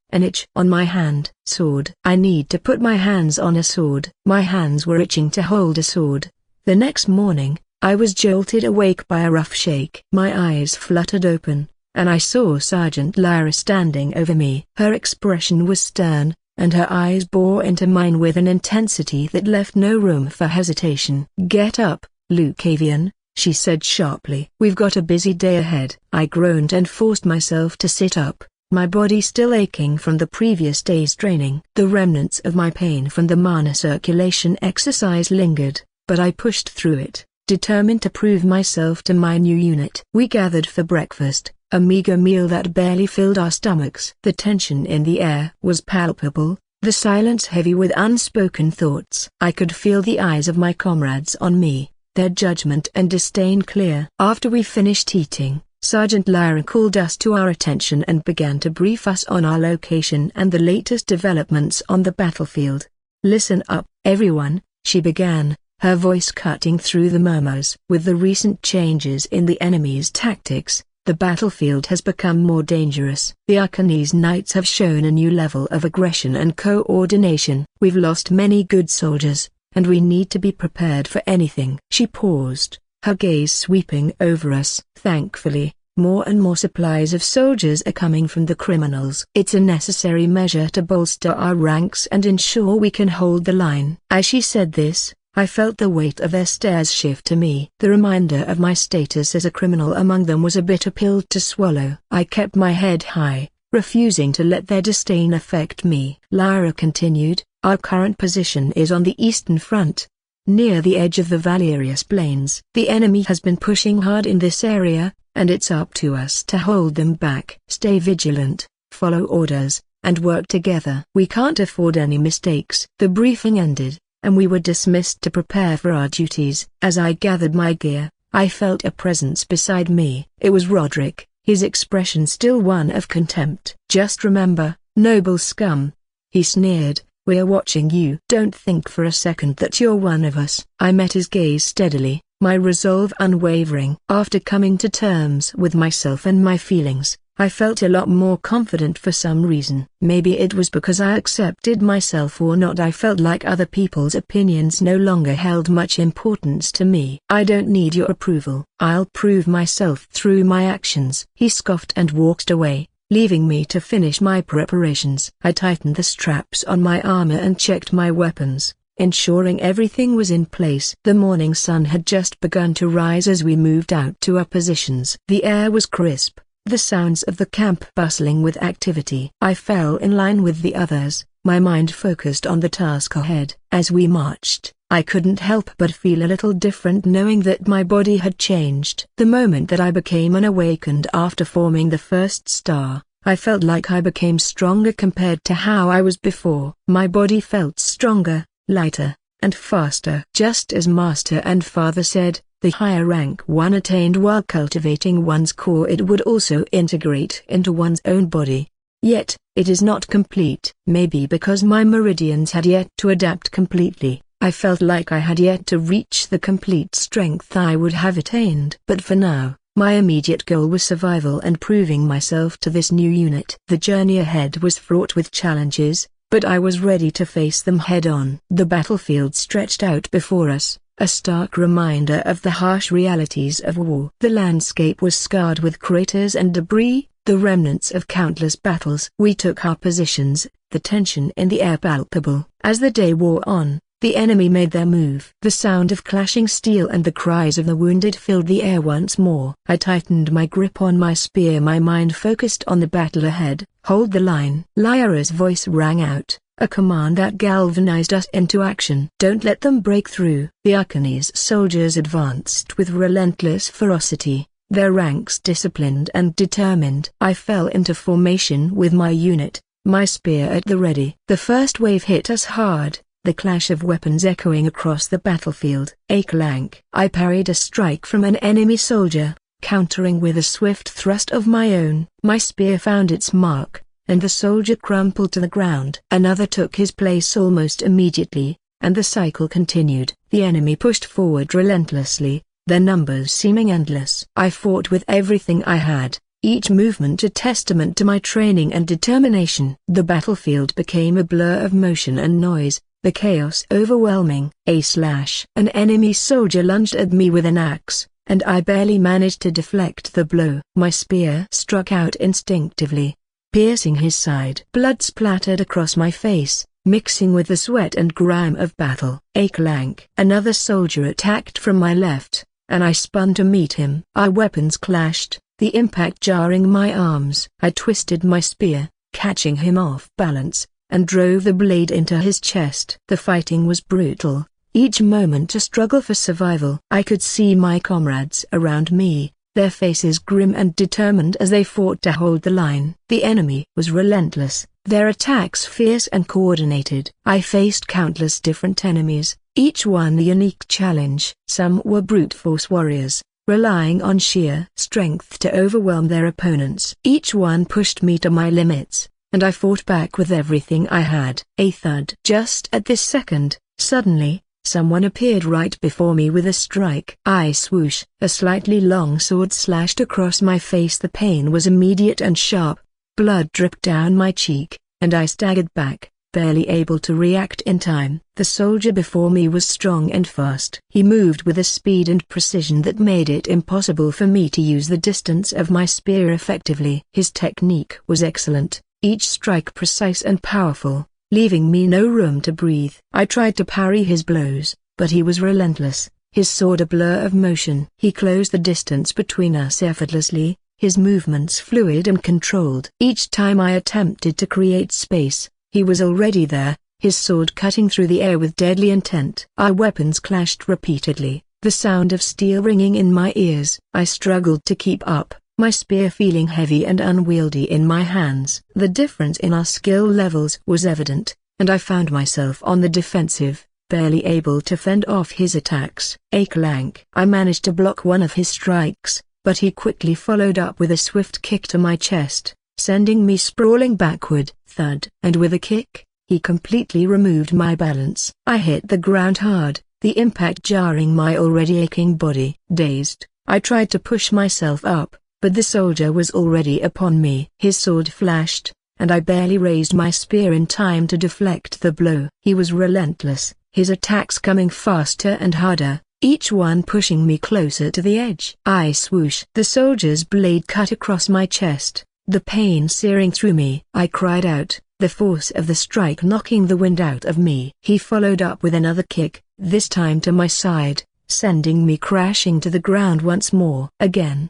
on my hand. Sword. I need to put my hands on a sword. My hands were itching to hold a sword. The next morning, I was jolted awake by a rough shake. My eyes fluttered open, and I saw Sergeant Lyra standing over me. Her expression was stern, and her eyes bore into mine with an intensity that left no room for hesitation. "Get up, Lucavian," she said sharply. "We've got a busy day ahead." I groaned and forced myself to sit up, my body still aching from the previous day's training. The remnants of my pain from the mana circulation exercise lingered, but I pushed through it, determined to prove myself to my new unit. We gathered for breakfast, a meager meal that barely filled our stomachs. The tension in the air was palpable, the silence heavy with unspoken thoughts. I could feel the eyes of my comrades on me, their judgment and disdain clear. After we finished eating, Sergeant Lyra called us to our attention and began to brief us on our location and the latest developments on the battlefield. "Listen up, everyone," she began, her voice cutting through the murmurs. "With the recent changes in the enemy's tactics, the battlefield has become more dangerous. The Arkanese Knights have shown a new level of aggression and coordination. We've lost many good soldiers, and we need to be prepared for anything." She paused, her gaze sweeping over us. "Thankfully, more and more supplies of soldiers are coming from the criminals. It's a necessary measure to bolster our ranks and ensure we can hold the line." As she said this, I felt the weight of their stares shift to me. The reminder of my status as a criminal among them was a bitter pill to swallow. I kept my head high, refusing to let their disdain affect me. Lyra continued, "Our current position is on the eastern front, near the edge of the Valerius Plains. The enemy has been pushing hard in this area, and it's up to us to hold them back. Stay vigilant, follow orders, and work together. We can't afford any mistakes." The briefing ended, and we were dismissed to prepare for our duties. As I gathered my gear, I felt a presence beside me. It was Roderick, his expression still one of contempt. "Just remember, noble scum," he sneered, "we're watching you. Don't think for a second that you're one of us." I met his gaze steadily, my resolve unwavering. After coming to terms with myself and my feelings, I felt a lot more confident for some reason. Maybe it was because I accepted myself or not. I felt like other people's opinions no longer held much importance to me. "I don't need your approval. I'll prove myself through my actions." He scoffed and walked away, leaving me to finish my preparations. I tightened the straps on my armor and checked my weapons, ensuring everything was in place. The morning sun had just begun to rise as we moved out to our positions. The air was crisp, the sounds of the camp bustling with activity. I fell in line with the others, my mind focused on the task ahead. As we marched, I couldn't help but feel a little different, knowing that my body had changed. The moment that I became unawakened after forming the first star, I felt like I became stronger compared to how I was before. My body felt stronger, lighter, and faster. Just as Master and Father said, the higher rank one attained while cultivating one's core, it would also integrate into one's own body. Yet, it is not complete. Maybe because my meridians had yet to adapt completely, I felt like I had yet to reach the complete strength I would have attained. But for now, my immediate goal was survival and proving myself to this new unit. The journey ahead was fraught with challenges, but I was ready to face them head-on. The battlefield stretched out before us, a stark reminder of the harsh realities of war. The landscape was scarred with craters and debris, the remnants of countless battles. We took our positions, the tension in the air palpable. As the day wore on, the enemy made their move. The sound of clashing steel and the cries of the wounded filled the air once more. I tightened my grip on my spear, my mind focused on the battle ahead. "Hold the line." Lyra's voice rang out, a command that galvanized us into action. "Don't let them break through." The Arkanese soldiers advanced with relentless ferocity, their ranks disciplined and determined. I fell into formation with my unit, my spear at the ready. The first wave hit us hard, the clash of weapons echoing across the battlefield. A clank. I parried a strike from an enemy soldier, countering with a swift thrust of my own. My spear found its mark, and the soldier crumpled to the ground. Another took his place almost immediately, and the cycle continued. The enemy pushed forward relentlessly, their numbers seeming endless. I fought with everything I had, each movement a testament to my training and determination. The battlefield became a blur of motion and noise, the chaos overwhelming. An enemy soldier lunged at me with an axe, and I barely managed to deflect the blow. My spear struck out instinctively, piercing his side. Blood splattered across my face, mixing with the sweat and grime of battle. A clank. Another soldier attacked from my left, and I spun to meet him. Our weapons clashed, the impact jarring my arms. I twisted my spear, catching him off balance, and drove the blade into his chest. The fighting was brutal, each moment a struggle for survival. I could see my comrades around me, their faces grim and determined as they fought to hold the line. The enemy was relentless, their attacks fierce and coordinated. I faced countless different enemies, each one a unique challenge. Some were brute force warriors, relying on sheer strength to overwhelm their opponents. Each one pushed me to my limits, and I fought back with everything I had. A thud. Just at this second, suddenly, someone appeared right before me with a strike. I swoosh. A slightly long sword slashed across my face. The pain was immediate and sharp. Blood dripped down my cheek, and I staggered back, barely able to react in time. The soldier before me was strong and fast. He moved with a speed and precision that made it impossible for me to use the distance of my spear effectively. His technique was excellent, each strike precise and powerful, leaving me no room to breathe. I tried to parry his blows, but he was relentless, his sword a blur of motion. He closed the distance between us effortlessly, his movements fluid and controlled. Each time I attempted to create space, he was already there, his sword cutting through the air with deadly intent. Our weapons clashed repeatedly, the sound of steel ringing in my ears. I struggled to keep up, my spear feeling heavy and unwieldy in my hands. The difference in our skill levels was evident, and I found myself on the defensive, barely able to fend off his attacks. A clank. I managed to block one of his strikes, but he quickly followed up with a swift kick to my chest, sending me sprawling backward. Thud. And with a kick, he completely removed my balance. I hit the ground hard, the impact jarring my already aching body. Dazed, I tried to push myself up, but the soldier was already upon me. His sword flashed, and I barely raised my spear in time to deflect the blow. He was relentless, his attacks coming faster and harder, each one pushing me closer to the edge. I swoosh. The soldier's blade cut across my chest, the pain searing through me. I cried out, the force of the strike knocking the wind out of me. He followed up with another kick, this time to my side, sending me crashing to the ground once more.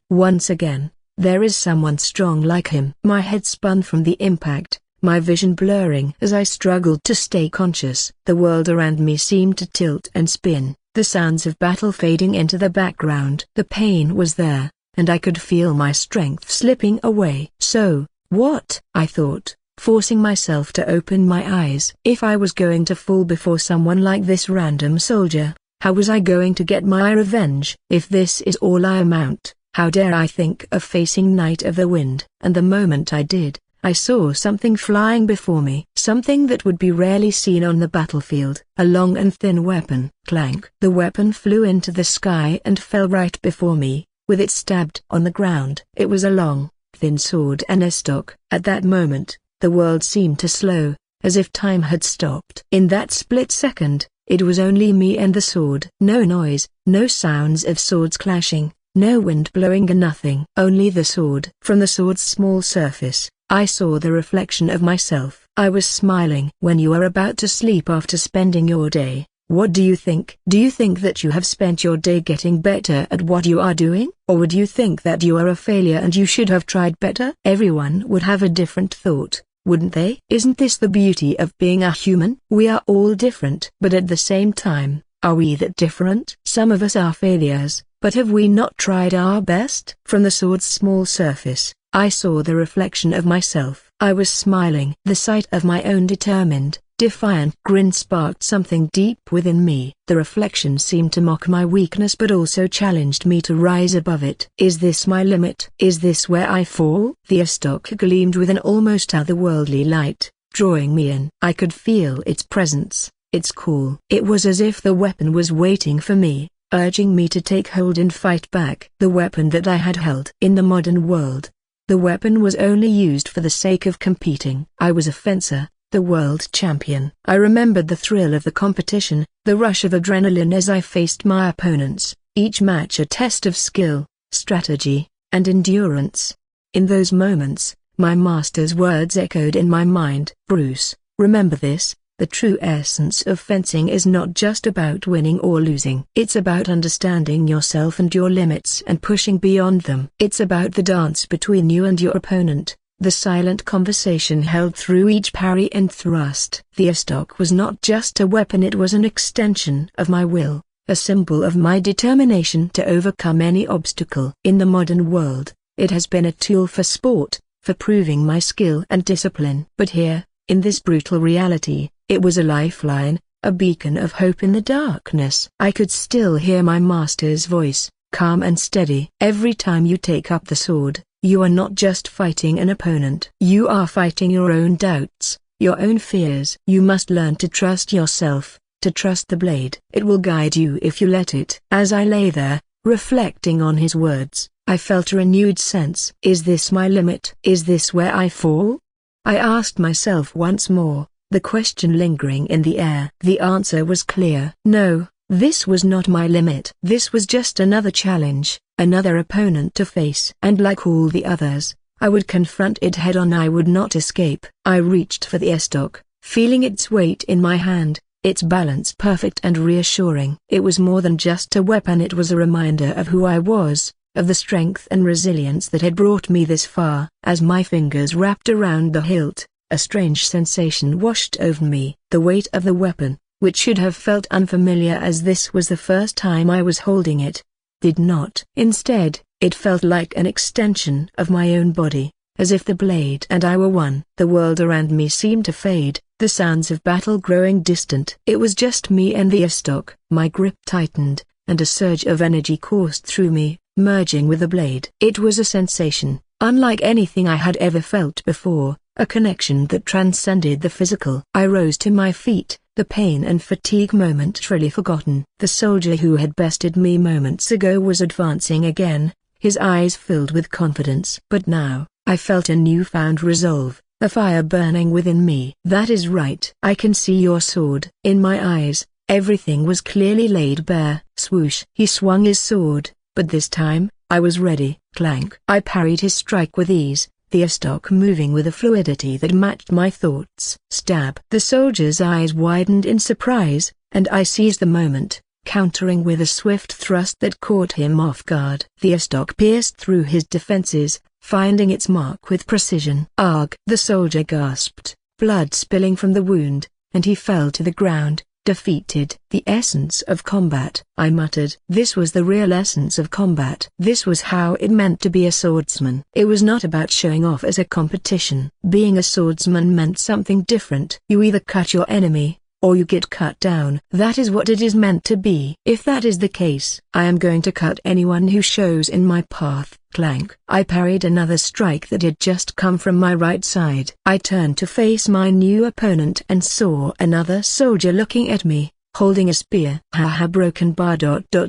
Once again, there is someone strong like him. My head spun from the impact, my vision blurring as I struggled to stay conscious. The world around me seemed to tilt and spin, the sounds of battle fading into the background. The pain was there, and I could feel my strength slipping away. So, what? I thought, forcing myself to open my eyes. If I was going to fall before someone like this random soldier, how was I going to get my revenge? If this is all I amount, how dare I think of facing Night of the Wind? And the moment I did, I saw something flying before me. Something that would be rarely seen on the battlefield. A long and thin weapon. Clank. The weapon flew into the sky and fell right before me, with it stabbed on the ground. It was a long, thin sword and a stock. At that moment, the world seemed to slow, as if time had stopped. In that split second, it was only me and the sword. No noise, no sounds of swords clashing, no wind blowing and nothing. Only the sword. From the sword's small surface, I saw the reflection of myself. I was smiling. When you are about to sleep after spending your day, what do you think? Do you think that you have spent your day getting better at what you are doing? Or would you think that you are a failure and you should have tried better? Everyone would have a different thought, wouldn't they? Isn't this the beauty of being a human? We are all different. But at the same time, are we that different? Some of us are failures, but have we not tried our best? From the sword's small surface, I saw the reflection of myself. I was smiling. The sight of my own determined, defiant grin sparked something deep within me. The reflection seemed to mock my weakness but also challenged me to rise above it. Is this my limit? Is this where I fall? The stock gleamed with an almost otherworldly light, drawing me in. I could feel its presence, its call. It was as if the weapon was waiting for me, urging me to take hold and fight back. The weapon that I had held. In the modern world, the weapon was only used for the sake of competing. I was a fencer, the world champion. I remembered the thrill of the competition, the rush of adrenaline as I faced my opponents, each match a test of skill, strategy, and endurance. In those moments, my master's words echoed in my mind. Bruce, remember this, the true essence of fencing is not just about winning or losing. It's about understanding yourself and your limits and pushing beyond them. It's about the dance between you and your opponent, the silent conversation held through each parry and thrust. The stock was not just a weapon, it was an extension of my will, a symbol of my determination to overcome any obstacle. In the modern world, it has been a tool for sport, for proving my skill and discipline. But here, in this brutal reality, it was a lifeline, a beacon of hope in the darkness. I could still hear my master's voice, calm and steady. Every time you take up the sword, you are not just fighting an opponent. You are fighting your own doubts, your own fears. You must learn to trust yourself, to trust the blade. It will guide you if you let it. As I lay there, reflecting on his words, I felt a renewed sense. Is this my limit? Is this where I fall? I asked myself once more, the question lingering in the air. The answer was clear. No, this was not my limit. This was just another challenge, another opponent to face. And like all the others, I would confront it head-on. I would not escape. I reached for the estoc, feeling its weight in my hand, its balance perfect and reassuring. It was more than just a weapon. It was a reminder of who I was, of the strength and resilience that had brought me this far. As my fingers wrapped around the hilt, a strange sensation washed over me. The weight of the weapon, which should have felt unfamiliar as this was the first time I was holding it, did not. Instead, it felt like an extension of my own body, as if the blade and I were one. The world around me seemed to fade, the sounds of battle growing distant. It was just me and the estoc. My grip tightened, and a surge of energy coursed through me, merging with the blade. It was a sensation, unlike anything I had ever felt before, a connection that transcended the physical. I rose to my feet, the pain and fatigue momentarily forgotten. The soldier who had bested me moments ago was advancing again, his eyes filled with confidence. But now, I felt a newfound resolve, a fire burning within me. That is right. I can see your sword. In my eyes, everything was clearly laid bare. Swoosh. He swung his sword, but this time, I was ready. Clank. I parried his strike with ease, the estoc moving with a fluidity that matched my thoughts. Stab. The soldier's eyes widened in surprise, and I seized the moment, countering with a swift thrust that caught him off guard. The estoc pierced through his defenses, finding its mark with precision. Arg! The soldier gasped, blood spilling from the wound, and he fell to the ground, defeated. The essence of combat, I muttered. This was the real essence of combat. This was how it meant to be a swordsman. It was not about showing off as a competition. Being a swordsman meant something different. You either cut your enemy, or you get cut down. That is what it is meant to be. If that is the case, I am going to cut anyone who shows in my path. Clank. I parried another strike that had just come from my right side. I turned to face my new opponent and saw another soldier looking at me, holding a spear. Haha, broken bar.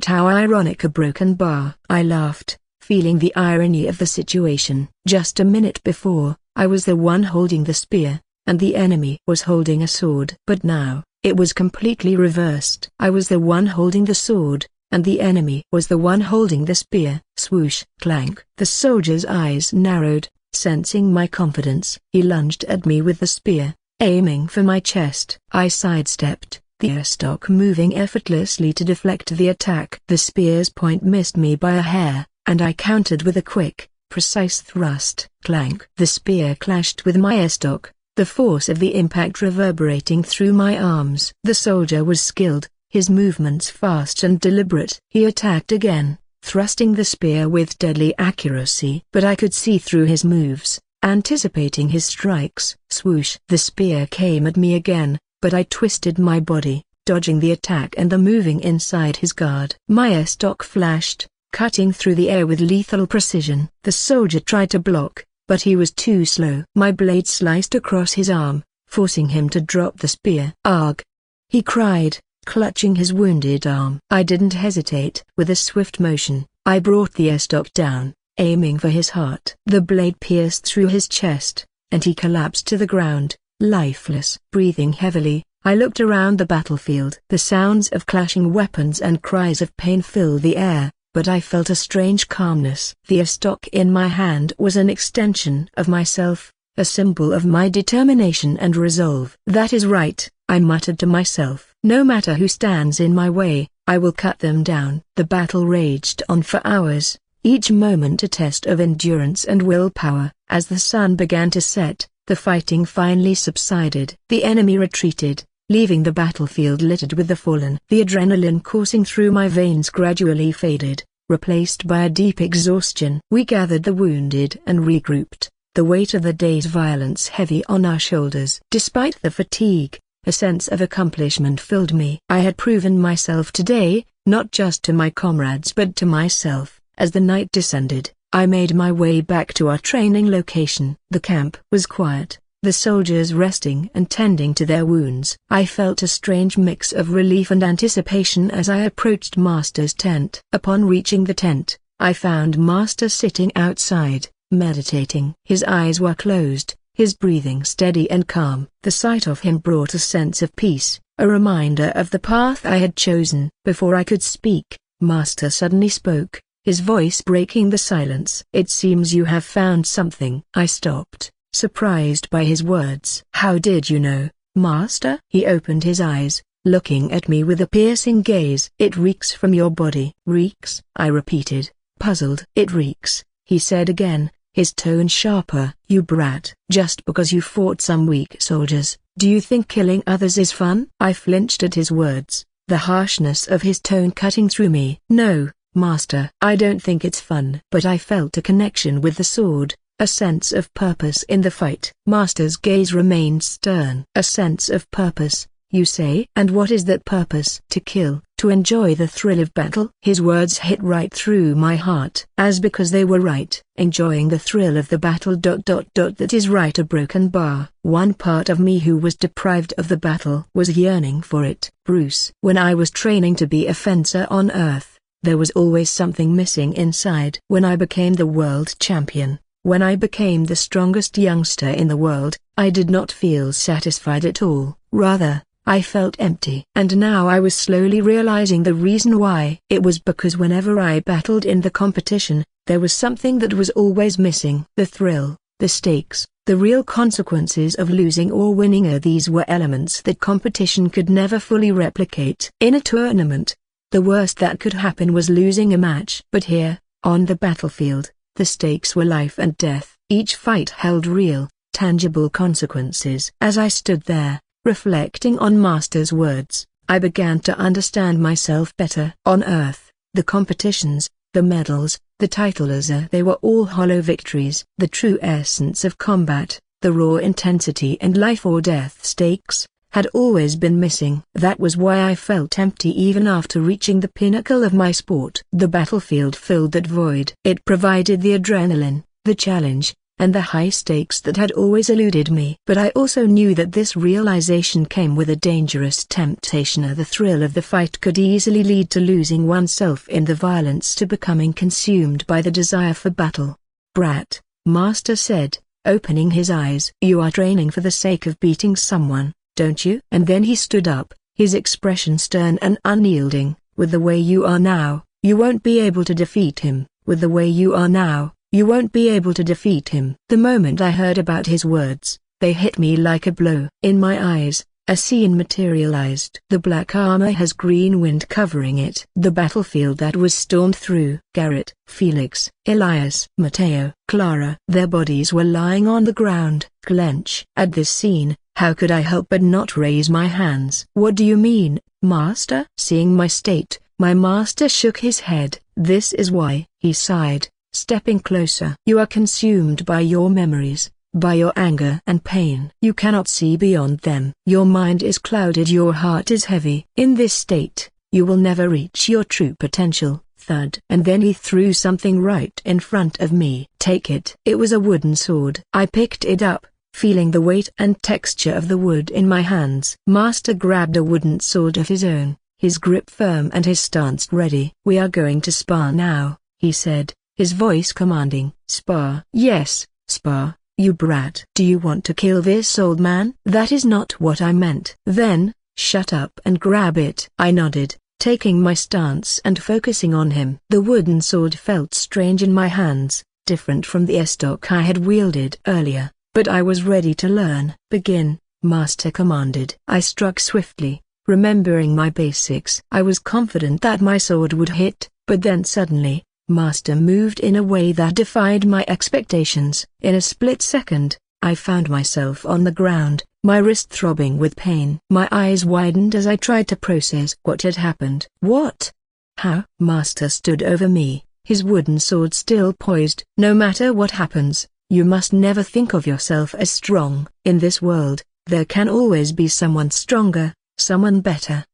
How ironic, a broken bar. I laughed, feeling the irony of the situation. Just a minute before, I was the one holding the spear, and the enemy was holding a sword. But now, it was completely reversed. I was the one holding the sword, and the enemy was the one holding the spear. Swoosh. Clank. The soldier's eyes narrowed, sensing my confidence. He lunged at me with the spear, aiming for my chest. I sidestepped, the estoc moving effortlessly to deflect the attack. The spear's point missed me by a hair, and I countered with a quick, precise thrust. Clank. The spear clashed with my estoc, the force of the impact reverberating through my arms. The soldier was skilled, his movements fast and deliberate. He attacked again, thrusting the spear with deadly accuracy. But I could see through his moves, anticipating his strikes. Swoosh. The spear came at me again, but I twisted my body, dodging the attack and the moving inside his guard. My estoc flashed, cutting through the air with lethal precision. The soldier tried to block, but he was too slow. My blade sliced across his arm, forcing him to drop the spear. Arg! He cried, clutching his wounded arm. I didn't hesitate. With a swift motion, I brought the estoc down, aiming for his heart. The blade pierced through his chest, and he collapsed to the ground, lifeless. Breathing heavily, I looked around the battlefield. The sounds of clashing weapons and cries of pain filled the air, but I felt a strange calmness. The estoc in my hand was an extension of myself, a symbol of my determination and resolve. That is right, I muttered to myself. No matter who stands in my way, I will cut them down. The battle raged on for hours, each moment a test of endurance and willpower. As the sun began to set, the fighting finally subsided. The enemy retreated, leaving the battlefield littered with the fallen. The adrenaline coursing through my veins gradually faded, replaced by a deep exhaustion. We gathered the wounded and regrouped, the weight of the day's violence heavy on our shoulders. Despite the fatigue, a sense of accomplishment filled me. I had proven myself today, not just to my comrades but to myself. As the night descended, I made my way back to our training location. The camp was quiet, the soldiers resting and tending to their wounds. I felt a strange mix of relief and anticipation as I approached Master's tent. Upon reaching the tent, I found Master sitting outside, meditating. His eyes were closed, his breathing steady and calm. The sight of him brought a sense of peace, a reminder of the path I had chosen. Before I could speak, Master suddenly spoke, his voice breaking the silence. "It seems you have found something." I stopped, surprised by his words. "How did you know, Master?" He opened his eyes, looking at me with a piercing gaze. "It reeks from your body." "Reeks?" I repeated, puzzled. "It reeks," he said again, his tone sharper. "You brat. Just because you fought some weak soldiers, do you think killing others is fun?" I flinched at his words, the harshness of his tone cutting through me. "No, Master. I don't think it's fun." But I felt a connection with the sword, a sense of purpose in the fight. Master's gaze remained stern. "A sense of purpose, you say? And what is that purpose?" "To kill, to enjoy the thrill of battle." His words hit right through my heart. As because they were right. Enjoying the thrill of the battle. That is right. A broken bar. One part of me who was deprived of the battle was yearning for it. Bruce. When I was training to be a fencer on Earth, there was always something missing inside. When I became the world champion, when I became the strongest youngster in the world, I did not feel satisfied at all. Rather, I felt empty. And now I was slowly realizing the reason why. It was because whenever I battled in the competition, there was something that was always missing. The thrill, the stakes, the real consequences of losing or winning. These were elements that competition could never fully replicate. In a tournament, the worst that could happen was losing a match. But here, on the battlefield, the stakes were life and death. Each fight held real, tangible consequences. As I stood there, reflecting on Master's words, I began to understand myself better. On Earth, the competitions, the medals, the titles, they were all hollow victories. The true essence of combat, the raw intensity and life or death stakes, had always been missing. That was why I felt empty even after reaching the pinnacle of my sport. The battlefield filled that void. It provided the adrenaline, the challenge, and the high stakes that had always eluded me. But I also knew that this realization came with a dangerous temptation. The thrill of the fight could easily lead to losing oneself in the violence, to becoming consumed by the desire for battle. "Brat," Master said, opening his eyes. "You are training for the sake of beating someone, don't you?" And then he stood up, his expression stern and unyielding. "With the way you are now, you won't be able to defeat him. With the way you are now, you won't be able to defeat him." The moment I heard about his words, they hit me like a blow. In my eyes, a scene materialized. The black armor has green wind covering it. The battlefield that was stormed through. Garrett, Felix, Elias, Mateo, Clara. Their bodies were lying on the ground. Clench. At this scene, how could I help but not raise my hands? "What do you mean, Master?" Seeing my state, my master shook his head. "This is why," he sighed, stepping closer. "You are consumed by your memories, by your anger and pain. You cannot see beyond them. Your mind is clouded, your heart is heavy. In this state, you will never reach your true potential." Thud. And then he threw something right in front of me. "Take it." It was a wooden sword. I picked it up, feeling the weight and texture of the wood in my hands. Master grabbed a wooden sword of his own, his grip firm and his stance ready. "We are going to spar now," he said, his voice commanding. "Spar?" "Yes, spar, you brat." "Do you want to kill this old man?" "That is not what I meant." "Then, shut up and grab it." I nodded, taking my stance and focusing on him. The wooden sword felt strange in my hands, different from the stock I had wielded earlier, but I was ready to learn. "Begin," Master commanded. I struck swiftly, remembering my basics. I was confident that my sword would hit, but then suddenly, Master moved in a way that defied my expectations. In a split second, I found myself on the ground, my wrist throbbing with pain. My eyes widened as I tried to process what had happened. What? How? Master stood over me, his wooden sword still poised. No matter what happens, you must never think of yourself as strong. In this world, there can always be someone stronger, someone better.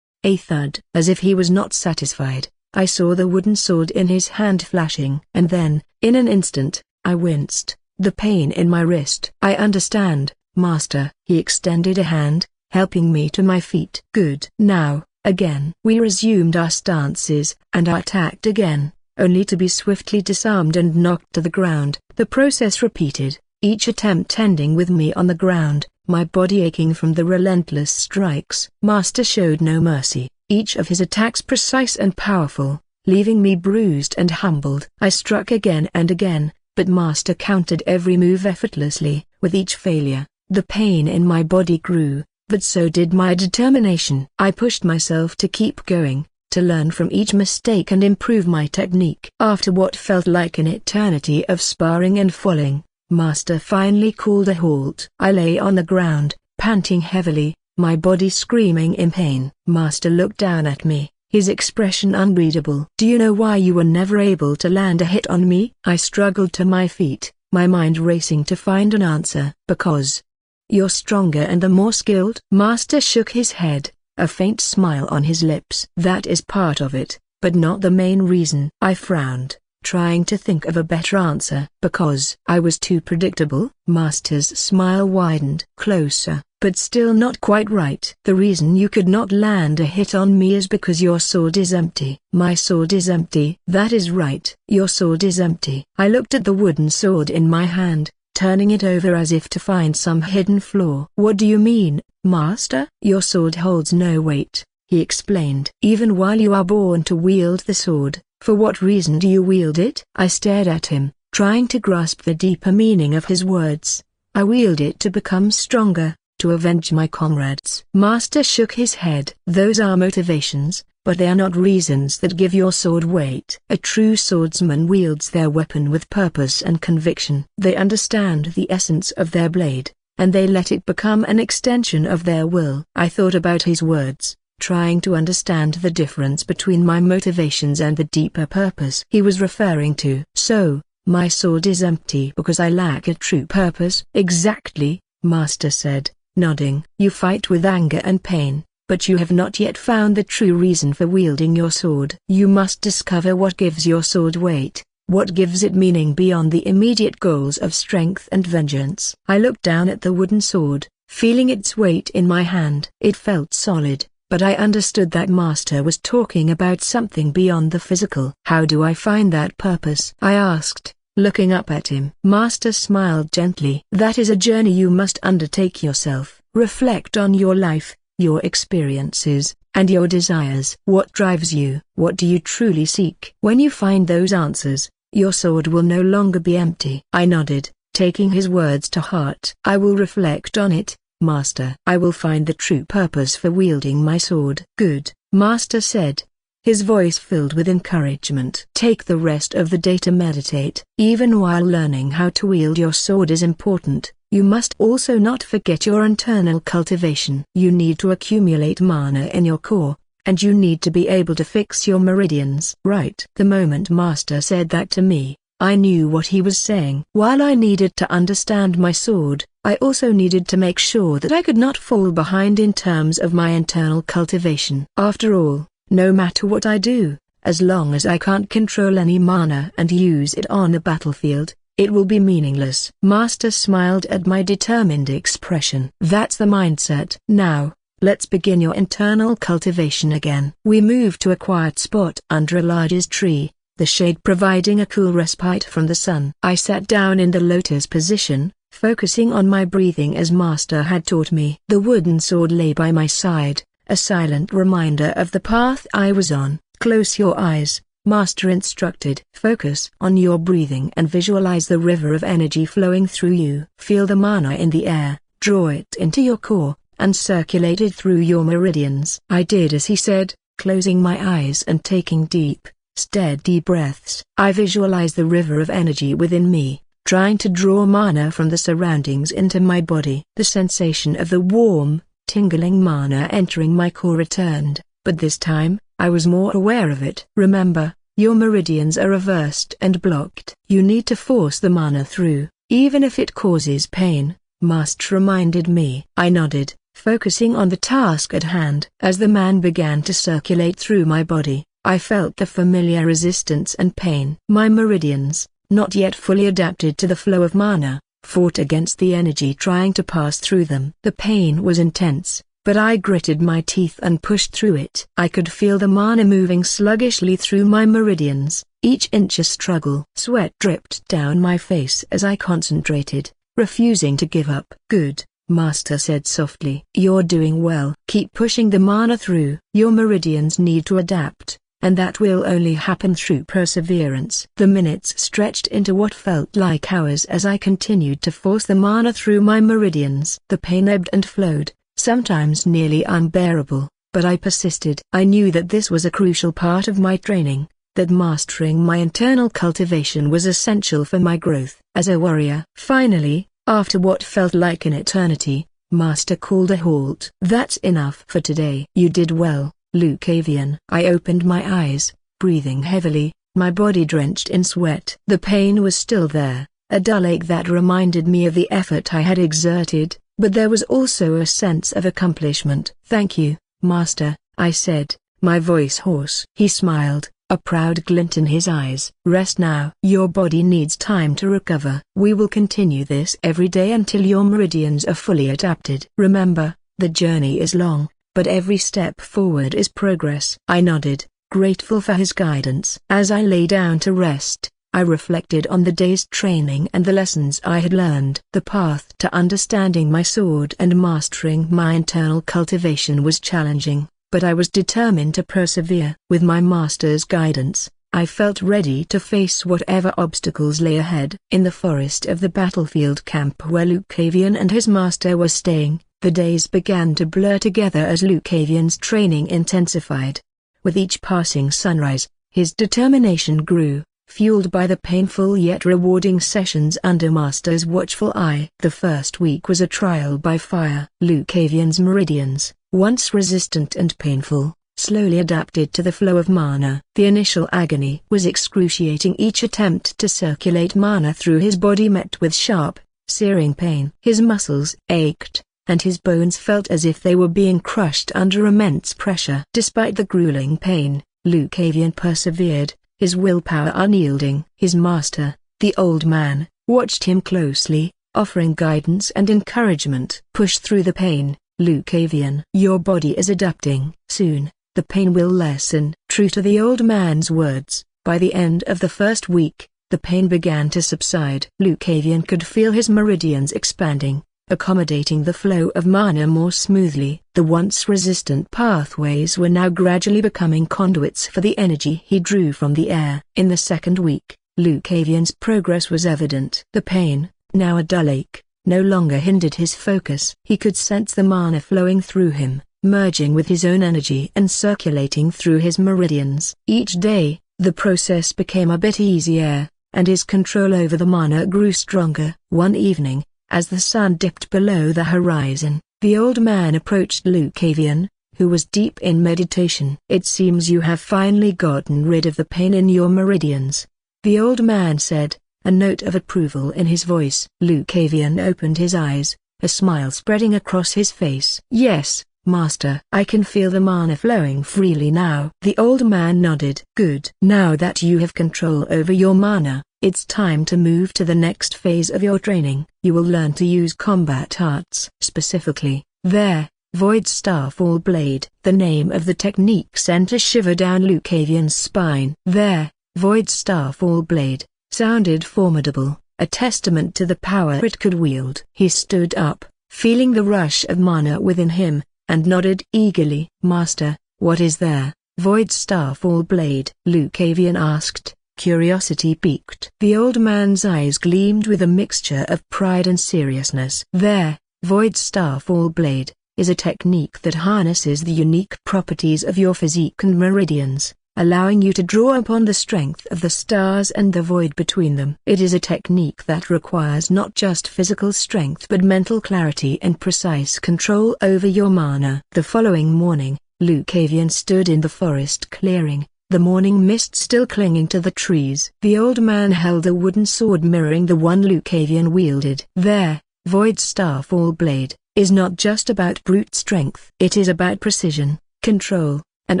A thud. As if he was not satisfied, I saw the wooden sword in his hand flashing. And then, in an instant, I winced, the pain in my wrist. I understand, Master. He extended a hand, helping me to my feet. Good. Now, again. We resumed our stances, and I attacked again, only to be swiftly disarmed and knocked to the ground. The process repeated, each attempt ending with me on the ground, my body aching from the relentless strikes. Master showed no mercy, each of his attacks precise and powerful, leaving me bruised and humbled. I struck again and again, but Master countered every move effortlessly. With each failure, the pain in my body grew, but so did my determination. I pushed myself to keep going, to learn from each mistake and improve my technique. After what felt like an eternity of sparring and falling, Master finally called a halt. I lay on the ground, panting heavily, my body screaming in pain. Master looked down at me, his expression unreadable. Do you know why you were never able to land a hit on me? I struggled to my feet, my mind racing to find an answer. Because you're stronger and the more skilled. Master shook his head, a faint smile on his lips. That is part of it, but not the main reason. I frowned, trying to think of a better answer. Because I was too predictable? Master's smile widened. Closer, but still not quite right. The reason you could not land a hit on me is because your sword is empty. My sword is empty. That is right. Your sword is empty. I looked at the wooden sword in my hand, turning it over as if to find some hidden flaw. What do you mean, Master? Your sword holds no weight, he explained. Even while you are born to wield the sword, for what reason do you wield it? I stared at him, trying to grasp the deeper meaning of his words. I wield it to become stronger, to avenge my comrades. Master shook his head. Those are motivations, but they are not reasons that give your sword weight. A true swordsman wields their weapon with purpose and conviction. They understand the essence of their blade, and they let it become an extension of their will. I thought about his words, trying to understand the difference between my motivations and the deeper purpose he was referring to. So, my sword is empty because I lack a true purpose? Exactly, Master said, nodding. You fight with anger and pain, but you have not yet found the true reason for wielding your sword. You must discover what gives your sword weight, what gives it meaning beyond the immediate goals of strength and vengeance. I looked down at the wooden sword, feeling its weight in my hand. It felt solid, but I understood that Master was talking about something beyond the physical. How do I find that purpose? I asked, looking up at him. Master smiled gently. That is a journey you must undertake yourself. Reflect on your life, your experiences, and your desires. What drives you? What do you truly seek? When you find those answers, your sword will no longer be empty. I nodded, taking his words to heart. I will reflect on it, Master. I will find the true purpose for wielding my sword. Good, Master said, his voice filled with encouragement. Take the rest of the day to meditate. Even while learning how to wield your sword is important, you must also not forget your internal cultivation. You need to accumulate mana in your core, and you need to be able to fix your meridians. Right. The moment Master said that to me, I knew what he was saying. While I needed to understand my sword, I also needed to make sure that I could not fall behind in terms of my internal cultivation. After all, no matter what I do, as long as I can't control any mana and use it on the battlefield, it will be meaningless. Master smiled at my determined expression. That's the mindset. Now, let's begin your internal cultivation again. We moved to a quiet spot under a large tree, the shade providing a cool respite from the sun. I sat down in the lotus position, focusing on my breathing as Master had taught me. The wooden sword lay by my side, a silent reminder of the path I was on. Close your eyes, Master instructed. Focus on your breathing and visualize the river of energy flowing through you. Feel the mana in the air, draw it into your core, and circulate it through your meridians. I did as he said, closing my eyes and taking deep, steady breaths. I visualized the river of energy within me, trying to draw mana from the surroundings into my body. The sensation of the warm, tingling mana entering my core returned, but this time, I was more aware of it. Remember, your meridians are reversed and blocked. You need to force the mana through, even if it causes pain, Master reminded me. I nodded, focusing on the task at hand. As the man began to circulate through my body, I felt the familiar resistance and pain. My meridians, not yet fully adapted to the flow of mana, fought against the energy trying to pass through them. The pain was intense, but I gritted my teeth and pushed through it. I could feel the mana moving sluggishly through my meridians, each inch a struggle. Sweat dripped down my face as I concentrated, refusing to give up. Good, Master said softly. You're doing well. Keep pushing the mana through. Your meridians need to adapt, and that will only happen through perseverance. The minutes stretched into what felt like hours as I continued to force the mana through my meridians. The pain ebbed and flowed, sometimes nearly unbearable, but I persisted. I knew that this was a crucial part of my training, that mastering my internal cultivation was essential for my growth as a warrior. Finally, after what felt like an eternity, Master called a halt. That's enough for today. You did well, Lucavian. I opened my eyes, breathing heavily, my body drenched in sweat. The pain was still there, a dull ache that reminded me of the effort I had exerted, but there was also a sense of accomplishment. Thank you, Master, I said, my voice hoarse. He smiled, a proud glint in his eyes. Rest now. Your body needs time to recover. We will continue this every day until your meridians are fully adapted. Remember, the journey is long, but every step forward is progress. I nodded, grateful for his guidance. As I lay down to rest, I reflected on the day's training and the lessons I had learned. The path to understanding my sword and mastering my internal cultivation was challenging, but I was determined to persevere. With my master's guidance, I felt ready to face whatever obstacles lay ahead. In the forest of the battlefield camp where Lucavian and his master were staying, the days began to blur together as Lucavian's training intensified. With each passing sunrise, his determination grew, fueled by the painful yet rewarding sessions under Master's watchful eye. The first week was a trial by fire. Lucavian's meridians, once resistant and painful, slowly adapted to the flow of mana. The initial agony was excruciating. Each attempt to circulate mana through his body met with sharp, searing pain. His muscles ached, and his bones felt as if they were being crushed under immense pressure. Despite the grueling pain, Lucavian persevered, his willpower unyielding. His master, the old man, watched him closely, offering guidance and encouragement. Push through the pain, Lucavian. Your body is adapting. Soon, the pain will lessen. True to the old man's words, by the end of the first week, the pain began to subside. Lucavian could feel his meridians expanding, accommodating the flow of mana more smoothly. The once resistant pathways were now gradually becoming conduits for the energy he drew from the air. In the second week, Lucavian's progress was evident. The pain, now a dull ache, no longer hindered his focus. He could sense the mana flowing through him, merging with his own energy and circulating through his meridians. Each day, the process became a bit easier, and his control over the mana grew stronger. One evening, as the sun dipped below the horizon, the old man approached Lucavian, who was deep in meditation. It seems you have finally gotten rid of the pain in your meridians, the old man said, a note of approval in his voice. Lucavian opened his eyes, a smile spreading across his face. Yes, Master. I can feel the mana flowing freely now. The old man nodded. Good. Now that you have control over your mana, it's time to move to the next phase of your training. You will learn to use combat arts. Specifically, there, Void Starfall Blade. The name of the technique sent a shiver down Lucavian's spine. There, Void Starfall Blade, sounded formidable, a testament to the power it could wield. He stood up, feeling the rush of mana within him, and nodded eagerly. Master, what is there? Void Starfall Blade? Lucavian asked, curiosity piqued. The old man's eyes gleamed with a mixture of pride and seriousness. There, Void Starfall Blade, is a technique that harnesses the unique properties of your physique and meridians, allowing you to draw upon the strength of the stars and the void between them. It is a technique that requires not just physical strength but mental clarity and precise control over your mana. The following morning, Lucavian stood in the forest clearing, the morning mist still clinging to the trees. The old man held a wooden sword mirroring the one Lucavian wielded. Their Void Starfall blade is not just about brute strength. It is about precision, control, and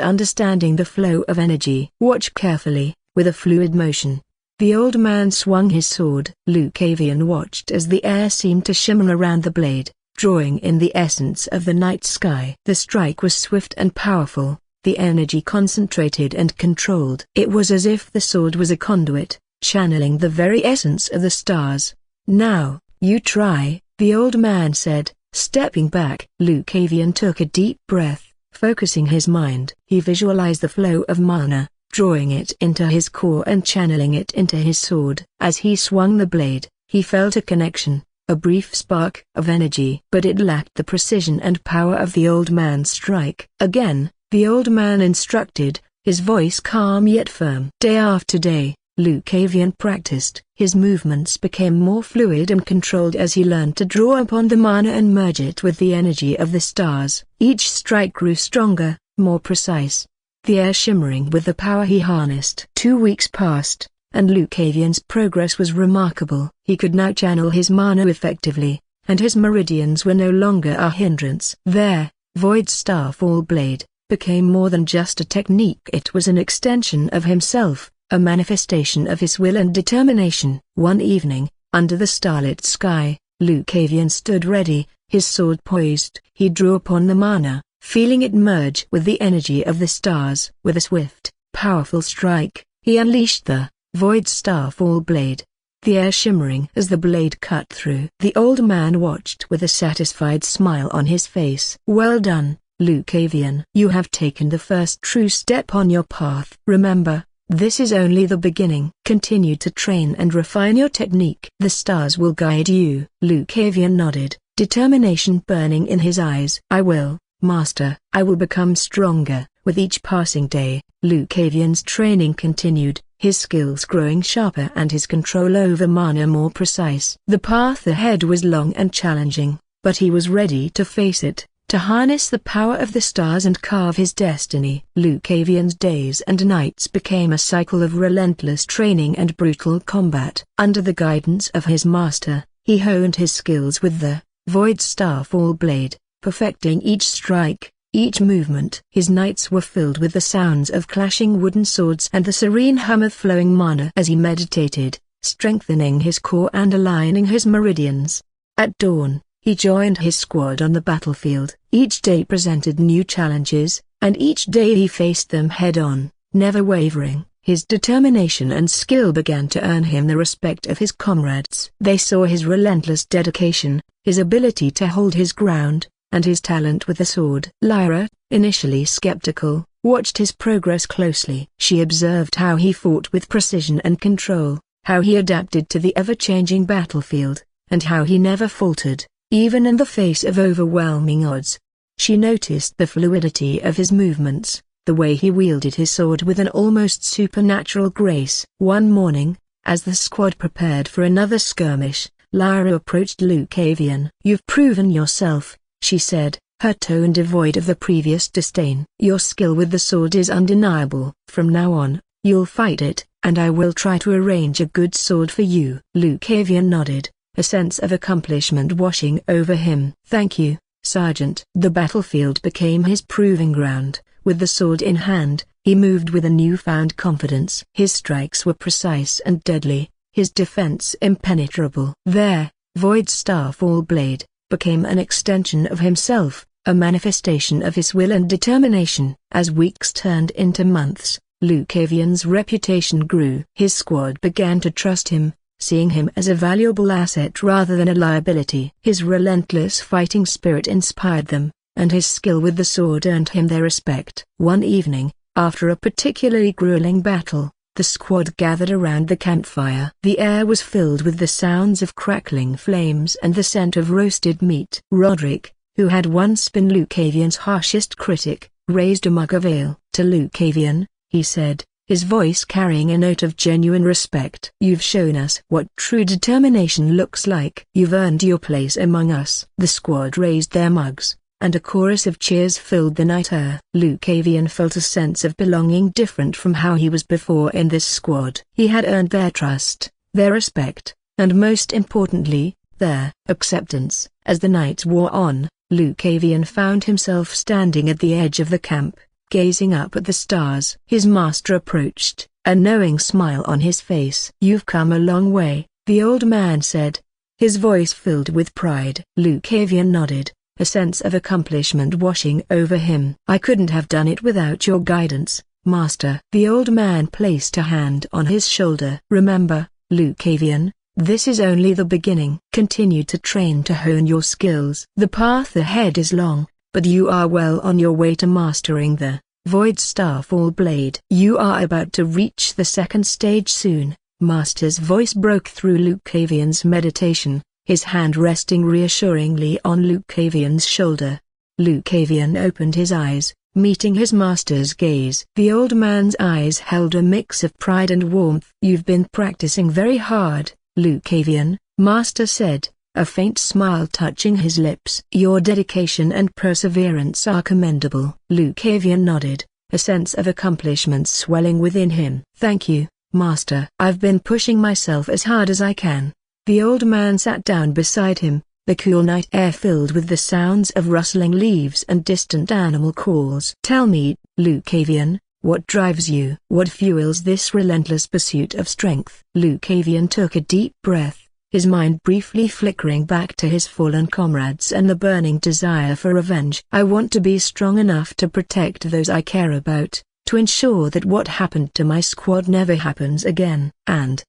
understanding the flow of energy. Watch carefully. With a fluid motion, the old man swung his sword. Lucavian watched as the air seemed to shimmer around the blade, drawing in the essence of the night sky. The strike was swift and powerful, the energy concentrated and controlled. It was as if the sword was a conduit, channeling the very essence of the stars. "Now, you try," the old man said, stepping back. Lucavian took a deep breath, focusing his mind. He visualized the flow of mana, drawing it into his core and channeling it into his sword. As he swung the blade, he felt a connection, a brief spark of energy. But it lacked the precision and power of the old man's strike. Again, the old man instructed, his voice calm yet firm. Day after day, Lucavian practiced. His movements became more fluid and controlled as he learned to draw upon the mana and merge it with the energy of the stars. Each strike grew stronger, more precise, the air shimmering with the power he harnessed. 2 weeks passed, and Lucavian's progress was remarkable. He could now channel his mana effectively, and his meridians were no longer a hindrance. Their Void Starfall blade became more than just a technique. It was an extension of himself, a manifestation of his will and determination. One evening, under the starlit sky, Lucavian stood ready, his sword poised. He drew upon the mana, feeling it merge with the energy of the stars. With a swift, powerful strike, he unleashed the Void Starfall blade, the air shimmering as the blade cut through. The old man watched with a satisfied smile on his face. "Well done, Lucavian. You have taken the first true step on your path. Remember, this is only the beginning. Continue to train and refine your technique. The stars will guide you." Lucavian nodded, determination burning in his eyes. "I will, Master. I will become stronger." With each passing day, Lucavian's training continued, his skills growing sharper and his control over mana more precise. The path ahead was long and challenging, but he was ready to face it, to harness the power of the stars and carve his destiny. Lucavian's days and nights became a cycle of relentless training and brutal combat. Under the guidance of his master, he honed his skills with the Void Starfall blade, perfecting each strike, each movement. His nights were filled with the sounds of clashing wooden swords and the serene hum of flowing mana as he meditated, strengthening his core and aligning his meridians. At dawn, he joined his squad on the battlefield. Each day presented new challenges, and each day he faced them head-on, never wavering. His determination and skill began to earn him the respect of his comrades. They saw his relentless dedication, his ability to hold his ground, and his talent with the sword. Lyra, initially skeptical, watched his progress closely. She observed how he fought with precision and control, how he adapted to the ever-changing battlefield, and how he never faltered, even in the face of overwhelming odds. She noticed the fluidity of his movements, the way he wielded his sword with an almost supernatural grace. One morning, as the squad prepared for another skirmish, Lyra approached Lucavian. "You've proven yourself," she said, her tone devoid of the previous disdain. "Your skill with the sword is undeniable. From now on, you'll fight it, and I will try to arrange a good sword for you." Lucavian nodded, a sense of accomplishment washing over him. "Thank you, Sergeant." The battlefield became his proving ground. With the sword in hand, he moved with a newfound confidence. His strikes were precise and deadly, his defense impenetrable. Their Void Starfall blade became an extension of himself, a manifestation of his will and determination. As weeks turned into months, Lucavian's reputation grew. His squad began to trust him, seeing him as a valuable asset rather than a liability. His relentless fighting spirit inspired them, and his skill with the sword earned him their respect. One evening, after a particularly grueling battle, the squad gathered around the campfire. The air was filled with the sounds of crackling flames and the scent of roasted meat. Roderick, who had once been Lucavian's harshest critic, raised a mug of ale. To Lucavian, he said, his voice carrying a note of genuine respect. "You've shown us what true determination looks like. You've earned your place among us." The squad raised their mugs, and a chorus of cheers filled the night air. Lucavian felt a sense of belonging different from how he was before in this squad. He had earned their trust, their respect, and most importantly, their acceptance. As the night wore on, Lucavian found himself standing at the edge of the camp, gazing up at the stars. His master approached, a knowing smile on his face. "You've come a long way," the old man said, his voice filled with pride. Lucavian nodded, a sense of accomplishment washing over him. "I couldn't have done it without your guidance, master." The old man placed a hand on his shoulder. "Remember, Lucavian, this is only the beginning. Continue to train to hone your skills. The path ahead is long, but you are well on your way to mastering the Void Starfall Blade. You are about to reach the second stage soon." Master's voice broke through Lucavian's meditation, his hand resting reassuringly on Lucavian's shoulder. Lucavian opened his eyes, meeting his master's gaze. The old man's eyes held a mix of pride and warmth. "You've been practicing very hard, Lucavian," Master said, a faint smile touching his lips. "Your dedication and perseverance are commendable." Lucavian nodded, a sense of accomplishment swelling within him. "Thank you, Master. I've been pushing myself as hard as I can." The old man sat down beside him, the cool night air filled with the sounds of rustling leaves and distant animal calls. "Tell me, Lucavian, what drives you? What fuels this relentless pursuit of strength?" Lucavian took a deep breath, his mind briefly flickering back to his fallen comrades and the burning desire for revenge. "I want to be strong enough to protect those I care about, to ensure that what happened to my squad never happens again, and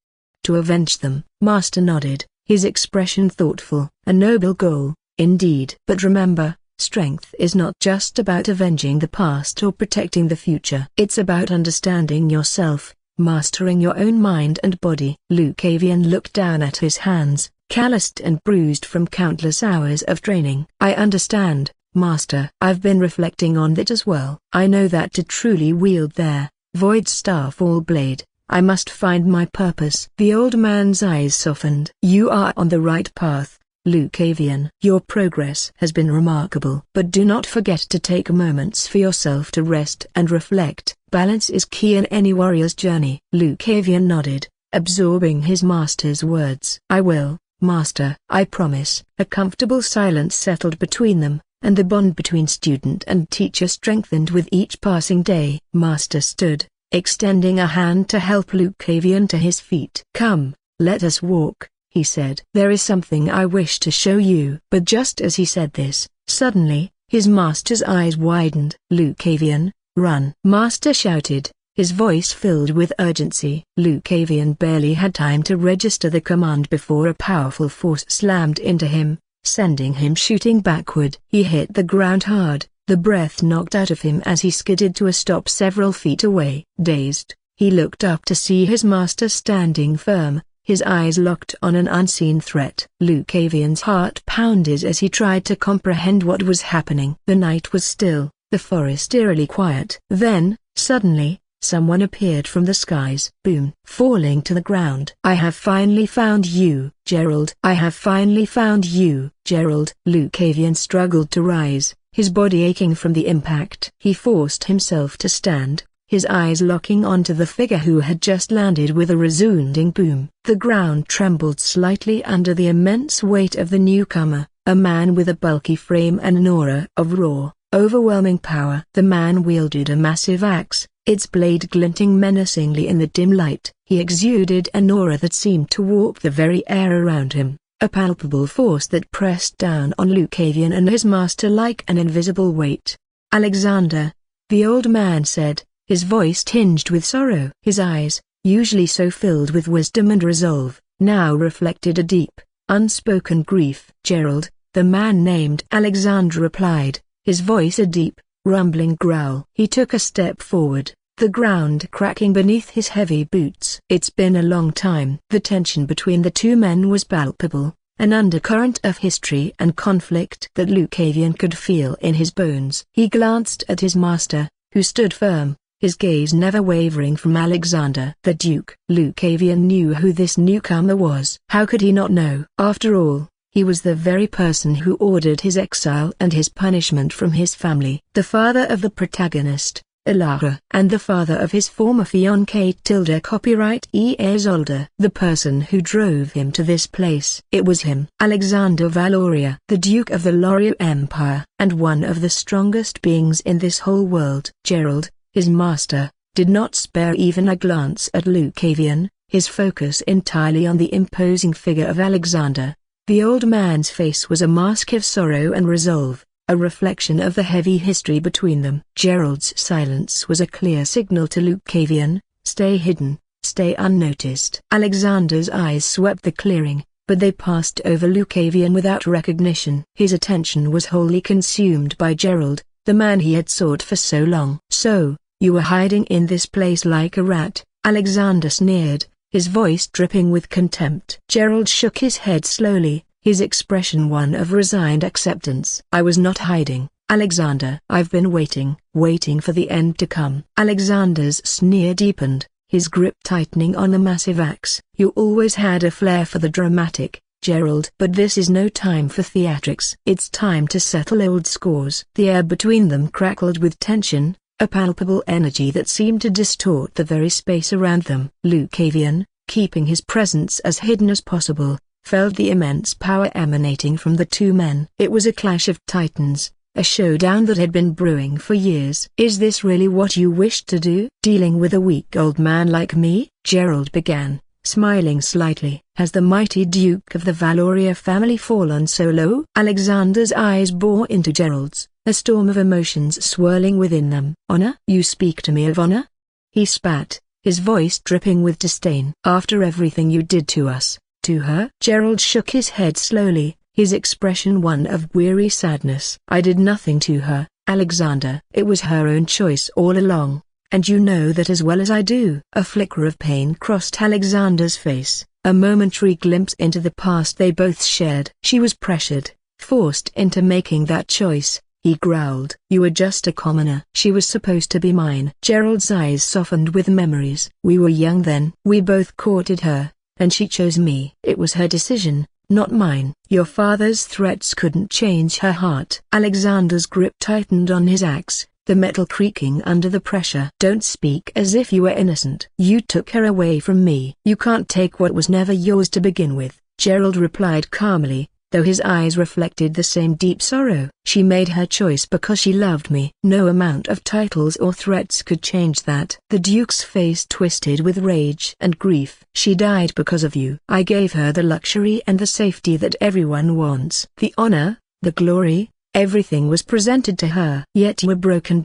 to avenge them." Master nodded, his expression thoughtful. "A noble goal, indeed. But remember, strength is not just about avenging the past or protecting the future. It's about understanding yourself, mastering your own mind and body." Lucavian looked down at his hands, calloused and bruised from countless hours of training. "I understand, Master. I've been reflecting on that as well. I know that to truly wield their Void Starfall Blade, I must find my purpose." The old man's eyes softened. "You are on the right path, Lucavian. Your progress has been remarkable. But do not forget to take moments for yourself to rest and reflect. Balance is key in any warrior's journey." Lucavian nodded, absorbing his master's words. "I will, Master. I promise." A comfortable silence settled between them, and the bond between student and teacher strengthened with each passing day. Master stood, extending a hand to help Lucavian to his feet. "Come, let us walk," he said. "There is something I wish to show you." But just as he said this, suddenly, his master's eyes widened. "Lucavian, run!" Master shouted, his voice filled with urgency. Lucavian barely had time to register the command before a powerful force slammed into him, sending him shooting backward. He hit the ground hard, the breath knocked out of him as he skidded to a stop several feet away. Dazed, he looked up to see his master standing firm, his eyes locked on an unseen threat. Lucavian's heart pounded as he tried to comprehend what was happening. The night was still, the forest eerily quiet. Then, suddenly, someone appeared from the skies. Boom! Falling to the ground. "I have finally found you, Gerald. I have finally found you, Gerald." Lucavian struggled to rise, his body aching from the impact. He forced himself to stand, his eyes locking onto the figure who had just landed with a resounding boom. The ground trembled slightly under the immense weight of the newcomer, a man with a bulky frame and an aura of raw, overwhelming power. The man wielded a massive axe, its blade glinting menacingly in the dim light. He exuded an aura that seemed to warp the very air around him, a palpable force that pressed down on Lucavian and his master like an invisible weight. "Alexander," the old man said, his voice tinged with sorrow. His eyes, usually so filled with wisdom and resolve, now reflected a deep, unspoken grief. "Gerald," the man named Alexander replied, his voice a deep, rumbling growl. He took a step forward, the ground cracking beneath his heavy boots. "It's been a long time." The tension between the two men was palpable, an undercurrent of history and conflict that Lucavian could feel in his bones. He glanced at his master, who stood firm, his gaze never wavering from Alexander. The Duke. Lucavian knew who this newcomer was. How could he not know? After all, he was the very person who ordered his exile and his punishment from his family. The father of the protagonist, Elara, and the father of his former fiancée Tilda. Copyright years older. The person who drove him to this place. It was him. Alexander Valoria, the Duke of the Lorio Empire, and one of the strongest beings in this whole world. Gerald, his master, did not spare even a glance at Lucavian, his focus entirely on the imposing figure of Alexander. The old man's face was a mask of sorrow and resolve, a reflection of the heavy history between them. Gerald's silence was a clear signal to Lucavian: stay hidden, stay unnoticed. Alexander's eyes swept the clearing, but they passed over Lucavian without recognition. His attention was wholly consumed by Gerald, the man he had sought for so long. "So, you were hiding in this place like a rat," Alexander sneered, his voice dripping with contempt. Gerald shook his head slowly, his expression one of resigned acceptance. "I was not hiding, Alexander. I've been waiting for the end to come." Alexander's sneer deepened, his grip tightening on the massive axe. "You always had a flair for the dramatic, Gerald. But this is no time for theatrics. It's time to settle old scores." The air between them crackled with tension, a palpable energy that seemed to distort the very space around them. Lucavian, keeping his presence as hidden as possible, felt the immense power emanating from the two men. It was a clash of titans, a showdown that had been brewing for years. "Is this really what you wished to do? Dealing with a weak old man like me?" Gerald began, smiling slightly. "Has the mighty Duke of the Valoria family fallen so low?" Alexander's eyes bore into Gerald's, a storm of emotions swirling within them. "Honor? You speak to me of honor?" He spat, his voice dripping with disdain. "After everything you did to us, to her?" Gerald shook his head slowly, his expression one of weary sadness. "I did nothing to her, Alexander. It was her own choice all along, and you know that as well as I do." A flicker of pain crossed Alexander's face, a momentary glimpse into the past they both shared. "She was pressured, forced into making that choice," he growled. "You were just a commoner. She was supposed to be mine." Gerald's eyes softened with memories. "We were young then. We both courted her, and she chose me. It was her decision, not mine. Your father's threats couldn't change her heart." Alexander's grip tightened on his axe, the metal creaking under the pressure. "Don't speak as if you were innocent. You took her away from me." "You can't take what was never yours to begin with," Gerald replied calmly, though his eyes reflected the same deep sorrow. "She made her choice because she loved me. No amount of titles or threats could change that." The Duke's face twisted with rage and grief. "She died because of you. I gave her the luxury and the safety that everyone wants. The honor, the glory, everything was presented to her. Yet you were broken.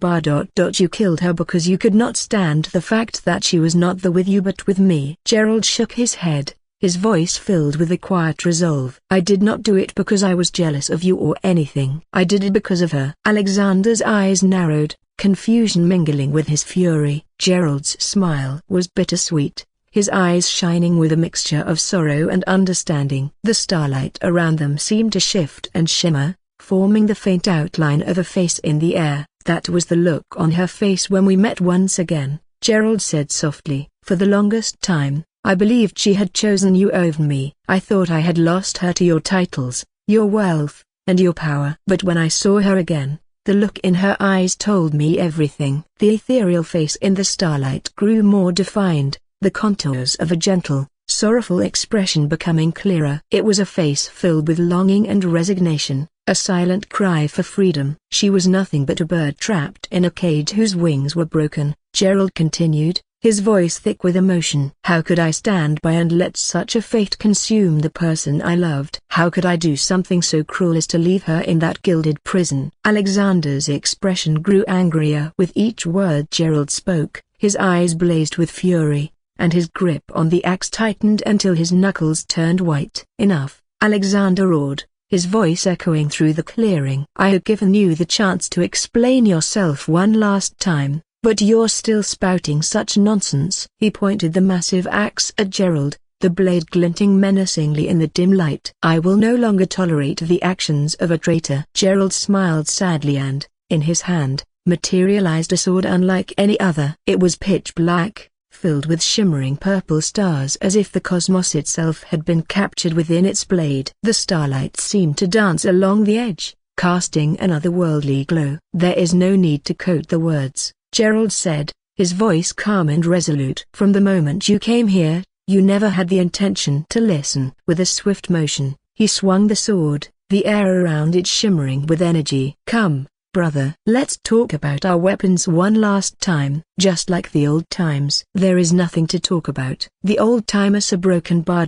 You killed her because you could not stand the fact that she was not there with you but with me." Gerald shook his head, his voice filled with a quiet resolve. "I did not do it because I was jealous of you or anything. I did it because of her." Alexander's eyes narrowed, confusion mingling with his fury. Gerald's smile was bittersweet, his eyes shining with a mixture of sorrow and understanding. The starlight around them seemed to shift and shimmer, forming the faint outline of a face in the air. "That was the look on her face when we met once again," Gerald said softly. "For the longest time, I believed she had chosen you over me. I thought I had lost her to your titles, your wealth, and your power. But when I saw her again, the look in her eyes told me everything." The ethereal face in the starlight grew more defined, the contours of a gentle, sorrowful expression becoming clearer. It was a face filled with longing and resignation, a silent cry for freedom. "She was nothing but a bird trapped in a cage whose wings were broken," Gerald continued, his voice thick with emotion. "How could I stand by and let such a fate consume the person I loved? How could I do something so cruel as to leave her in that gilded prison?" Alexander's expression grew angrier with each word Gerald spoke, his eyes blazed with fury, and his grip on the axe tightened until his knuckles turned white. "Enough," Alexander roared, his voice echoing through the clearing. "I had given you the chance to explain yourself one last time, but you're still spouting such nonsense." He pointed the massive axe at Gerald, the blade glinting menacingly in the dim light. "I will no longer tolerate the actions of a traitor." Gerald smiled sadly and, in his hand, materialized a sword unlike any other. It was pitch black, filled with shimmering purple stars as if the cosmos itself had been captured within its blade. The starlight seemed to dance along the edge, casting an otherworldly glow. "There is no need to quote the words," Gerald said, his voice calm and resolute. "From the moment you came here, you never had the intention to listen." With a swift motion, he swung the sword, the air around it shimmering with energy. "Come, brother, let's talk about our weapons one last time." "Just like the old times." "There is nothing to talk about. The old timers are broken bar.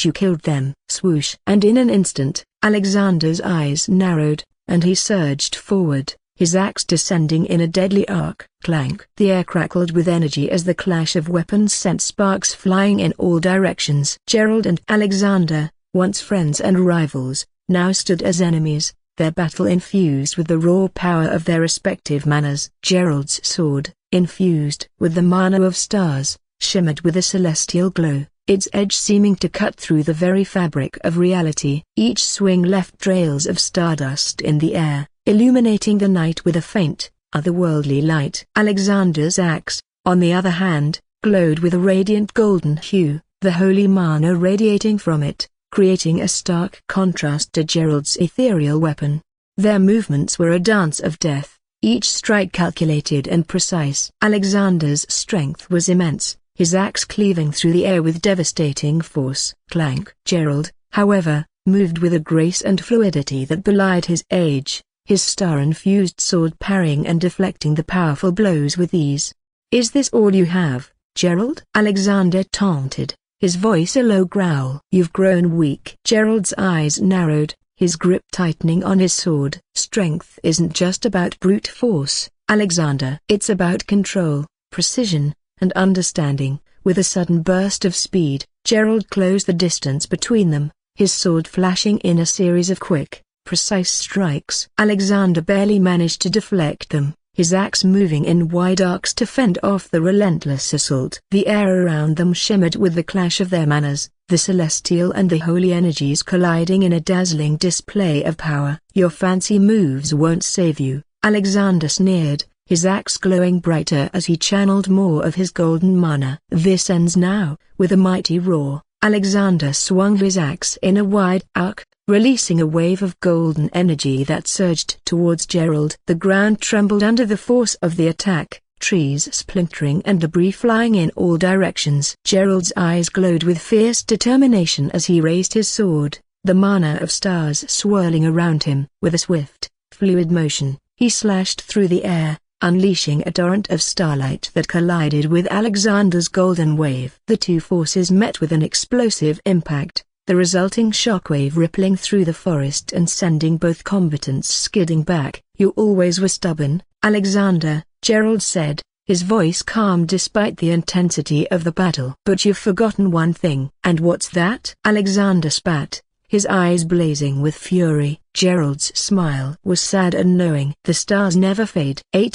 You killed them." Swoosh. And in an instant, Alexander's eyes narrowed, and he surged forward, his axe descending in a deadly arc. Clank. The air crackled with energy as the clash of weapons sent sparks flying in all directions. Gerald and Alexander, once friends and rivals, now stood as enemies, their battle infused with the raw power of their respective manas. Gerald's sword, infused with the mana of stars, shimmered with a celestial glow, its edge seeming to cut through the very fabric of reality. Each swing left trails of stardust in the air, illuminating the night with a faint, otherworldly light. Alexander's axe, on the other hand, glowed with a radiant golden hue, the holy mana radiating from it, creating a stark contrast to Gerald's ethereal weapon. Their movements were a dance of death, each strike calculated and precise. Alexander's strength was immense, his axe cleaving through the air with devastating force. Clank. Gerald, however, moved with a grace and fluidity that belied his age, his star-infused sword parrying and deflecting the powerful blows with ease. "Is this all you have, Gerald?" Alexander taunted, his voice a low growl. "You've grown weak." Gerald's eyes narrowed, his grip tightening on his sword. "Strength isn't just about brute force, Alexander. It's about control, precision, and understanding." With a sudden burst of speed, Gerald closed the distance between them, his sword flashing in a series of quick, precise strikes. Alexander barely managed to deflect them, his axe moving in wide arcs to fend off the relentless assault. The air around them shimmered with the clash of their manas, the celestial and the holy energies colliding in a dazzling display of power. "Your fancy moves won't save you," Alexander sneered, his axe glowing brighter as he channeled more of his golden mana. "This ends now." With a mighty roar, Alexander swung his axe in a wide arc, releasing a wave of golden energy that surged towards Gerald. The ground trembled under the force of the attack, trees splintering and debris flying in all directions. Gerald's eyes glowed with fierce determination as he raised his sword, the mana of stars swirling around him. With a swift, fluid motion, he slashed through the air, unleashing a torrent of starlight that collided with Alexander's golden wave. The two forces met with an explosive impact, the resulting shockwave rippling through the forest and sending both combatants skidding back. "You always were stubborn, Alexander," Gerald said, his voice calm despite the intensity of the battle. "But you've forgotten one thing." "And what's that?" Alexander spat, his eyes blazing with fury. Gerald's smile was sad and knowing. "The stars never fade." A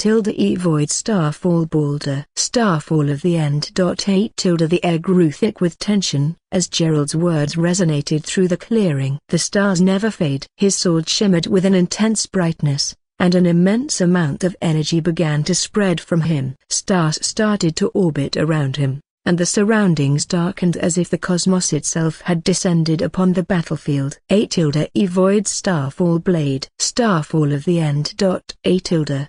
void starfall boulder. Starfall of the end. The air grew thick with tension, as Gerald's words resonated through the clearing. "The stars never fade." His sword shimmered with an intense brightness, and an immense amount of energy began to spread from him. Stars started to orbit around him, and the surroundings darkened as if the cosmos itself had descended upon the battlefield. Void starfall blade. Starfall of the end.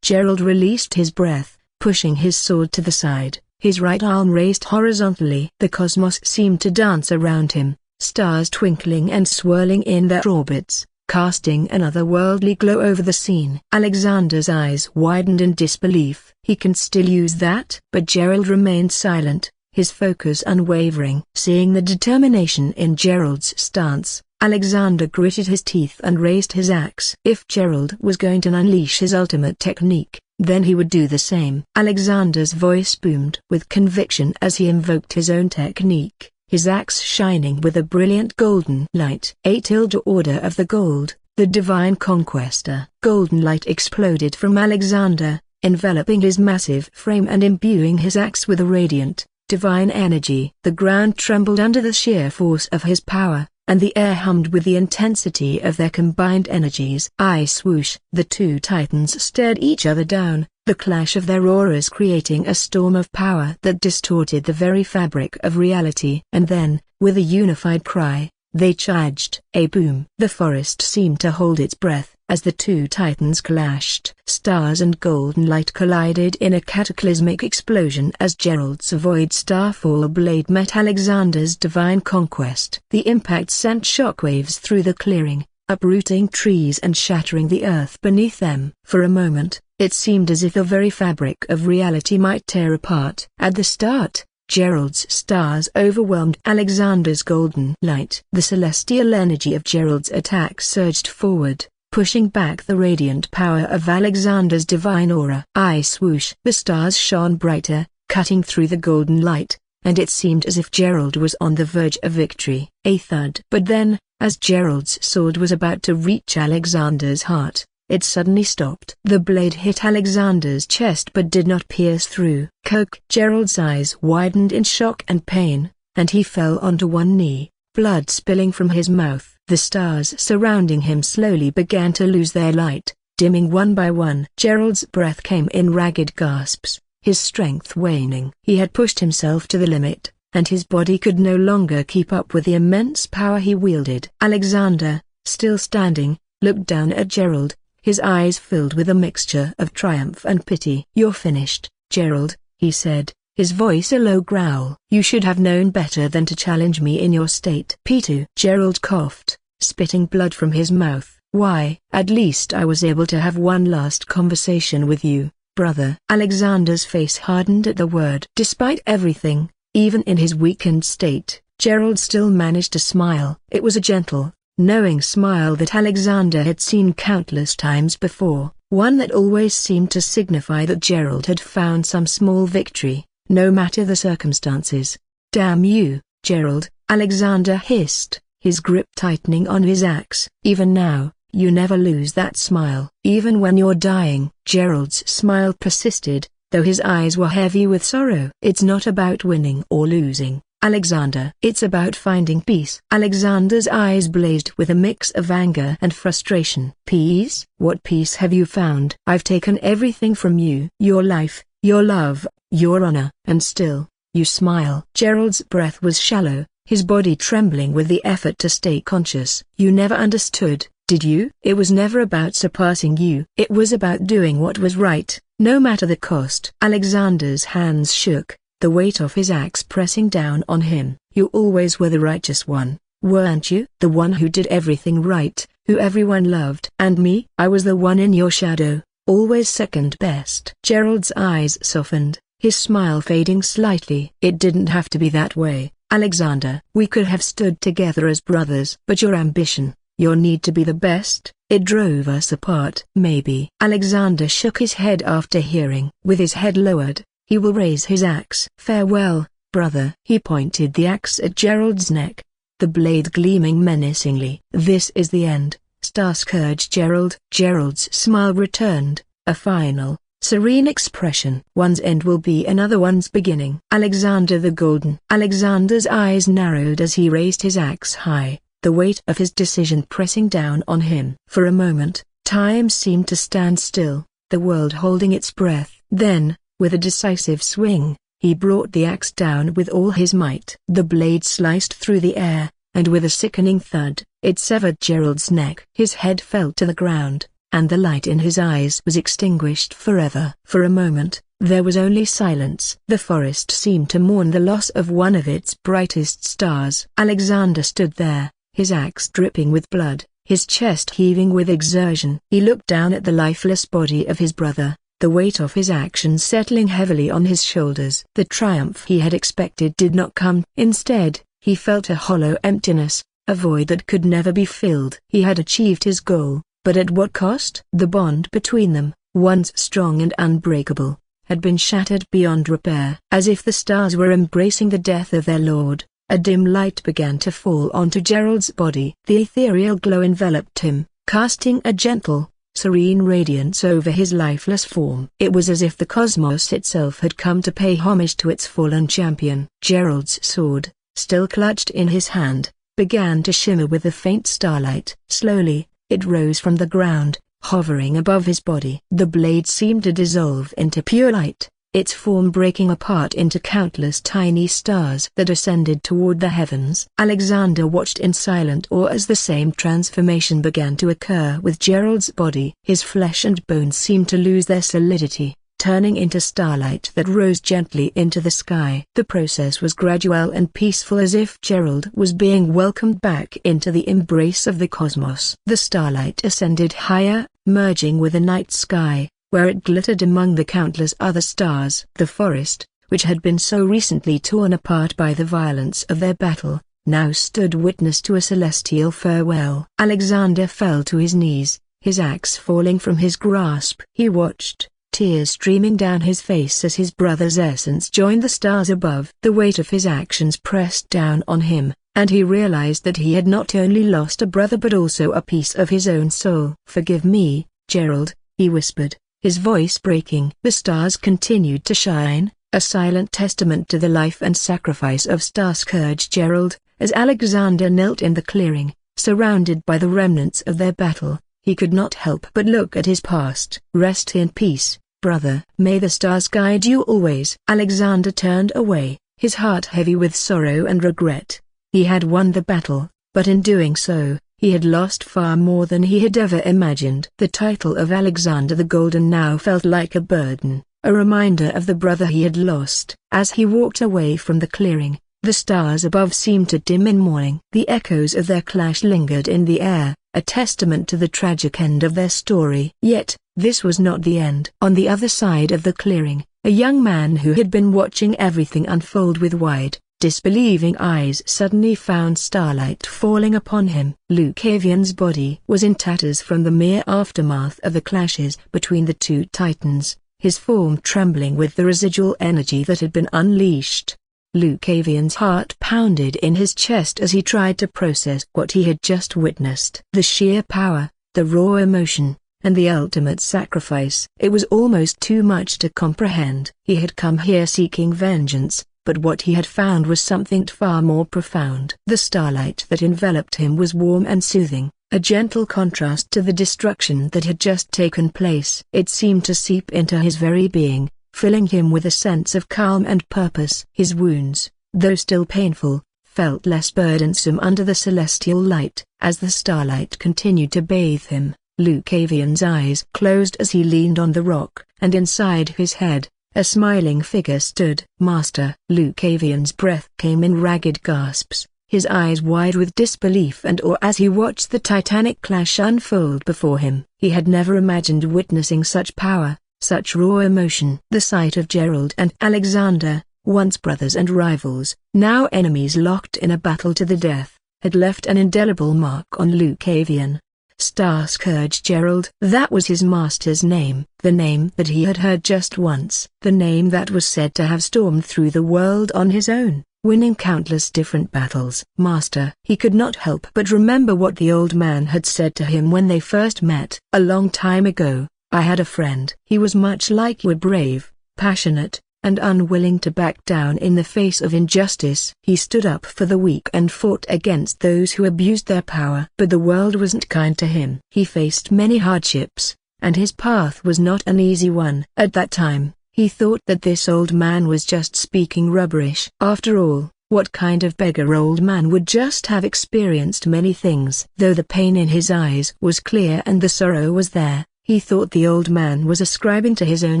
Gerald released his breath, pushing his sword to the side, his right arm raised horizontally. The cosmos seemed to dance around him, stars twinkling and swirling in their orbits, casting an otherworldly glow over the scene. Alexander's eyes widened in disbelief. "He can still use that?" But Gerald remained silent, his focus unwavering. Seeing the determination in Gerald's stance, Alexander gritted his teeth and raised his axe. If Gerald was going to unleash his ultimate technique, then he would do the same. Alexander's voice boomed with conviction as he invoked his own technique, his axe shining with a brilliant golden light. Order of the Gold, the Divine Conquester. Golden light exploded from Alexander, enveloping his massive frame and imbuing his axe with a radiant, divine energy. The ground trembled under the sheer force of his power, and the air hummed with the intensity of their combined energies. Swoosh! The two titans stared each other down, the clash of their auras creating a storm of power that distorted the very fabric of reality. And then, with a unified cry, they charged. A boom. The forest seemed to hold its breath as the two titans clashed. Stars and golden light collided in a cataclysmic explosion as Gerald's void starfall blade met Alexander's divine conquest. The impact sent shockwaves through the clearing, uprooting trees and shattering the earth beneath them. For a moment, it seemed as if the very fabric of reality might tear apart. At the start, Gerald's stars overwhelmed Alexander's golden light. The celestial energy of Gerald's attack surged forward, pushing back the radiant power of Alexander's divine aura. I swoosh. The stars shone brighter, cutting through the golden light, and it seemed as if Gerald was on the verge of victory. A thud. But then, as Gerald's sword was about to reach Alexander's heart, it suddenly stopped. The blade hit Alexander's chest but did not pierce through. Coke. Gerald's eyes widened in shock and pain, and he fell onto one knee, blood spilling from his mouth. The stars surrounding him slowly began to lose their light, dimming one by one. Gerald's breath came in ragged gasps, his strength waning. He had pushed himself to the limit, and his body could no longer keep up with the immense power he wielded. Alexander, still standing, looked down at Gerald, his eyes filled with a mixture of triumph and pity. "You're finished, Gerald," he said, his voice a low growl. "You should have known better than to challenge me in your state." P2. Gerald coughed, spitting blood from his mouth. "Why? At least I was able to have one last conversation with you, brother." Alexander's face hardened at the word. Despite everything, even in his weakened state, Gerald still managed to smile. It was a gentle, knowing smile that Alexander had seen countless times before, one that always seemed to signify that Gerald had found some small victory, no matter the circumstances. "Damn you, Gerald," Alexander hissed, his grip tightening on his axe. "Even now, you never lose that smile." "Even when you're dying." Gerald's smile persisted, though his eyes were heavy with sorrow. "It's not about winning or losing, Alexander. It's about finding peace." Alexander's eyes blazed with a mix of anger and frustration. "Peace? What peace have you found? I've taken everything from you. Your life, your love, your honor. And still, you smile." Gerald's breath was shallow, his body trembling with the effort to stay conscious. "You never understood, did you? It was never about surpassing you. It was about doing what was right, no matter the cost." Alexander's hands shook, the weight of his axe pressing down on him. "You always were the righteous one, weren't you? The one who did everything right, who everyone loved. And me? I was the one in your shadow, always second best." Gerald's eyes softened, his smile fading slightly. "It didn't have to be that way, Alexander. We could have stood together as brothers. But your ambition, your need to be the best, it drove us apart." "Maybe." Alexander shook his head after hearing. With his head lowered, he will raise his axe. "Farewell, brother." He pointed the axe at Gerald's neck, the blade gleaming menacingly. "This is the end, star-scourge Gerald." Gerald's smile returned, a final, serene expression. "One's end will be another one's beginning." Alexander the Golden. Alexander's eyes narrowed as he raised his axe high, the weight of his decision pressing down on him. For a moment, time seemed to stand still, the world holding its breath. Then, with a decisive swing, he brought the axe down with all his might. The blade sliced through the air, and with a sickening thud, it severed Gerald's neck. His head fell to the ground, and the light in his eyes was extinguished forever. For a moment, there was only silence. The forest seemed to mourn the loss of one of its brightest stars. Alexander stood there, his axe dripping with blood, his chest heaving with exertion. He looked down at the lifeless body of his brother, the weight of his actions settling heavily on his shoulders. The triumph he had expected did not come. Instead, he felt a hollow emptiness, a void that could never be filled. He had achieved his goal, but at what cost? The bond between them, once strong and unbreakable, had been shattered beyond repair. As if the stars were embracing the death of their lord, a dim light began to fall onto Gerald's body. The ethereal glow enveloped him, casting a gentle, serene radiance over his lifeless form. It was as if the cosmos itself had come to pay homage to its fallen champion. Gerald's sword, still clutched in his hand, began to shimmer with the faint starlight. Slowly, it rose from the ground, hovering above his body. The blade seemed to dissolve into pure light, its form breaking apart into countless tiny stars that ascended toward the heavens. Alexander watched in silent awe as the same transformation began to occur with Gerald's body. His flesh and bones seemed to lose their solidity, turning into starlight that rose gently into the sky. The process was gradual and peaceful, as if Gerald was being welcomed back into the embrace of the cosmos. The starlight ascended higher, merging with the night sky, where it glittered among the countless other stars. The forest, which had been so recently torn apart by the violence of their battle, now stood witness to a celestial farewell. Alexander fell to his knees, his axe falling from his grasp. He watched, tears streaming down his face as his brother's essence joined the stars above. The weight of his actions pressed down on him, and he realized that he had not only lost a brother but also a piece of his own soul. "Forgive me, Gerald," he whispered, his voice breaking. The stars continued to shine, a silent testament to the life and sacrifice of Star-Scourge Gerald. As Alexander knelt in the clearing, surrounded by the remnants of their battle, he could not help but look at his past. "Rest in peace, brother. May the stars guide you always." Alexander turned away, his heart heavy with sorrow and regret. He had won the battle, but in doing so, he had lost far more than he had ever imagined. The title of Alexander the Golden now felt like a burden, a reminder of the brother he had lost. As he walked away from the clearing, the stars above seemed to dim in mourning. The echoes of their clash lingered in the air, a testament to the tragic end of their story. Yet, this was not the end. On the other side of the clearing, a young man who had been watching everything unfold with wide, disbelieving eyes suddenly found starlight falling upon him. Lucavian's body was in tatters from the mere aftermath of the clashes between the two titans, his form trembling with the residual energy that had been unleashed. Lucavian's heart pounded in his chest as he tried to process what he had just witnessed. The sheer power, the raw emotion, and the ultimate sacrifice. It was almost too much to comprehend. He had come here seeking vengeance, but what he had found was something far more profound. The starlight that enveloped him was warm and soothing, a gentle contrast to the destruction that had just taken place. It seemed to seep into his very being, filling him with a sense of calm and purpose. His wounds, though still painful, felt less burdensome under the celestial light. As the starlight continued to bathe him, Lucavian's eyes closed as he leaned on the rock, and inside his head, a smiling figure stood. "Master." Lucavian's breath came in ragged gasps, his eyes wide with disbelief and awe as he watched the titanic clash unfold before him. He had never imagined witnessing such power, such raw emotion. The sight of Gerald and Alexander, once brothers and rivals, now enemies locked in a battle to the death, had left an indelible mark on Lucavian. Star-Scourge Gerald. That was his master's name. The name that he had heard just once. The name that was said to have stormed through the world on his own, winning countless different battles. Master. He could not help but remember what the old man had said to him when they first met. "A long time ago, I had a friend. He was much like you, brave, passionate, and unwilling to back down in the face of injustice. He stood up for the weak and fought against those who abused their power. But the world wasn't kind to him. He faced many hardships, and his path was not an easy one. At that time, he thought that this old man was just speaking rubbish. After all, what kind of beggar old man would just have experienced many things? Though the pain in his eyes was clear and the sorrow was there, he thought the old man was ascribing to his own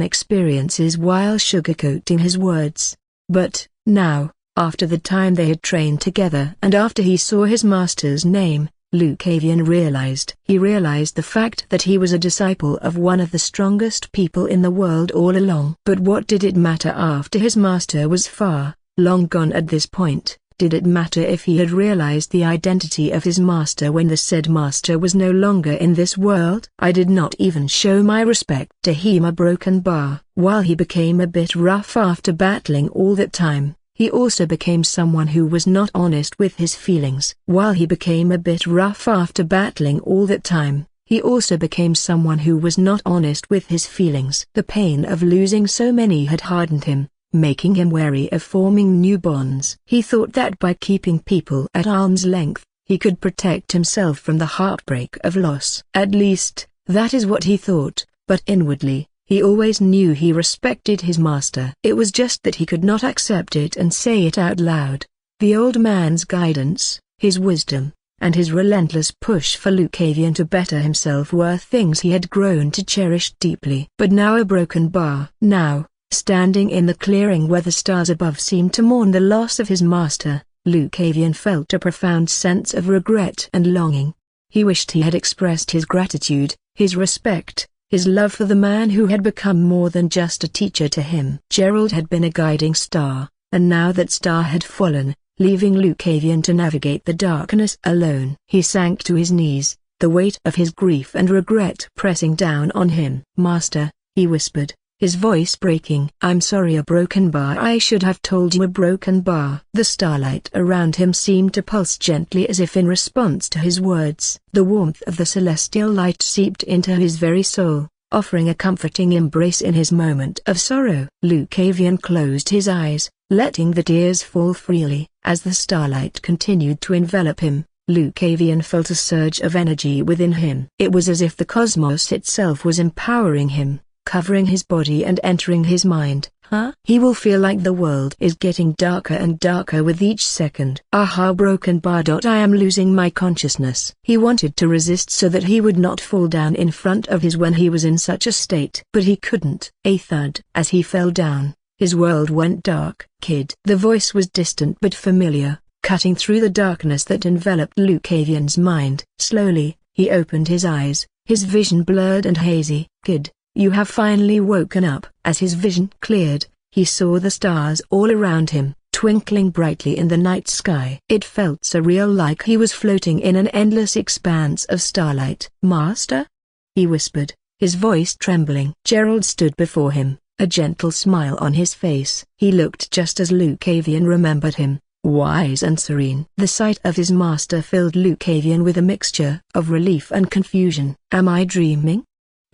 experiences while sugarcoating his words. But, now, after the time they had trained together and after he saw his master's name, Lucavian realized. He realized the fact that he was a disciple of one of the strongest people in the world all along. But what did it matter after his master was far, long gone at this point? Did it matter if he had realized the identity of his master when the said master was no longer in this world? "I did not even show my respect to him." A broken bar. While he became a bit rough after battling all that time, he also became someone who was not honest with his feelings. While he became a bit rough after battling all that time, he also became someone who was not honest with his feelings. The pain of losing so many had hardened him, making him wary of forming new bonds. He thought that by keeping people at arm's length, he could protect himself from the heartbreak of loss. At least, That is what he thought, but inwardly, he always knew he respected his master. It was just that he could not accept it and say it out loud. The old man's guidance, his wisdom, and his relentless push for Lucavian to better himself were things he had grown to cherish deeply. But now a broken bar. Now, standing in the clearing where the stars above seemed to mourn the loss of his master, Lucavian felt a profound sense of regret and longing. He wished he had expressed his gratitude, his respect, his love for the man who had become more than just a teacher to him. Gerald had been a guiding star, and now that star had fallen, leaving Lucavian to navigate the darkness alone. He sank to his knees, the weight of his grief and regret pressing down on him. "Master," he whispered, his voice breaking. "I'm sorry, a broken bar. I should have told you, a broken bar." The starlight around him seemed to pulse gently as if in response to his words. The warmth of the celestial light seeped into his very soul, offering a comforting embrace in his moment of sorrow. Lucavian closed his eyes, letting the tears fall freely. As the starlight continued to envelop him, Lucavian felt a surge of energy within him. It was as if the cosmos itself was empowering him, covering his body and entering his mind. He will feel like the world is getting darker and darker with each second. Broken bar. I am losing my consciousness. He wanted to resist so that he would not fall down in front of his when he was in such a state. But he couldn't. A thud. As he fell down, his world went dark. "Kid." The voice was distant but familiar, cutting through the darkness that enveloped Lucavian's mind. Slowly, he opened his eyes, his vision blurred and hazy. "Kid, you have finally woken up." As his vision cleared, he saw the stars all around him, twinkling brightly in the night sky. It felt surreal, like he was floating in an endless expanse of starlight. "Master?" he whispered, his voice trembling. Gerald stood before him, a gentle smile on his face. He looked just as Lucavian remembered him, wise and serene. The sight of his master filled Lucavian with a mixture of relief and confusion. "Am I dreaming?"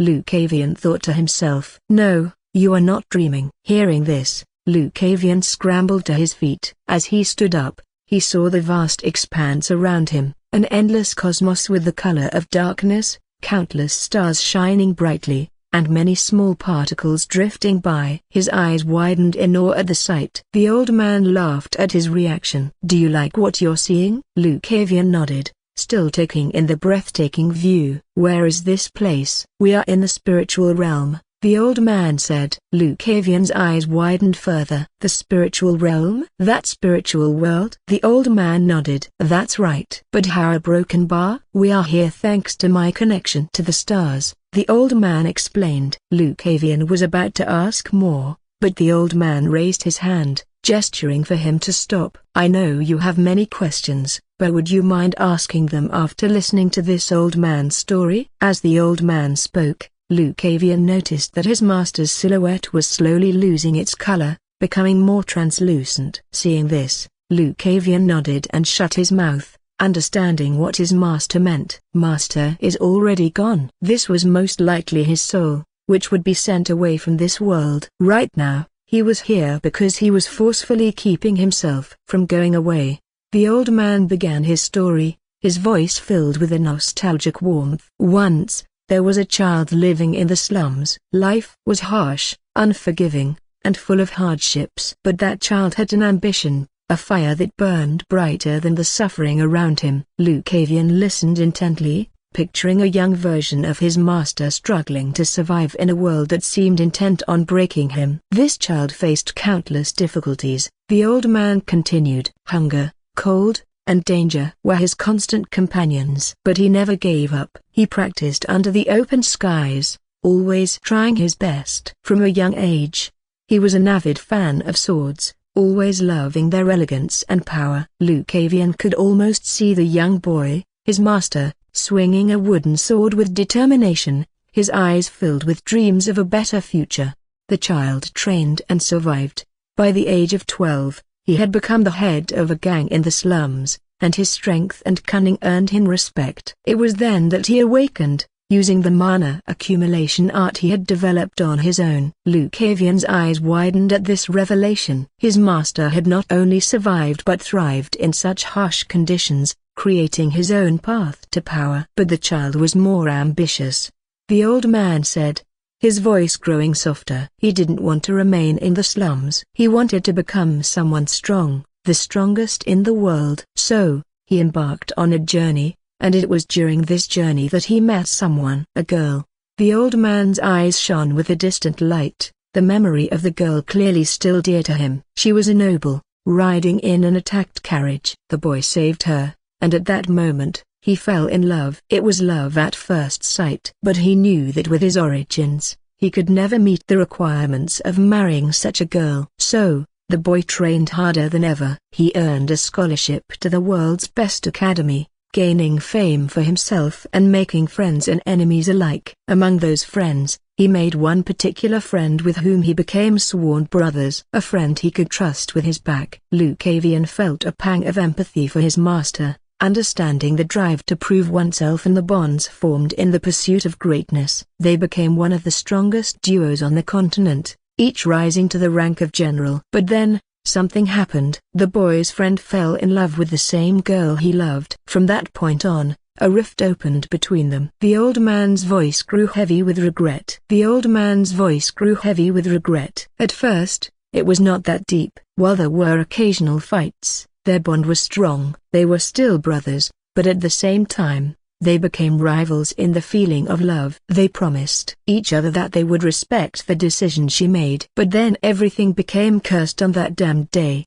Lucavian thought to himself. "No, you are not dreaming." Hearing this, Lucavian scrambled to his feet. As he stood up, he saw the vast expanse around him, an endless cosmos with the color of darkness, countless stars shining brightly, and many small particles drifting by. His eyes widened in awe at the sight. The old man laughed at his reaction. "Do you like what you're seeing?" Lucavian nodded, still taking in the breathtaking view. "Where is this place?" "We are in the spiritual realm," the old man said. Lucavian's eyes widened further. "The spiritual realm? That spiritual world?" The old man nodded. "That's right." "But how a broken bar?" "We are here thanks to my connection to the stars," the old man explained. Lucavian was about to ask more, but the old man raised his hand, gesturing for him to stop. "I know you have many questions, but would you mind asking them after listening to this old man's story?" As the old man spoke, Lucavian noticed that his master's silhouette was slowly losing its color, becoming more translucent. Seeing this, Lucavian nodded and shut his mouth, understanding what his master meant. Master is already gone. This was most likely his soul, which would be sent away from this world. Right now, he was here because he was forcefully keeping himself from going away. The old man began his story, his voice filled with a nostalgic warmth. "Once, there was a child living in the slums. Life was harsh, unforgiving, and full of hardships. But that child had an ambition, a fire that burned brighter than the suffering around him." Lucavian listened intently, picturing a young version of his master struggling to survive in a world that seemed intent on breaking him. "This child faced countless difficulties," the old man continued. "Hunger, cold, and danger were his constant companions. But he never gave up. He practiced under the open skies, always trying his best. From a young age, he was an avid fan of swords, always loving their elegance and power." Lucavian could almost see the young boy, his master, swinging a wooden sword with determination, his eyes filled with dreams of a better future. The child trained and survived. By the age of 12, he had become the head of a gang in the slums, and his strength and cunning earned him respect. It was then that he awakened, using the mana accumulation art he had developed on his own. Lucavian's eyes widened at this revelation. His master had not only survived but thrived in such harsh conditions, creating his own path to power. But the child was more ambitious. the old man said, his voice growing softer. He didn't want to remain in the slums. He wanted to become someone strong, the strongest in the world. So, he embarked on a journey, and it was during this journey that he met someone. A girl. The old man's eyes shone with a distant light, the memory of the girl clearly still dear to him. She was a noble, riding in an attacked carriage. The boy saved her, and at that moment, he fell in love. It was love at first sight. But he knew that with his origins, he could never meet the requirements of marrying such a girl. So, the boy trained harder than ever. He earned a scholarship to the world's best academy, gaining fame for himself and making friends and enemies alike. Among those friends, he made one particular friend with whom he became sworn brothers. A friend he could trust with his back. Lucavian felt a pang of empathy for his master, understanding the drive to prove oneself and the bonds formed in the pursuit of greatness. They became one of the strongest duos on the continent, each rising to the rank of general. But then, something happened. The boy's friend fell in love with the same girl he loved. From that point on, a rift opened between them. The old man's voice grew heavy with regret. The old man's voice grew heavy with regret. At first, it was not that deep. While there were occasional fights, their bond was strong. They were still brothers, but at the same time, they became rivals in the feeling of love. They promised each other that they would respect the decision she made. But then everything became cursed on that damned day.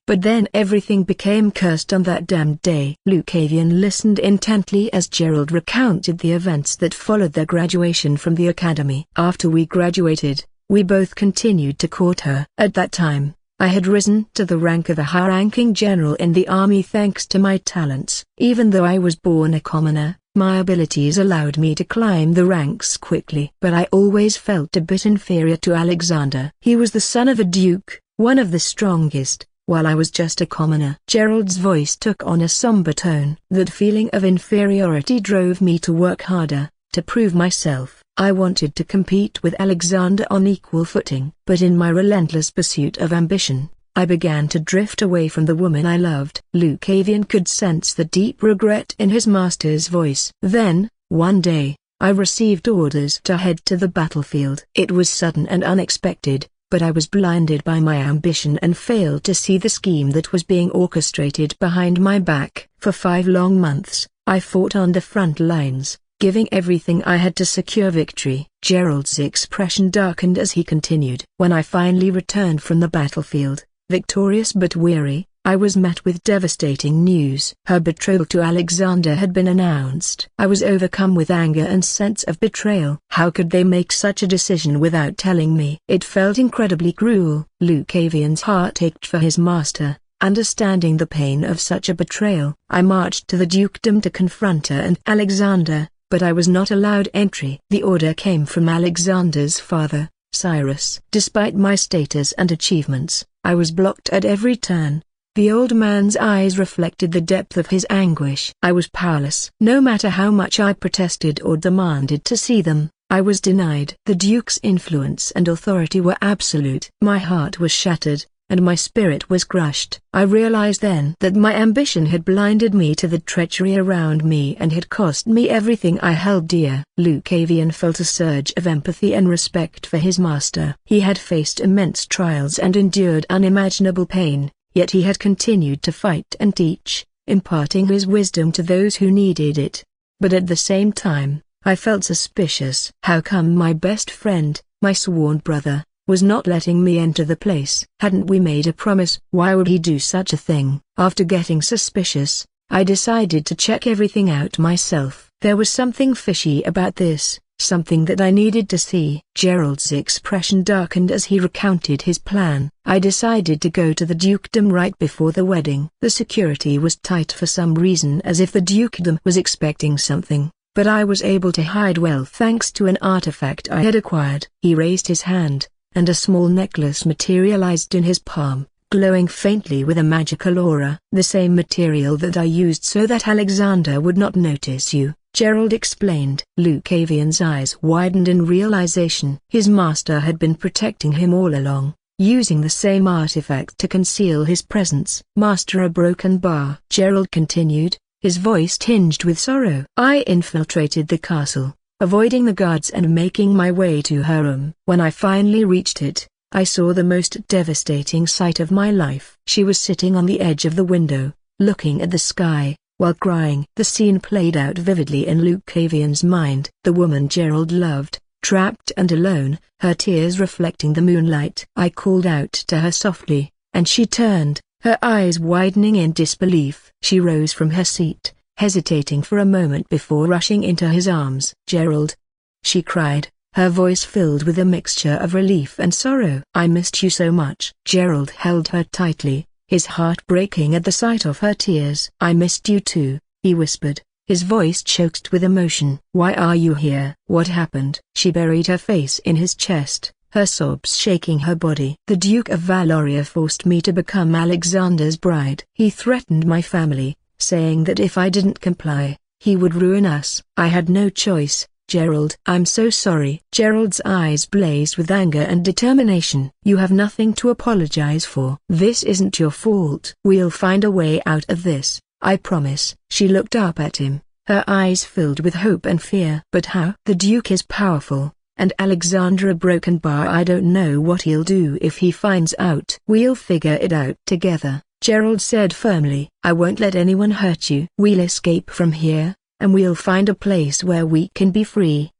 Lucavian listened intently as Gerald recounted the events that followed their graduation from the academy. After we graduated, we both continued to court her. At that time, I had risen to the rank of a high-ranking general in the army thanks to my talents. Even though I was born a commoner, my abilities allowed me to climb the ranks quickly. But I always felt a bit inferior to Alexander. He was the son of a duke, one of the strongest, while I was just a commoner. Gerald's voice took on a somber tone. That feeling of inferiority drove me to work harder, to prove myself. I wanted to compete with Alexander on equal footing. But in my relentless pursuit of ambition, I began to drift away from the woman I loved. Lucavian could sense the deep regret in his master's voice. Then, one day, I received orders to head to the battlefield. It was sudden and unexpected, but I was blinded by my ambition and failed to see the scheme that was being orchestrated behind my back. For 5 long months, I fought on the front lines, giving everything I had to secure victory. Gerald's expression darkened as he continued. When I finally returned from the battlefield, victorious but weary, I was met with devastating news. Her betrothal to Alexander had been announced. I was overcome with anger and sense of betrayal. How could they make such a decision without telling me? It felt incredibly cruel. Lucavian's heart ached for his master. Understanding the pain of such a betrayal, I marched to the dukedom to confront her and Alexander, but I was not allowed entry. The order came from Alexander's father, Cyrus. Despite my status and achievements, I was blocked at every turn. The old man's eyes reflected the depth of his anguish. I was powerless. No matter how much I protested or demanded to see them, I was denied. The duke's influence and authority were absolute. My heart was shattered, and my spirit was crushed. I realized then that my ambition had blinded me to the treachery around me and had cost me everything I held dear. Lucavian felt a surge of empathy and respect for his master. He had faced immense trials and endured unimaginable pain, yet he had continued to fight and teach, imparting his wisdom to those who needed it. But at the same time, I felt suspicious. How come my best friend, my sworn brother, was not letting me enter the place? Hadn't we made a promise? Why would he do such a thing? After getting suspicious, I decided to check everything out myself. There was something fishy about this, something that I needed to see. Gerald's expression darkened as he recounted his plan. I decided to go to the dukedom right before the wedding. The security was tight for some reason, as if the dukedom was expecting something, but I was able to hide well thanks to an artifact I had acquired. He raised his hand, and a small necklace materialized in his palm, glowing faintly with a magical aura. The same material that I used so that Alexander would not notice you, Gerald explained. Lucavian's eyes widened in realization. His master had been protecting him all along, using the same artifact to conceal his presence. Master, a broken bar, Gerald continued, his voice tinged with sorrow. I infiltrated the castle, avoiding the guards and making my way to her room. When I finally reached it, I saw the most devastating sight of my life. She was sitting on the edge of the window, looking at the sky, while crying. The scene played out vividly in Luke Cavian's mind. The woman Gerald loved, trapped and alone, her tears reflecting the moonlight. I called out to her softly, and she turned, her eyes widening in disbelief. She rose from her seat, hesitating for a moment before rushing into his arms. "Gerald!" she cried, her voice filled with a mixture of relief and sorrow. "I missed you so much." Gerald held her tightly, his heart breaking at the sight of her tears. "I missed you too," he whispered, his voice choked with emotion. "Why are you here? What happened?" She buried her face in his chest, her sobs shaking her body. "The Duke of Valoria forced me to become Alexander's bride. He threatened my family, saying that if I didn't comply, he would ruin us. I had no choice, Gerald." "I'm so sorry." Gerald's eyes blazed with anger and determination. "You have nothing to apologize for. This isn't your fault. We'll find a way out of this, I promise." She looked up at him, her eyes filled with hope and fear. "But how?" "The Duke is powerful, and Alexander a broken bar. I don't know what he'll do if he finds out." "We'll figure it out together," Gerald said firmly. "I won't let anyone hurt you. We'll escape from here, and we'll find a place where we can be free."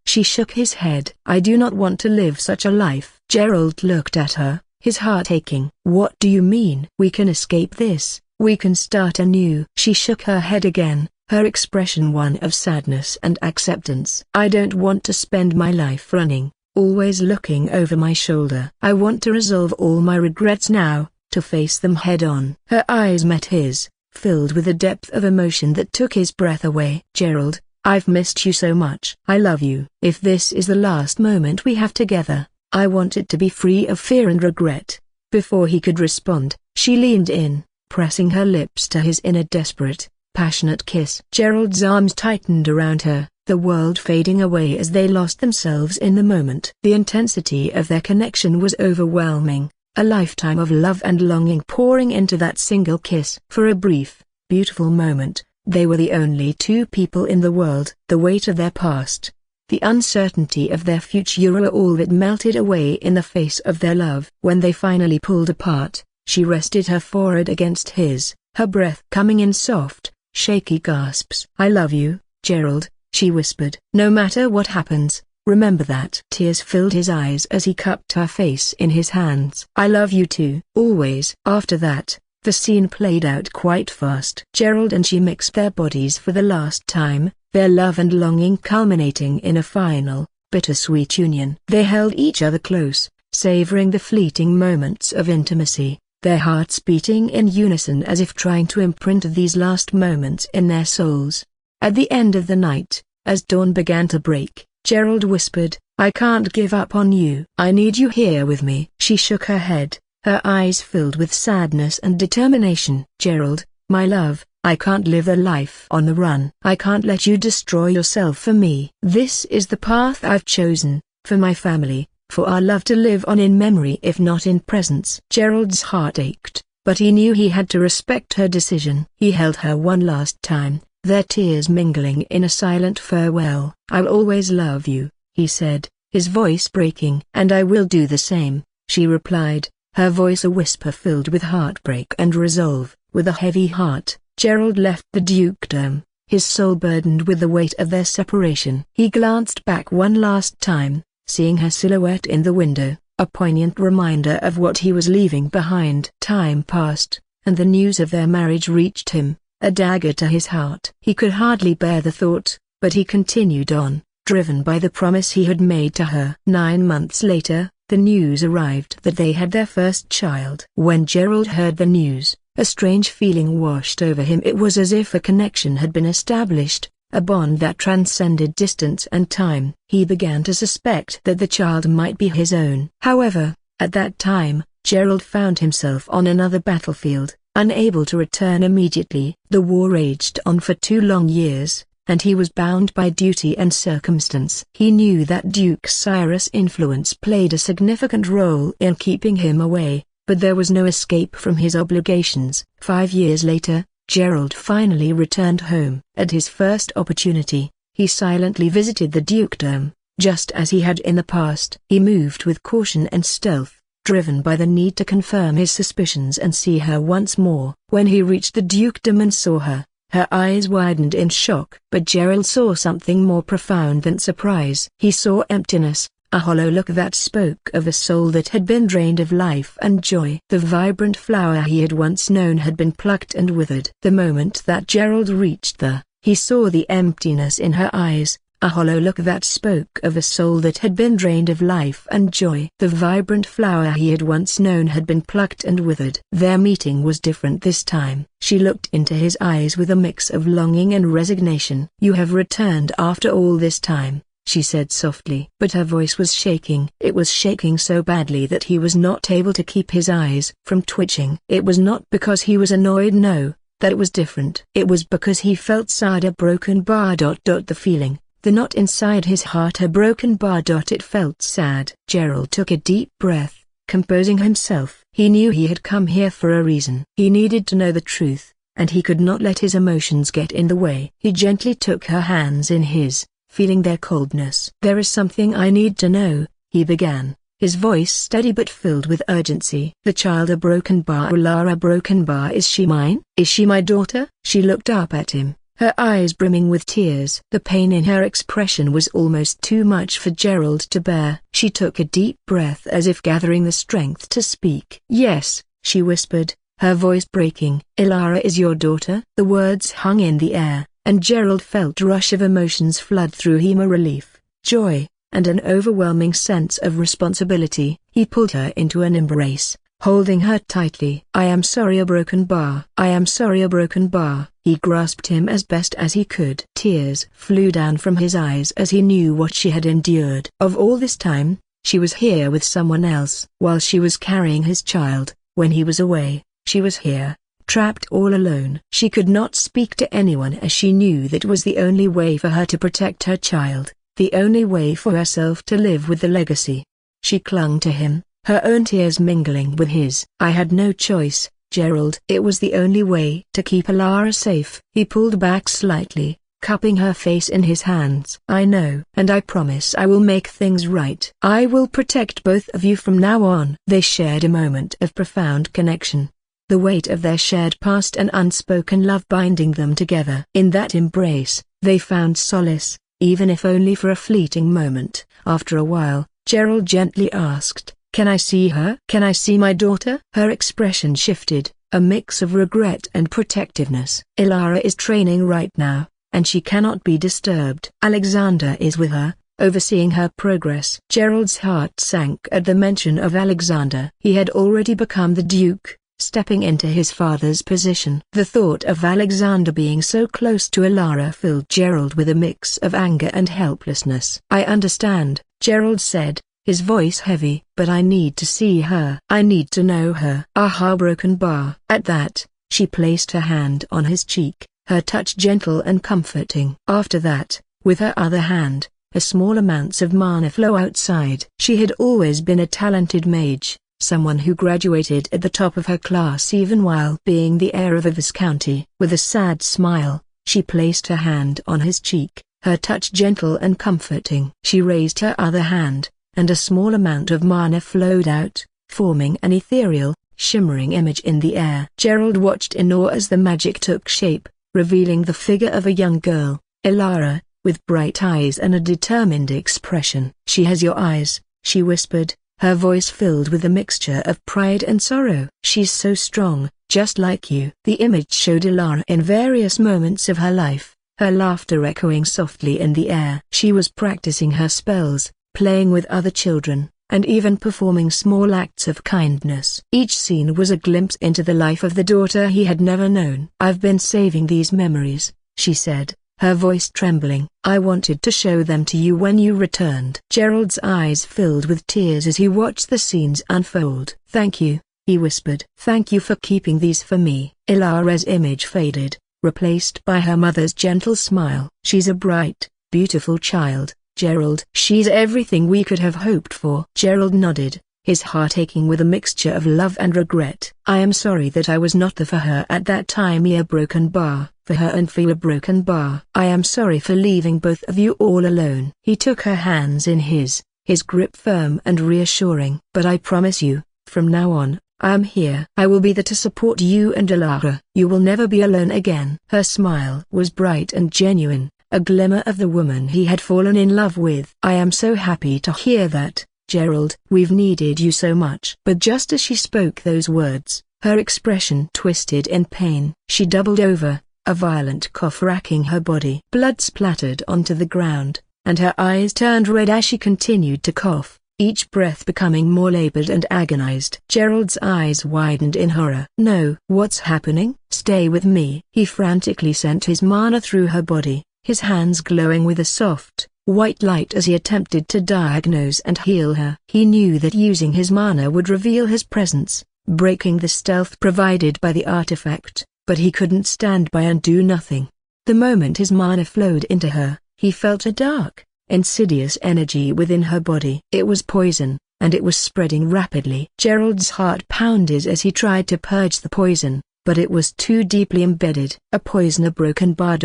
She shook his head. "I do not want to live such a life." Gerald looked at her, his heart aching. "What do you mean?" "We can escape this, we can start anew." She shook her head again, her expression one of sadness and acceptance. "I don't want to spend my life running, always looking over my shoulder. I want to resolve all my regrets now, to face them head on." Her eyes met his, filled with a depth of emotion that took his breath away. "Gerald, I've missed you so much. I love you. If this is the last moment we have together, I want it to be free of fear and regret." Before he could respond, she leaned in, pressing her lips to his in a desperate, passionate kiss. Gerald's arms tightened around her, the world fading away as they lost themselves in the moment. The intensity of their connection was overwhelming. A lifetime of love and longing pouring into that single kiss. For a brief, beautiful moment, they were the only two people in the world. The weight of their past, the uncertainty of their future were all that melted away in the face of their love. When they finally pulled apart, she rested her forehead against his, her breath coming in soft, shaky gasps. "I love you, Gerald," she whispered. "No matter what happens, remember that." Tears filled his eyes as he cupped her face in his hands. "I love you too, always." After that, the scene played out quite fast. Gerald and she mixed their bodies for the last time, their love and longing culminating in a final, bittersweet union. They held each other close, savoring the fleeting moments of intimacy, their hearts beating in unison as if trying to imprint these last moments in their souls. At the end of the night, as dawn began to break, Gerald whispered, "I can't give up on you. I need you here with me." She shook her head, her eyes filled with sadness and determination. "Gerald, my love, I can't live a life on the run. I can't let you destroy yourself for me. This is the path I've chosen, for my family, for our love to live on in memory if not in presence." Gerald's heart ached, but he knew he had to respect her decision. He held her one last time, their tears mingling in a silent farewell. "I'll always love you," he said, his voice breaking. "And I will do the same," she replied, her voice a whisper filled with heartbreak and resolve. With a heavy heart, Gerald left the dukedom, his soul burdened with the weight of their separation. He glanced back one last time, seeing her silhouette in the window, a poignant reminder of what he was leaving behind. Time passed, and the news of their marriage reached him, a dagger to his heart. He could hardly bear the thought, but he continued on, driven by the promise he had made to her. 9 months later, the news arrived that they had their first child. When Gerald heard the news, a strange feeling washed over him. It was as if a connection had been established, a bond that transcended distance and time. He began to suspect that the child might be his own. However, at that time, Gerald found himself on another battlefield, unable to return immediately. The war raged on for 2 long years, and he was bound by duty and circumstance. He knew that Duke Cyrus' influence played a significant role in keeping him away, but there was no escape from his obligations. 5 years later, Gerald finally returned home. At his first opportunity, He silently visited the dukedom, just as he had in the past. He moved with caution and stealth, driven by the need to confirm his suspicions and see her once more. When he reached the dukedom and saw her, her eyes widened in shock. But Gerald saw something more profound than surprise. He saw emptiness, a hollow look that spoke of a soul that had been drained of life and joy. The vibrant flower he had once known had been plucked and withered. The moment that Gerald reached her, he saw the emptiness in her eyes, a hollow look that spoke of a soul that had been drained of life and joy. The vibrant flower he had once known had been plucked and withered. Their meeting was different this time. She looked into his eyes with a mix of longing and resignation. "You have returned after all this time," she said softly. But her voice was shaking. It was shaking so badly that he was not able to keep his eyes from twitching. It was not because he was annoyed, no, that was different. It was because he felt sad, a broken bar. The feeling, the knot inside his heart, a broken bar. It felt sad. Gerald took a deep breath, composing himself. He knew he had come here for a reason. He needed to know the truth, and he could not let his emotions get in the way. He gently took her hands in his, feeling their coldness. "There is something I need to know," he began, his voice steady but filled with urgency. "The child, a broken bar, Lara broken bar, is she mine? Is she my daughter?" She looked up at him, her eyes brimming with tears. The pain in her expression was almost too much for Gerald to bear. She took a deep breath as if gathering the strength to speak. "Yes," she whispered, her voice breaking. "Ilara is your daughter?" The words hung in the air, and Gerald felt a rush of emotions flood through him, a relief, joy, and an overwhelming sense of responsibility. He pulled her into an embrace, holding her tightly. "I am sorry, a broken bar. I am sorry, a broken bar." He grasped him as best as he could. Tears flew down from his eyes as he knew what she had endured. Of all this time, she was here with someone else. While she was carrying his child, when he was away, she was here, trapped all alone. She could not speak to anyone as she knew that was the only way for her to protect her child, the only way for herself to live with the legacy. She clung to him, her own tears mingling with his. "I had no choice, Gerald. It was the only way to keep Ilara safe." He pulled back slightly, cupping her face in his hands. "I know, and I promise I will make things right. I will protect both of you from now on." They shared a moment of profound connection, the weight of their shared past and unspoken love binding them together. In that embrace, they found solace, even if only for a fleeting moment. After a while, Gerald gently asked, "Can I see her? Can I see my daughter?" Her expression shifted, a mix of regret and protectiveness. "Ilara is training right now, and she cannot be disturbed. Alexander is with her, overseeing her progress." Gerald's heart sank at the mention of Alexander. He had already become the Duke, stepping into his father's position. The thought of Alexander being so close to Ilara filled Gerald with a mix of anger and helplessness. "I understand," Gerald said, his voice heavy. "But I need to see her. I need to know her." "Aha, broken bar." At that, she placed her hand on his cheek, her touch gentle and comforting. After that, with her other hand, a small amounts of mana flow outside. She had always been a talented mage, someone who graduated at the top of her class even while being the heir of a viscounty. With a sad smile, she placed her hand on his cheek, her touch gentle and comforting. She raised her other hand, and a small amount of mana flowed out, forming an ethereal, shimmering image in the air. Gerald watched in awe as the magic took shape, revealing the figure of a young girl, Ilara, with bright eyes and a determined expression. "She has your eyes," she whispered, her voice filled with a mixture of pride and sorrow. "She's so strong, just like you." The image showed Ilara in various moments of her life, her laughter echoing softly in the air. She was practicing her spells, playing with other children, and even performing small acts of kindness. Each scene was a glimpse into the life of the daughter he had never known. "I've been saving these memories," she said, her voice trembling. "I wanted to show them to you when you returned." Gerald's eyes filled with tears as he watched the scenes unfold. "Thank you," he whispered. "Thank you for keeping these for me." Ilara's image faded, replaced by her mother's gentle smile. "She's a bright, beautiful child, Gerald." "She's everything we could have hoped for." Gerald nodded, his heart aching with a mixture of love and regret. I am sorry that I was not there for her at that time. A broken bar, for her and for a broken bar. I am sorry for leaving both of you all alone. He took her hands in his grip firm and reassuring. But I promise you, from now on, I am here. I will be there to support you and Alara. You will never be alone again. Her smile was bright and genuine, a glimmer of the woman he had fallen in love with. I am so happy to hear that, Gerald. We've needed you so much. But just as she spoke those words, her expression twisted in pain. She doubled over, a violent cough racking her body. Blood splattered onto the ground, and her eyes turned red as she continued to cough, each breath becoming more labored and agonized. Gerald's eyes widened in horror. No. What's happening? Stay with me. He frantically sent his mana through her body, his hands glowing with a soft, white light as he attempted to diagnose and heal her. He knew that using his mana would reveal his presence, breaking the stealth provided by the artifact, but he couldn't stand by and do nothing. The moment his mana flowed into her, he felt a dark, insidious energy within her body. It was poison, and it was spreading rapidly. Gerald's heart pounded as he tried to purge the poison, but it was too deeply embedded. A poison, a broken bar.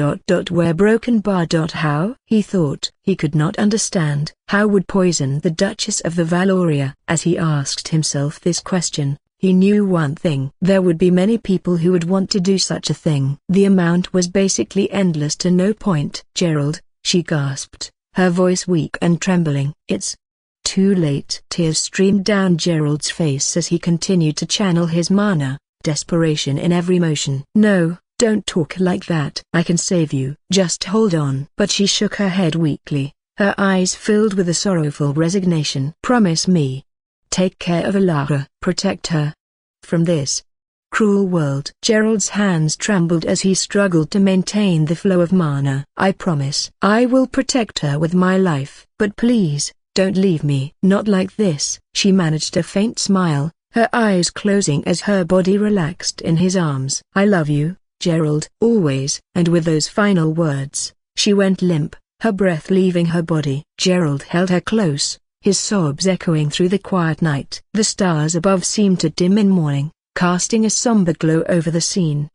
Where broken bar? How? He thought. He could not understand. How would poison the Duchess of the Valoria? As he asked himself this question, he knew one thing. There would be many people who would want to do such a thing. The amount was basically endless to no point. Gerald, she gasped, her voice weak and trembling. It's too late. Tears streamed down Gerald's face as he continued to channel his mana, desperation in every motion. No, don't talk like that. I can save you. Just hold on. But she shook her head weakly, her eyes filled with a sorrowful resignation. Promise me. Take care of Alara. Protect her from this cruel world. Gerald's hands trembled as he struggled to maintain the flow of mana. I promise. I will protect her with my life. But please, don't leave me. Not like this. She managed a faint smile, her eyes closing as her body relaxed in his arms. I love you, Gerald. Always. And with those final words, she went limp, her breath leaving her body. Gerald held her close, his sobs echoing through the quiet night. The stars above seemed to dim in morning, casting a somber glow over the scene.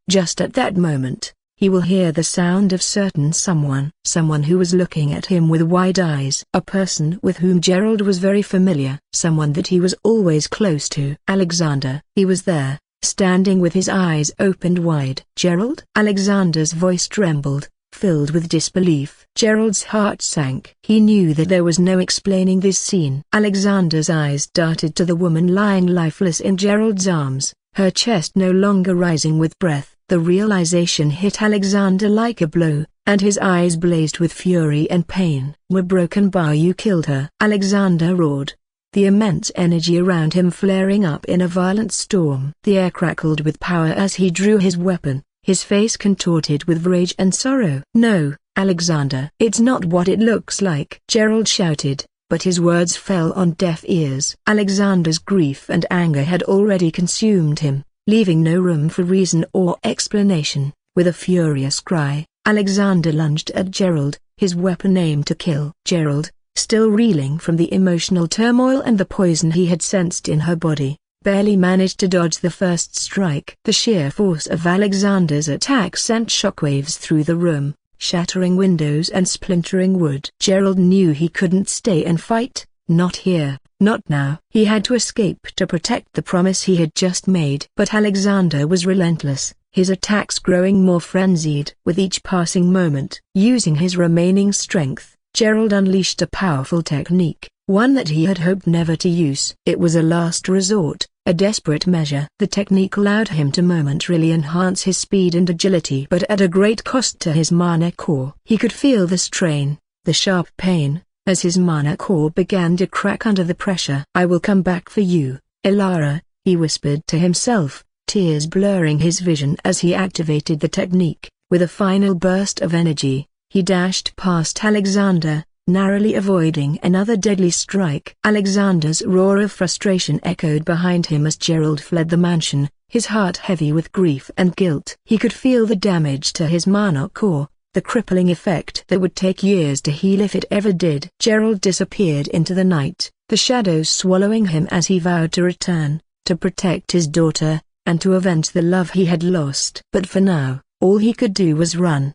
Just at that moment, he will hear the sound of someone who was looking at him with wide eyes. A person with whom Gerald was very familiar. Someone that he was always close to. Alexander. He was there, standing with his eyes opened wide. Gerald? Alexander's voice trembled, filled with disbelief. Gerald's heart sank. He knew that there was no explaining this scene. Alexander's eyes darted to the woman lying lifeless in Gerald's arms, her chest no longer rising with breath. The realization hit Alexander like a blow, and his eyes blazed with fury and pain. Were broken bar? You killed her? Alexander roared, the immense energy around him flaring up in a violent storm. The air crackled with power as he drew his weapon, his face contorted with rage and sorrow. No, Alexander. It's not what it looks like. Gerald shouted, but his words fell on deaf ears. Alexander's grief and anger had already consumed him, leaving no room for reason or explanation. With a furious cry, Alexander lunged at Gerald, his weapon aimed to kill. Gerald, still reeling from the emotional turmoil and the poison he had sensed in her body, barely managed to dodge the first strike. The sheer force of Alexander's attack sent shockwaves through the room, shattering windows and splintering wood. Gerald knew he couldn't stay and fight, not here, not now. He had to escape to protect the promise he had just made. But Alexander was relentless, his attacks growing more frenzied. With each passing moment, using his remaining strength, Gerald unleashed a powerful technique, one that he had hoped never to use. It was a last resort, a desperate measure. The technique allowed him to momentarily enhance his speed and agility, but at a great cost to his mana core. He could feel the strain, the sharp pain, as his mana core began to crack under the pressure. I will come back for you, Alara, he whispered to himself, tears blurring his vision as he activated the technique. With a final burst of energy, he dashed past Alexander, narrowly avoiding another deadly strike. Alexander's roar of frustration echoed behind him as Gerald fled the mansion, his heart heavy with grief and guilt. He could feel the damage to his mana core, the crippling effect that would take years to heal if it ever did. Gerald disappeared into the night, the shadows swallowing him as he vowed to return, to protect his daughter, and to avenge the love he had lost. But for now, all he could do was run,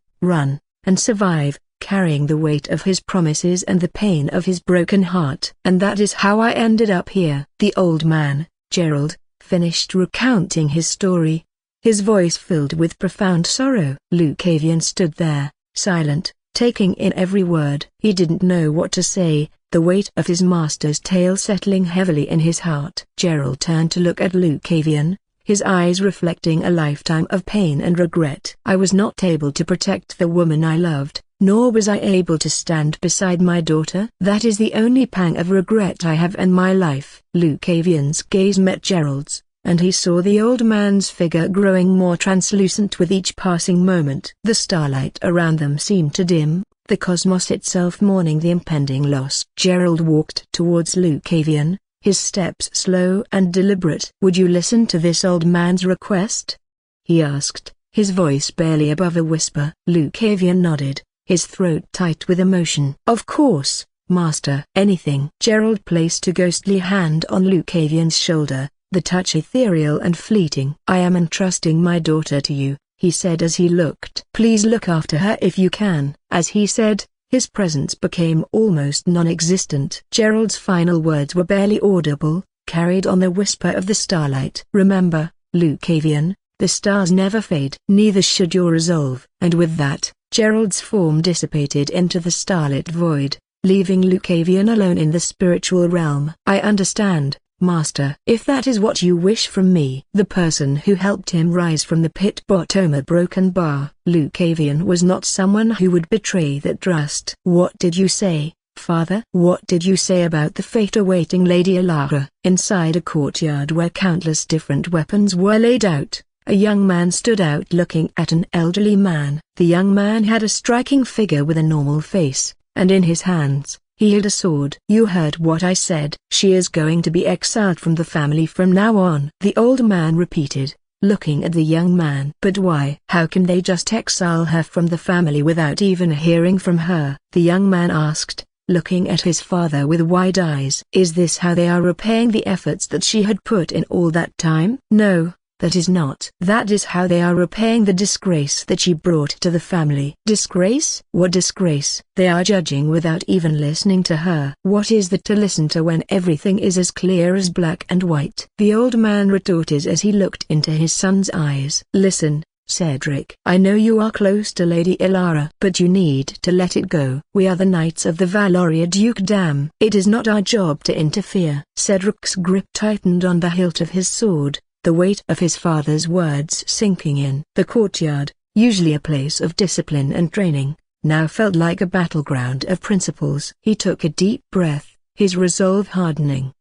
and survive, carrying the weight of his promises and the pain of his broken heart. And that is how I ended up here. The old man, Gerald, finished recounting his story, his voice filled with profound sorrow. Lucavian stood there, silent, taking in every word. He didn't know what to say, the weight of his master's tale settling heavily in his heart. Gerald turned to look at Lucavian, his eyes reflecting a lifetime of pain and regret. I was not able to protect the woman I loved, nor was I able to stand beside my daughter. That is the only pang of regret I have in my life. Lucavian's gaze met Gerald's, and he saw the old man's figure growing more translucent with each passing moment. The starlight around them seemed to dim, the cosmos itself mourning the impending loss. Gerald walked towards Lucavian, his steps slow and deliberate. "Would you listen to this old man's request?" he asked, his voice barely above a whisper. Lucavian nodded, his throat tight with emotion. "Of course, master." "Anything." Gerald placed a ghostly hand on Lucavian's shoulder, the touch ethereal and fleeting. "I am entrusting my daughter to you," he said as he looked. "Please look after her if you can." As he said, his presence became almost non-existent. Gerald's final words were barely audible, carried on the whisper of the starlight. "Remember, Lucavian, the stars never fade. Neither should your resolve." And with that, Gerald's form dissipated into the starlit void, leaving Lucavian alone in the spiritual realm. "I understand, master. If that is what you wish from me." The person who helped him rise from the pit bottom a broken bar. Lucavian was not someone who would betray that trust. "What did you say, father?" "What did you say about the fate awaiting Lady Elara?" Inside a courtyard where countless different weapons were laid out, a young man stood out looking at an elderly man. The young man had a striking figure with a normal face, and in his hands, he held a sword. "You heard what I said. She is going to be exiled from the family from now on," the old man repeated, looking at the young man. "But why? How can they just exile her from the family without even hearing from her?" the young man asked, looking at his father with wide eyes. "Is this how they are repaying the efforts that she had put in all that time?" "No. That is not. That is how they are repaying the disgrace that she brought to the family." "Disgrace? What disgrace?" "They are judging without even listening to her." "What is that to listen to when everything is as clear as black and white?" the old man retorted as he looked into his son's eyes. "Listen, Cedric. I know you are close to Lady Elara, but you need to let it go. We are the knights of the Valoria Dukedom. It is not our job to interfere." Cedric's grip tightened on the hilt of his sword, the weight of his father's words sinking in. The courtyard, usually a place of discipline and training, now felt like a battleground of principles. He took a deep breath, his resolve hardening.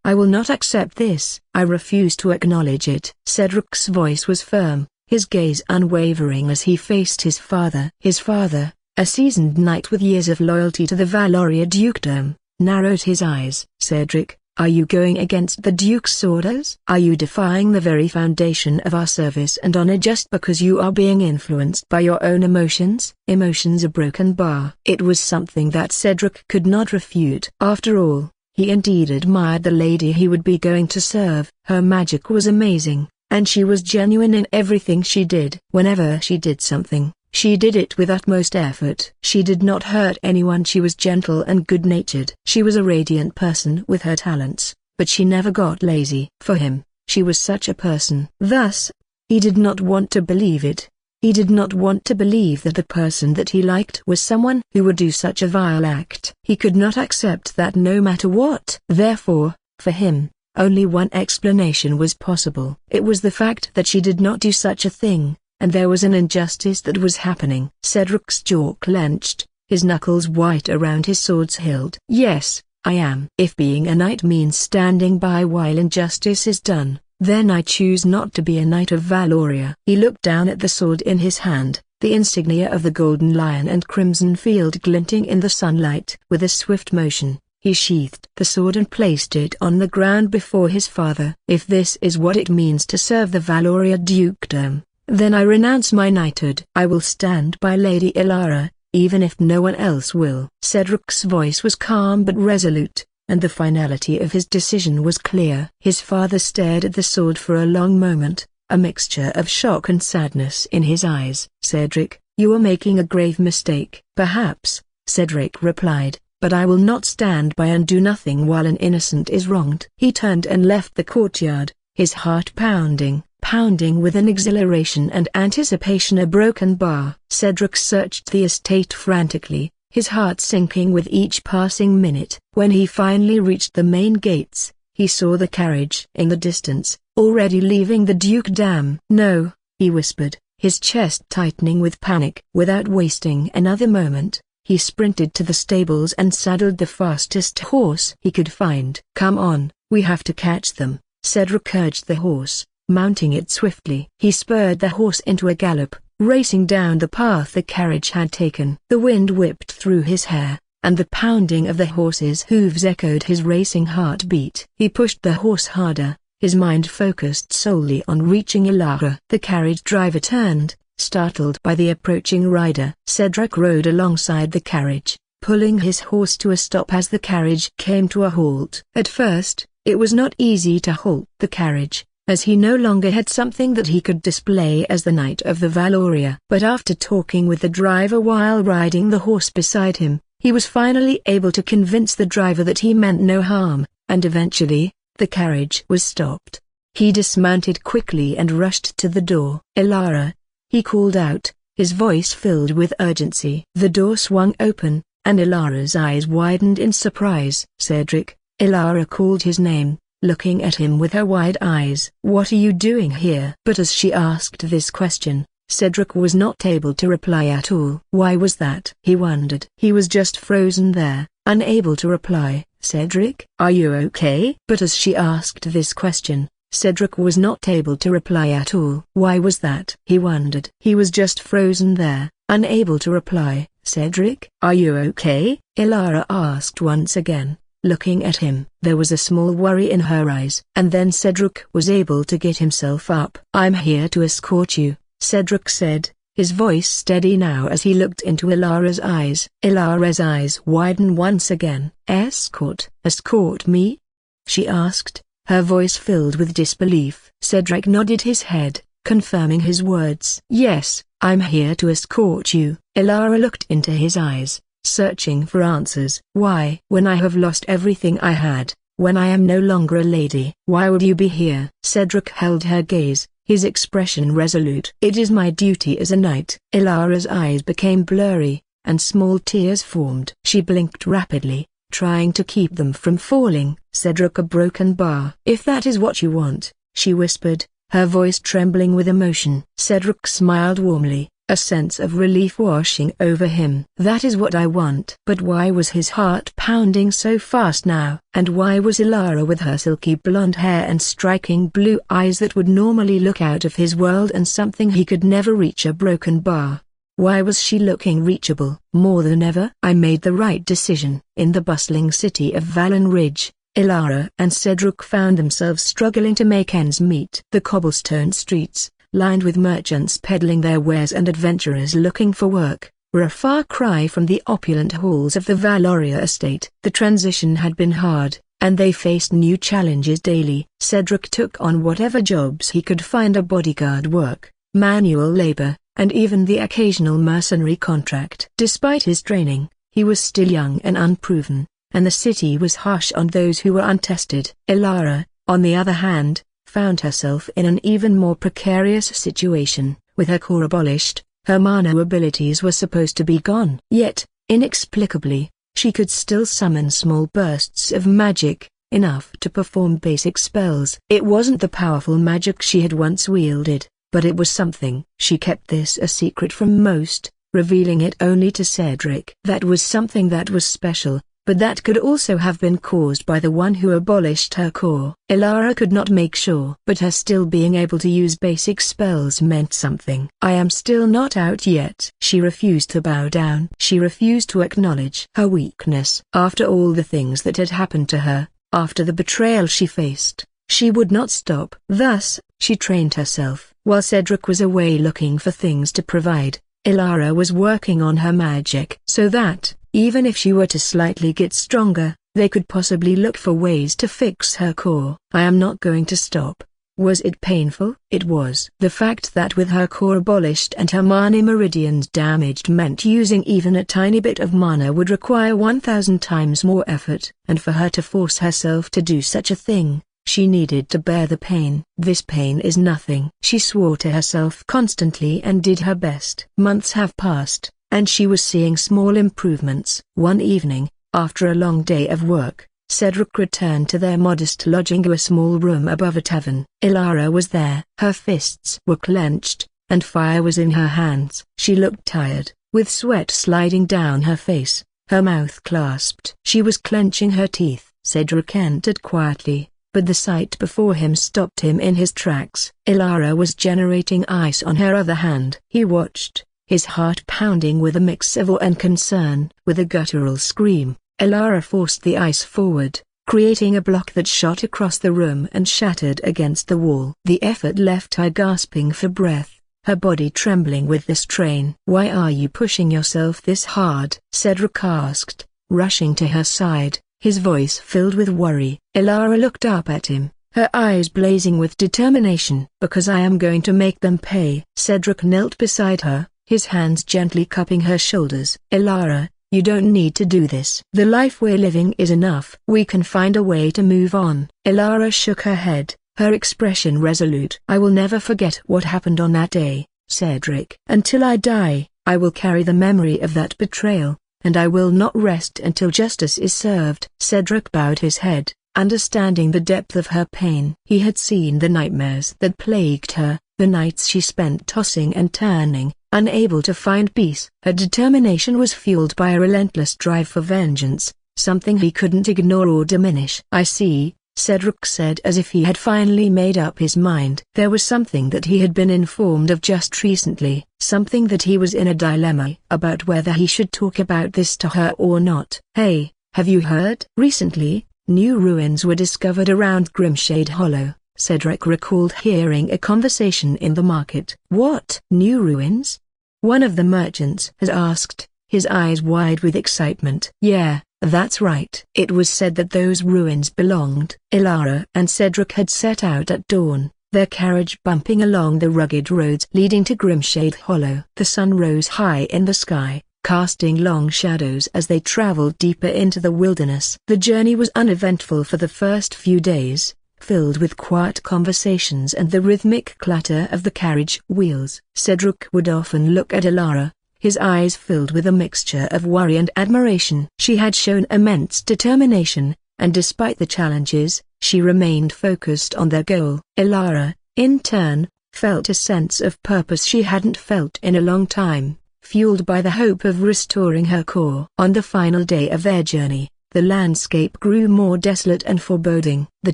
"I will not accept this. I refuse to acknowledge it." Cedric's voice was firm, his gaze unwavering as he faced his father. His father, a seasoned knight with years of loyalty to the Valoria Dukedom, narrowed his eyes. "Cedric, are you going against the Duke's orders? Are you defying the very foundation of our service and honor just because you are being influenced by your own emotions?" Emotions, a broken bar. It was something that Cedric could not refute. After all, he indeed admired the lady he would be going to serve. Her magic was amazing, and she was genuine in everything she did. Whenever she did something, she did it with utmost effort. She did not hurt anyone. She was gentle and good-natured. She was a radiant person with her talents, but she never got lazy. For him, she was such a person. Thus, he did not want to believe it. He did not want to believe that the person that he liked was someone who would do such a vile act. He could not accept that no matter what. Therefore, for him, only one explanation was possible. It was the fact that she did not do such a thing, and there was an injustice that was happening. Cedric's jaw clenched, his knuckles white around his sword's hilt. "Yes, I am. If being a knight means standing by while injustice is done, then I choose not to be a knight of Valoria." He looked down at the sword in his hand, the insignia of the golden lion and crimson field glinting in the sunlight. With a swift motion, he sheathed the sword and placed it on the ground before his father. "If this is what it means to serve the Valoria Dukedom, then I renounce my knighthood. I will stand by Lady Elara, even if no one else will." Cedric's voice was calm but resolute, and the finality of his decision was clear. His father stared at the sword for a long moment, a mixture of shock and sadness in his eyes. "Cedric, you are making a grave mistake." "Perhaps," Cedric replied, "but I will not stand by and do nothing while an innocent is wronged." He turned and left the courtyard, his heart pounding with an exhilaration and anticipation. A broken bar. Cedric searched the estate frantically, his heart sinking with each passing minute. When he finally reached the main gates, he saw the carriage in the distance, already leaving the dukedom. "No," he whispered, his chest tightening with panic. Without wasting another moment, he sprinted to the stables and saddled the fastest horse he could find. "Come on, we have to catch them," Cedric urged the horse, mounting it swiftly. He spurred the horse into a gallop, racing down the path the carriage had taken. The wind whipped through his hair, and the pounding of the horse's hooves echoed his racing heartbeat. He pushed the horse harder, his mind focused solely on reaching Ilara. The carriage driver turned, startled by the approaching rider. Cedric rode alongside the carriage, pulling his horse to a stop as the carriage came to a halt. At first, it was not easy to halt the carriage, as he no longer had something that he could display as the Knight of the Valoria. But after talking with the driver while riding the horse beside him, he was finally able to convince the driver that he meant no harm, and eventually, the carriage was stopped. He dismounted quickly and rushed to the door. "Ilara," he called out, his voice filled with urgency. The door swung open, and Ilara's eyes widened in surprise. "Cedric," Ilara called his name, looking at him with her wide eyes. "What are you doing here?" But as she asked this question, Cedric was not able to reply at all. Why was that? He wondered. He was just frozen there, unable to reply. "Cedric, are you okay?" But as she asked this question, Cedric was not able to reply at all. Why was that? He wondered. He was just frozen there, unable to reply. "Cedric, are you okay?" Ilara asked once again, looking at him. There was a small worry in her eyes. And then Cedric was able to get himself up. "I'm here to escort you," Cedric said, his voice steady now as he looked into Ilara's eyes. Ilara's eyes widened once again. "Escort? Escort me?" she asked, her voice filled with disbelief. Cedric nodded his head, confirming his words. "Yes, I'm here to escort you." Ilara looked into his eyes, searching for answers. "Why? When I have lost everything I had, when I am no longer a lady, why would you be here?" Cedric held her gaze, his expression resolute. "It is my duty as a knight." Ilara's eyes became blurry, and small tears formed. She blinked rapidly, trying to keep them from falling. "Cedric, a broken bar." "If that is what you want," she whispered, her voice trembling with emotion. Cedric smiled warmly, a sense of relief washing over him. "That is what I want." But why was his heart pounding so fast now? And why was Ilara with her silky blonde hair and striking blue eyes that would normally look out of his world and something he could never reach, a broken bar? Why was she looking reachable? More than ever, I made the right decision. In the bustling city of Vallon Ridge, Ilara and Cedric found themselves struggling to make ends meet. The cobblestone streets, lined with merchants peddling their wares and adventurers looking for work, were a far cry from the opulent halls of the Valoria estate. The transition had been hard, and they faced new challenges daily. Cedric took on whatever jobs he could find, a bodyguard work, manual labor, and even the occasional mercenary contract. Despite his training, he was still young and unproven, and the city was harsh on those who were untested. Ilara, on the other hand, found herself in an even more precarious situation. With her core abolished, her mana abilities were supposed to be gone. Yet, inexplicably, she could still summon small bursts of magic, enough to perform basic spells. It wasn't the powerful magic she had once wielded, but it was something. She kept this a secret from most, revealing it only to Cedric. That was something that was special, but that could also have been caused by the one who abolished her core. Ilara could not make sure, but her still being able to use basic spells meant something. "I am still not out yet." She refused to bow down. She refused to acknowledge her weakness. After all the things that had happened to her, after the betrayal she faced, she would not stop. Thus, she trained herself. While Cedric was away looking for things to provide, Ilara was working on her magic, so that, even if she were to slightly get stronger, They could possibly look for ways to fix her core. I am not going to stop. Was it painful? It was. The fact that with her core abolished and her mana meridians damaged meant using even a tiny bit of mana would require 1,000 times more effort, and for her to force herself to do such a thing, she needed to bear the pain. This pain is nothing, she swore to herself constantly and did her best. Months have passed, and she was seeing small improvements. One evening, after a long day of work, Cedric returned to their modest lodging, a small room above a tavern. Ilara was there. Her fists were clenched, and fire was in her hands. She looked tired, with sweat sliding down her face, her mouth clasped. She was clenching her teeth. Cedric entered quietly, but the sight before him stopped him in his tracks. Ilara was generating ice on her other hand. He watched, his heart pounding with a mix of awe and concern. With a guttural scream, Ilara forced the ice forward, creating a block that shot across the room and shattered against the wall. The effort left her gasping for breath, her body trembling with the strain. "Why are you pushing yourself this hard?" Cedric asked, rushing to her side, his voice filled with worry. Ilara looked up at him, her eyes blazing with determination. "Because I am going to make them pay." Cedric knelt beside her, his hands gently cupping her shoulders. "Ilara, you don't need to do this. The life we're living is enough. We can find a way to move on." Ilara shook her head, her expression resolute. "I will never forget what happened on that day, Cedric. Until I die, I will carry the memory of that betrayal, and I will not rest until justice is served." Cedric bowed his head, understanding the depth of her pain. He had seen the nightmares that plagued her, the nights she spent tossing and turning, unable to find peace. Her determination was fueled by a relentless drive for vengeance, something he couldn't ignore or diminish. "I see," Cedric said as if he had finally made up his mind. There was something that he had been informed of just recently, something that he was in a dilemma about whether he should talk about this to her or not. "Hey, have you heard? Recently, new ruins were discovered around Grimshade Hollow." Cedric recalled hearing a conversation in the market. "What? New ruins?" one of the merchants has asked, his eyes wide with excitement. "Yeah, that's right." It was said that those ruins belonged. Ilara and Cedric had set out at dawn, their carriage bumping along the rugged roads leading to Grimshade Hollow. The sun rose high in the sky, casting long shadows as they traveled deeper into the wilderness. The journey was uneventful for the first few days, filled with quiet conversations and the rhythmic clatter of the carriage wheels. Cedric would often look at Ilara, his eyes filled with a mixture of worry and admiration. She had shown immense determination, and despite the challenges, she remained focused on their goal. Ilara, in turn, felt a sense of purpose she hadn't felt in a long time, fueled by the hope of restoring her core. On the final day of their journey, the landscape grew more desolate and foreboding. The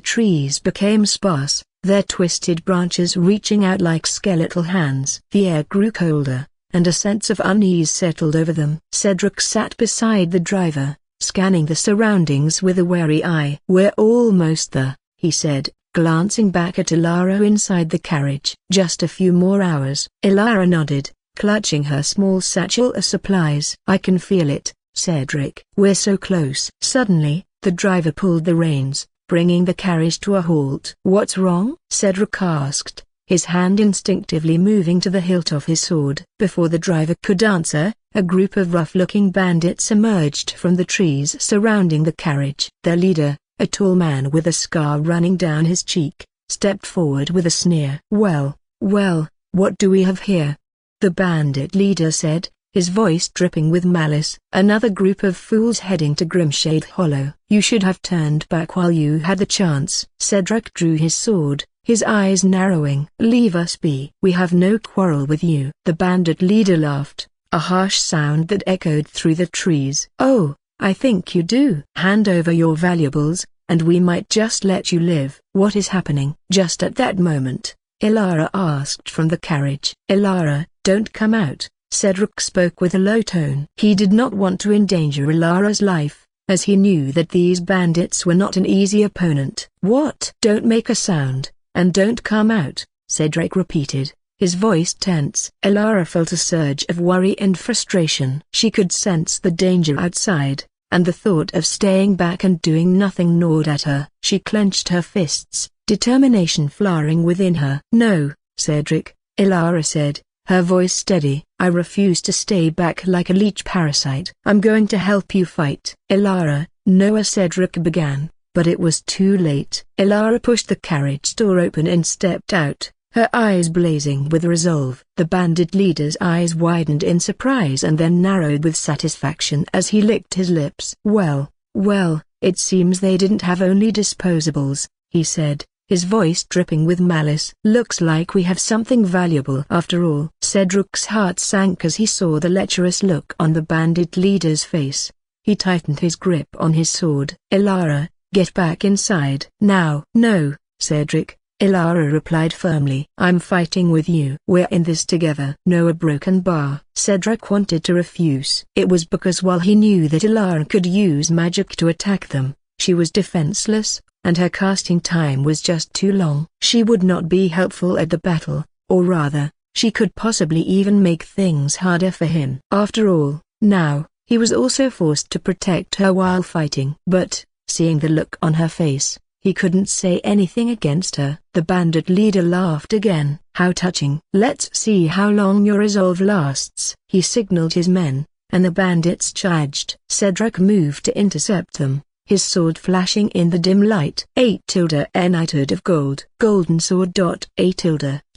trees became sparse, their twisted branches reaching out like skeletal hands. The air grew colder, and a sense of unease settled over them. Cedric sat beside the driver, scanning the surroundings with a wary eye. "We're almost there," he said, glancing back at Ilara inside the carriage. "Just a few more hours." Ilara nodded, clutching her small satchel of supplies. "I can feel it, Cedric. We're so close." Suddenly, the driver pulled the reins, bringing the carriage to a halt. "What's wrong?" Cedric asked, his hand instinctively moving to the hilt of his sword. Before the driver could answer, a group of rough-looking bandits emerged from the trees surrounding the carriage. Their leader, a tall man with a scar running down his cheek, stepped forward with a sneer. Well, what do we have here?" the bandit leader said, his voice dripping with malice. "Another group of fools heading to Grimshade Hollow. You should have turned back while you had the chance." Cedric drew his sword, his eyes narrowing. "Leave us be. We have no quarrel with you." The bandit leader laughed, a harsh sound that echoed through the trees. "Oh, I think you do. Hand over your valuables, and we might just let you live." "What is happening?" Just at that moment, Ilara asked from the carriage. "Ilara, don't come out." Cedric spoke with a low tone. He did not want to endanger Ilara's life, as he knew that these bandits were not an easy opponent. "What?" "Don't make a sound, and don't come out," Cedric repeated, his voice tense. Ilara felt a surge of worry and frustration. She could sense the danger outside, and the thought of staying back and doing nothing gnawed at her. She clenched her fists, determination flowering within her. "No, Cedric," Ilara said, her voice steady. "I refuse to stay back like a leech parasite. I'm going to help you fight." "Ilara, no," Cedric began, but it was too late. Ilara pushed the carriage door open and stepped out, her eyes blazing with resolve. The bandit leader's eyes widened in surprise and then narrowed with satisfaction as he licked his lips. Well, it seems they didn't have only disposables," he said, his voice dripping with malice. "Looks like we have something valuable after all." Cedric's heart sank as he saw the lecherous look on the bandit leader's face. He tightened his grip on his sword. "Ilara, get back inside." "Now." "No, Cedric," Ilara replied firmly. "I'm fighting with you. We're in this together." "No," a broken bar. Cedric wanted to refuse. It was because while he knew that Ilara could use magic to attack them, she was defenseless, and her casting time was just too long. She would not be helpful at the battle, or rather, she could possibly even make things harder for him. After all, now, he was also forced to protect her while fighting. But, seeing the look on her face, he couldn't say anything against her. The bandit leader laughed again. "How touching. Let's see how long your resolve lasts." He signaled his men, and the bandits charged. Cedric moved to intercept them, his sword flashing in the dim light. A knighthood of gold. Golden sword. A.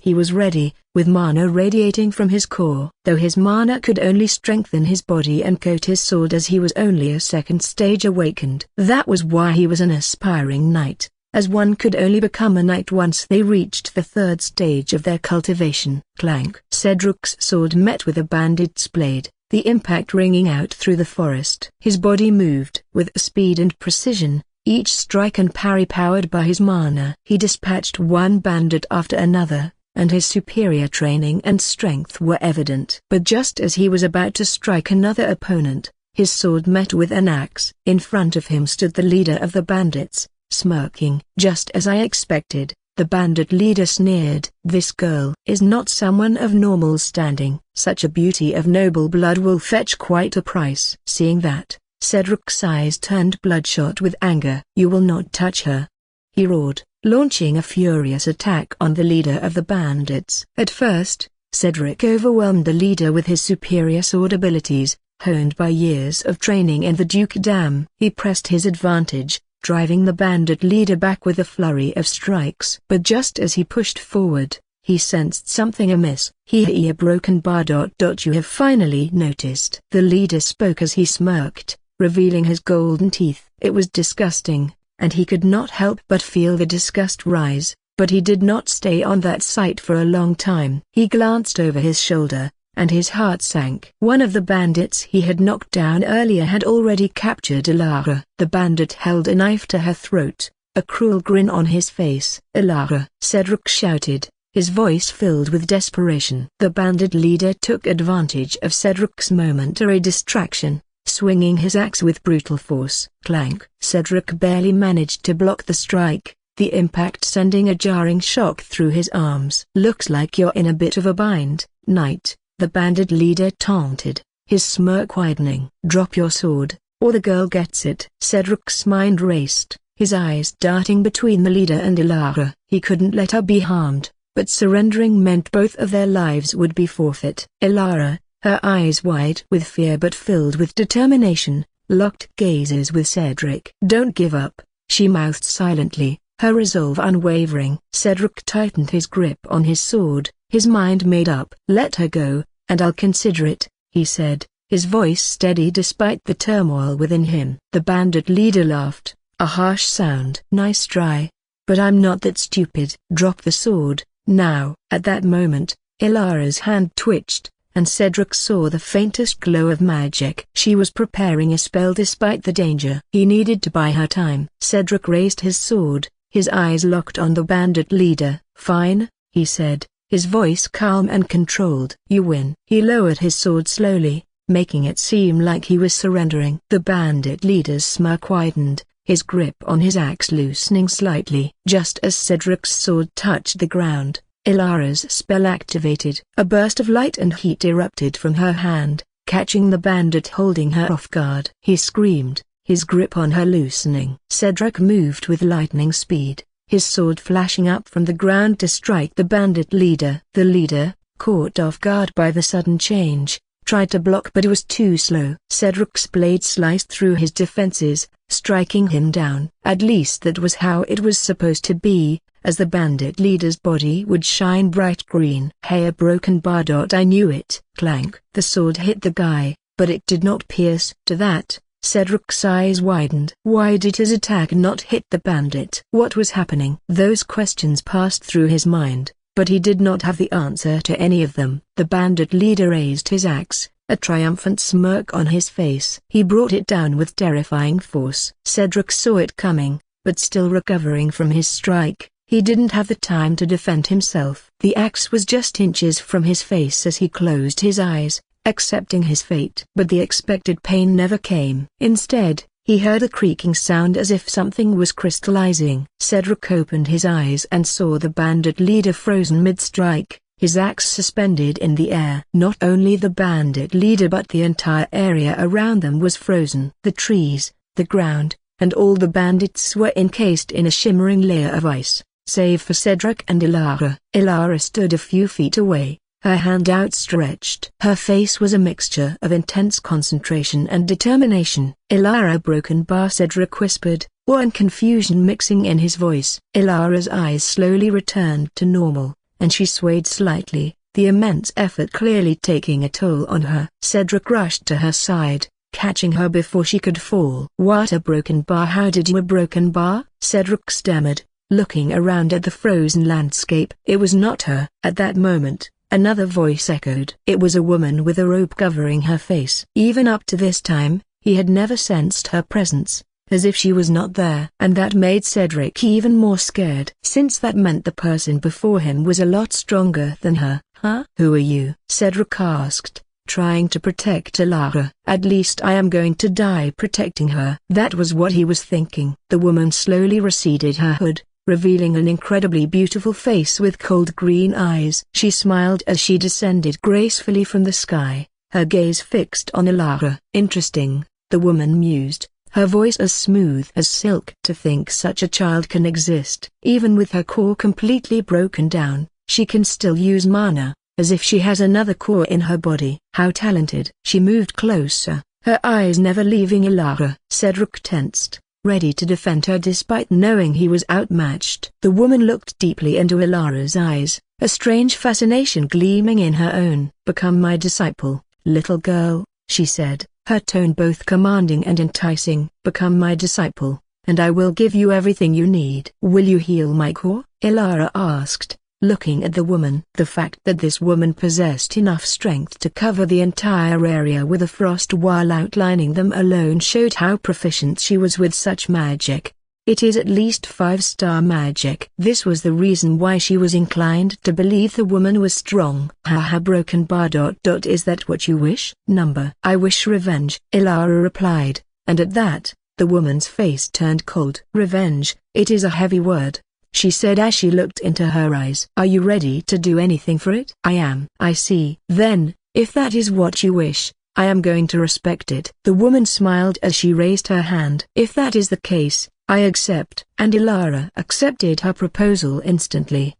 He was ready, with mana radiating from his core. Though his mana could only strengthen his body and coat his sword as he was only a second stage awakened. That was why he was an aspiring knight, as one could only become a knight once they reached the third stage of their cultivation. Clank. Cedric's sword met with a bandit's blade, the impact ringing out through the forest. His body moved with speed and precision, each strike and parry powered by his mana. He dispatched one bandit after another, and his superior training and strength were evident. But just as he was about to strike another opponent, his sword met with an axe. In front of him stood the leader of the bandits, smirking. "Just as I expected," the bandit leader sneered. "This girl is not someone of normal standing. Such a beauty of noble blood will fetch quite a price." Seeing that, Cedric's eyes turned bloodshot with anger. "You will not touch her," he roared, launching a furious attack on the leader of the bandits. At first, Cedric overwhelmed the leader with his superior sword abilities, honed by years of training in the dukedom. He pressed his advantage, driving the bandit leader back with a flurry of strikes. But just as he pushed forward, he sensed something amiss. "A broken bar. You have finally noticed." The leader spoke as he smirked, revealing his golden teeth. It was disgusting, and he could not help but feel the disgust rise, but he did not stay on that sight for a long time. He glanced over his shoulder, and his heart sank. One of the bandits he had knocked down earlier had already captured Ilara. The bandit held a knife to her throat, a cruel grin on his face. "Ilara!" Cedric shouted, his voice filled with desperation. The bandit leader took advantage of Cedric's momentary distraction, swinging his axe with brutal force. Clank. Cedric barely managed to block the strike, the impact sending a jarring shock through his arms. "Looks like you're in a bit of a bind, knight," the bandit leader taunted, his smirk widening. "Drop your sword, or the girl gets it." Cedric's mind raced, his eyes darting between the leader and Ilara. He couldn't let her be harmed, but surrendering meant both of their lives would be forfeit. Ilara, her eyes wide with fear but filled with determination, locked gazes with Cedric. "Don't give up," she mouthed silently, her resolve unwavering. Cedric tightened his grip on his sword, his mind made up. "Let her go, and I'll consider it," he said, his voice steady despite the turmoil within him. The bandit leader laughed, a harsh sound. "Nice try, but I'm not that stupid." "Drop the sword, now." At that moment, Ilara's hand twitched, and Cedric saw the faintest glow of magic. She was preparing a spell despite the danger. He needed to buy her time. Cedric raised his sword, his eyes locked on the bandit leader. "Fine," he said, his voice calm and controlled. "You win." He lowered his sword slowly, making it seem like he was surrendering. The bandit leader's smirk widened, his grip on his axe loosening slightly. Just as Cedric's sword touched the ground, Ilara's spell activated. A burst of light and heat erupted from her hand, catching the bandit holding her off guard. He screamed, his grip on her loosening. Cedric moved with lightning speed, his sword flashing up from the ground to strike the bandit leader. The leader, caught off guard by the sudden change, tried to block but was too slow. Cedric's blade sliced through his defenses, striking him down. At least that was how it was supposed to be, as the bandit leader's body would shine bright green. Hey, a broken bar. I knew it. Clank. The sword hit the guy, but it did not pierce. To that, Cedric's eyes widened. Why did his attack not hit the bandit? What was happening? Those questions passed through his mind, but he did not have the answer to any of them. The bandit leader raised his axe, a triumphant smirk on his face. He brought it down with terrifying force. Cedric saw it coming, but still recovering from his strike, he didn't have the time to defend himself. The axe was just inches from his face as he closed his eyes, accepting his fate. But the expected pain never came. Instead, he heard a creaking sound as if something was crystallizing. Cedric opened his eyes and saw the bandit leader frozen mid-strike, his axe suspended in the air. Not only the bandit leader but the entire area around them was frozen. The trees, the ground, and all the bandits were encased in a shimmering layer of ice, save for Cedric and Ilara. Ilara stood a few feet away, her hand outstretched. Her face was a mixture of intense concentration and determination. Ilara, broken bar, Cedric whispered, awe and confusion mixing in his voice. Ilara's eyes slowly returned to normal, and she swayed slightly, the immense effort clearly taking a toll on her. Cedric rushed to her side, catching her before she could fall. What, a broken bar? How did you? A broken bar? Cedric stammered, looking around at the frozen landscape. It was not her. At that moment, another voice echoed. It was a woman with a robe covering her face. Even up to this time, he had never sensed her presence, as if she was not there. And that made Cedric even more scared, since that meant the person before him was a lot stronger than her. Huh? Who are you? Cedric asked, trying to protect Ilara. At least I am going to die protecting her. That was what he was thinking. The woman slowly receded her hood, revealing an incredibly beautiful face with cold green eyes. She smiled as she descended gracefully from the sky, her gaze fixed on Ilara. Interesting, the woman mused, her voice as smooth as silk. To think such a child can exist. Even with her core completely broken down, she can still use mana, as if she has another core in her body. How talented. She moved closer, her eyes never leaving Ilara. Cedric tensed, ready to defend her despite knowing he was outmatched. The woman looked deeply into Ilara's eyes, a strange fascination gleaming in her own. Become my disciple, little girl, she said, her tone both commanding and enticing. Become my disciple, and I will give you everything you need. Will you heal my core? Ilara asked, looking at the woman. The fact that this woman possessed enough strength to cover the entire area with a frost while outlining them alone showed how proficient she was with such magic. It is at least 5-star magic. This was the reason why she was inclined to believe the woman was strong. Haha, broken bar. Is that what you wish? Number. I wish revenge, Ilara replied, and at that, the woman's face turned cold. Revenge, it is a heavy word, she said as she looked into her eyes. Are you ready to do anything for it? I am. I see. Then, if that is what you wish, I am going to respect it. The woman smiled as she raised her hand. If that is the case, I accept. And Ilara accepted her proposal instantly,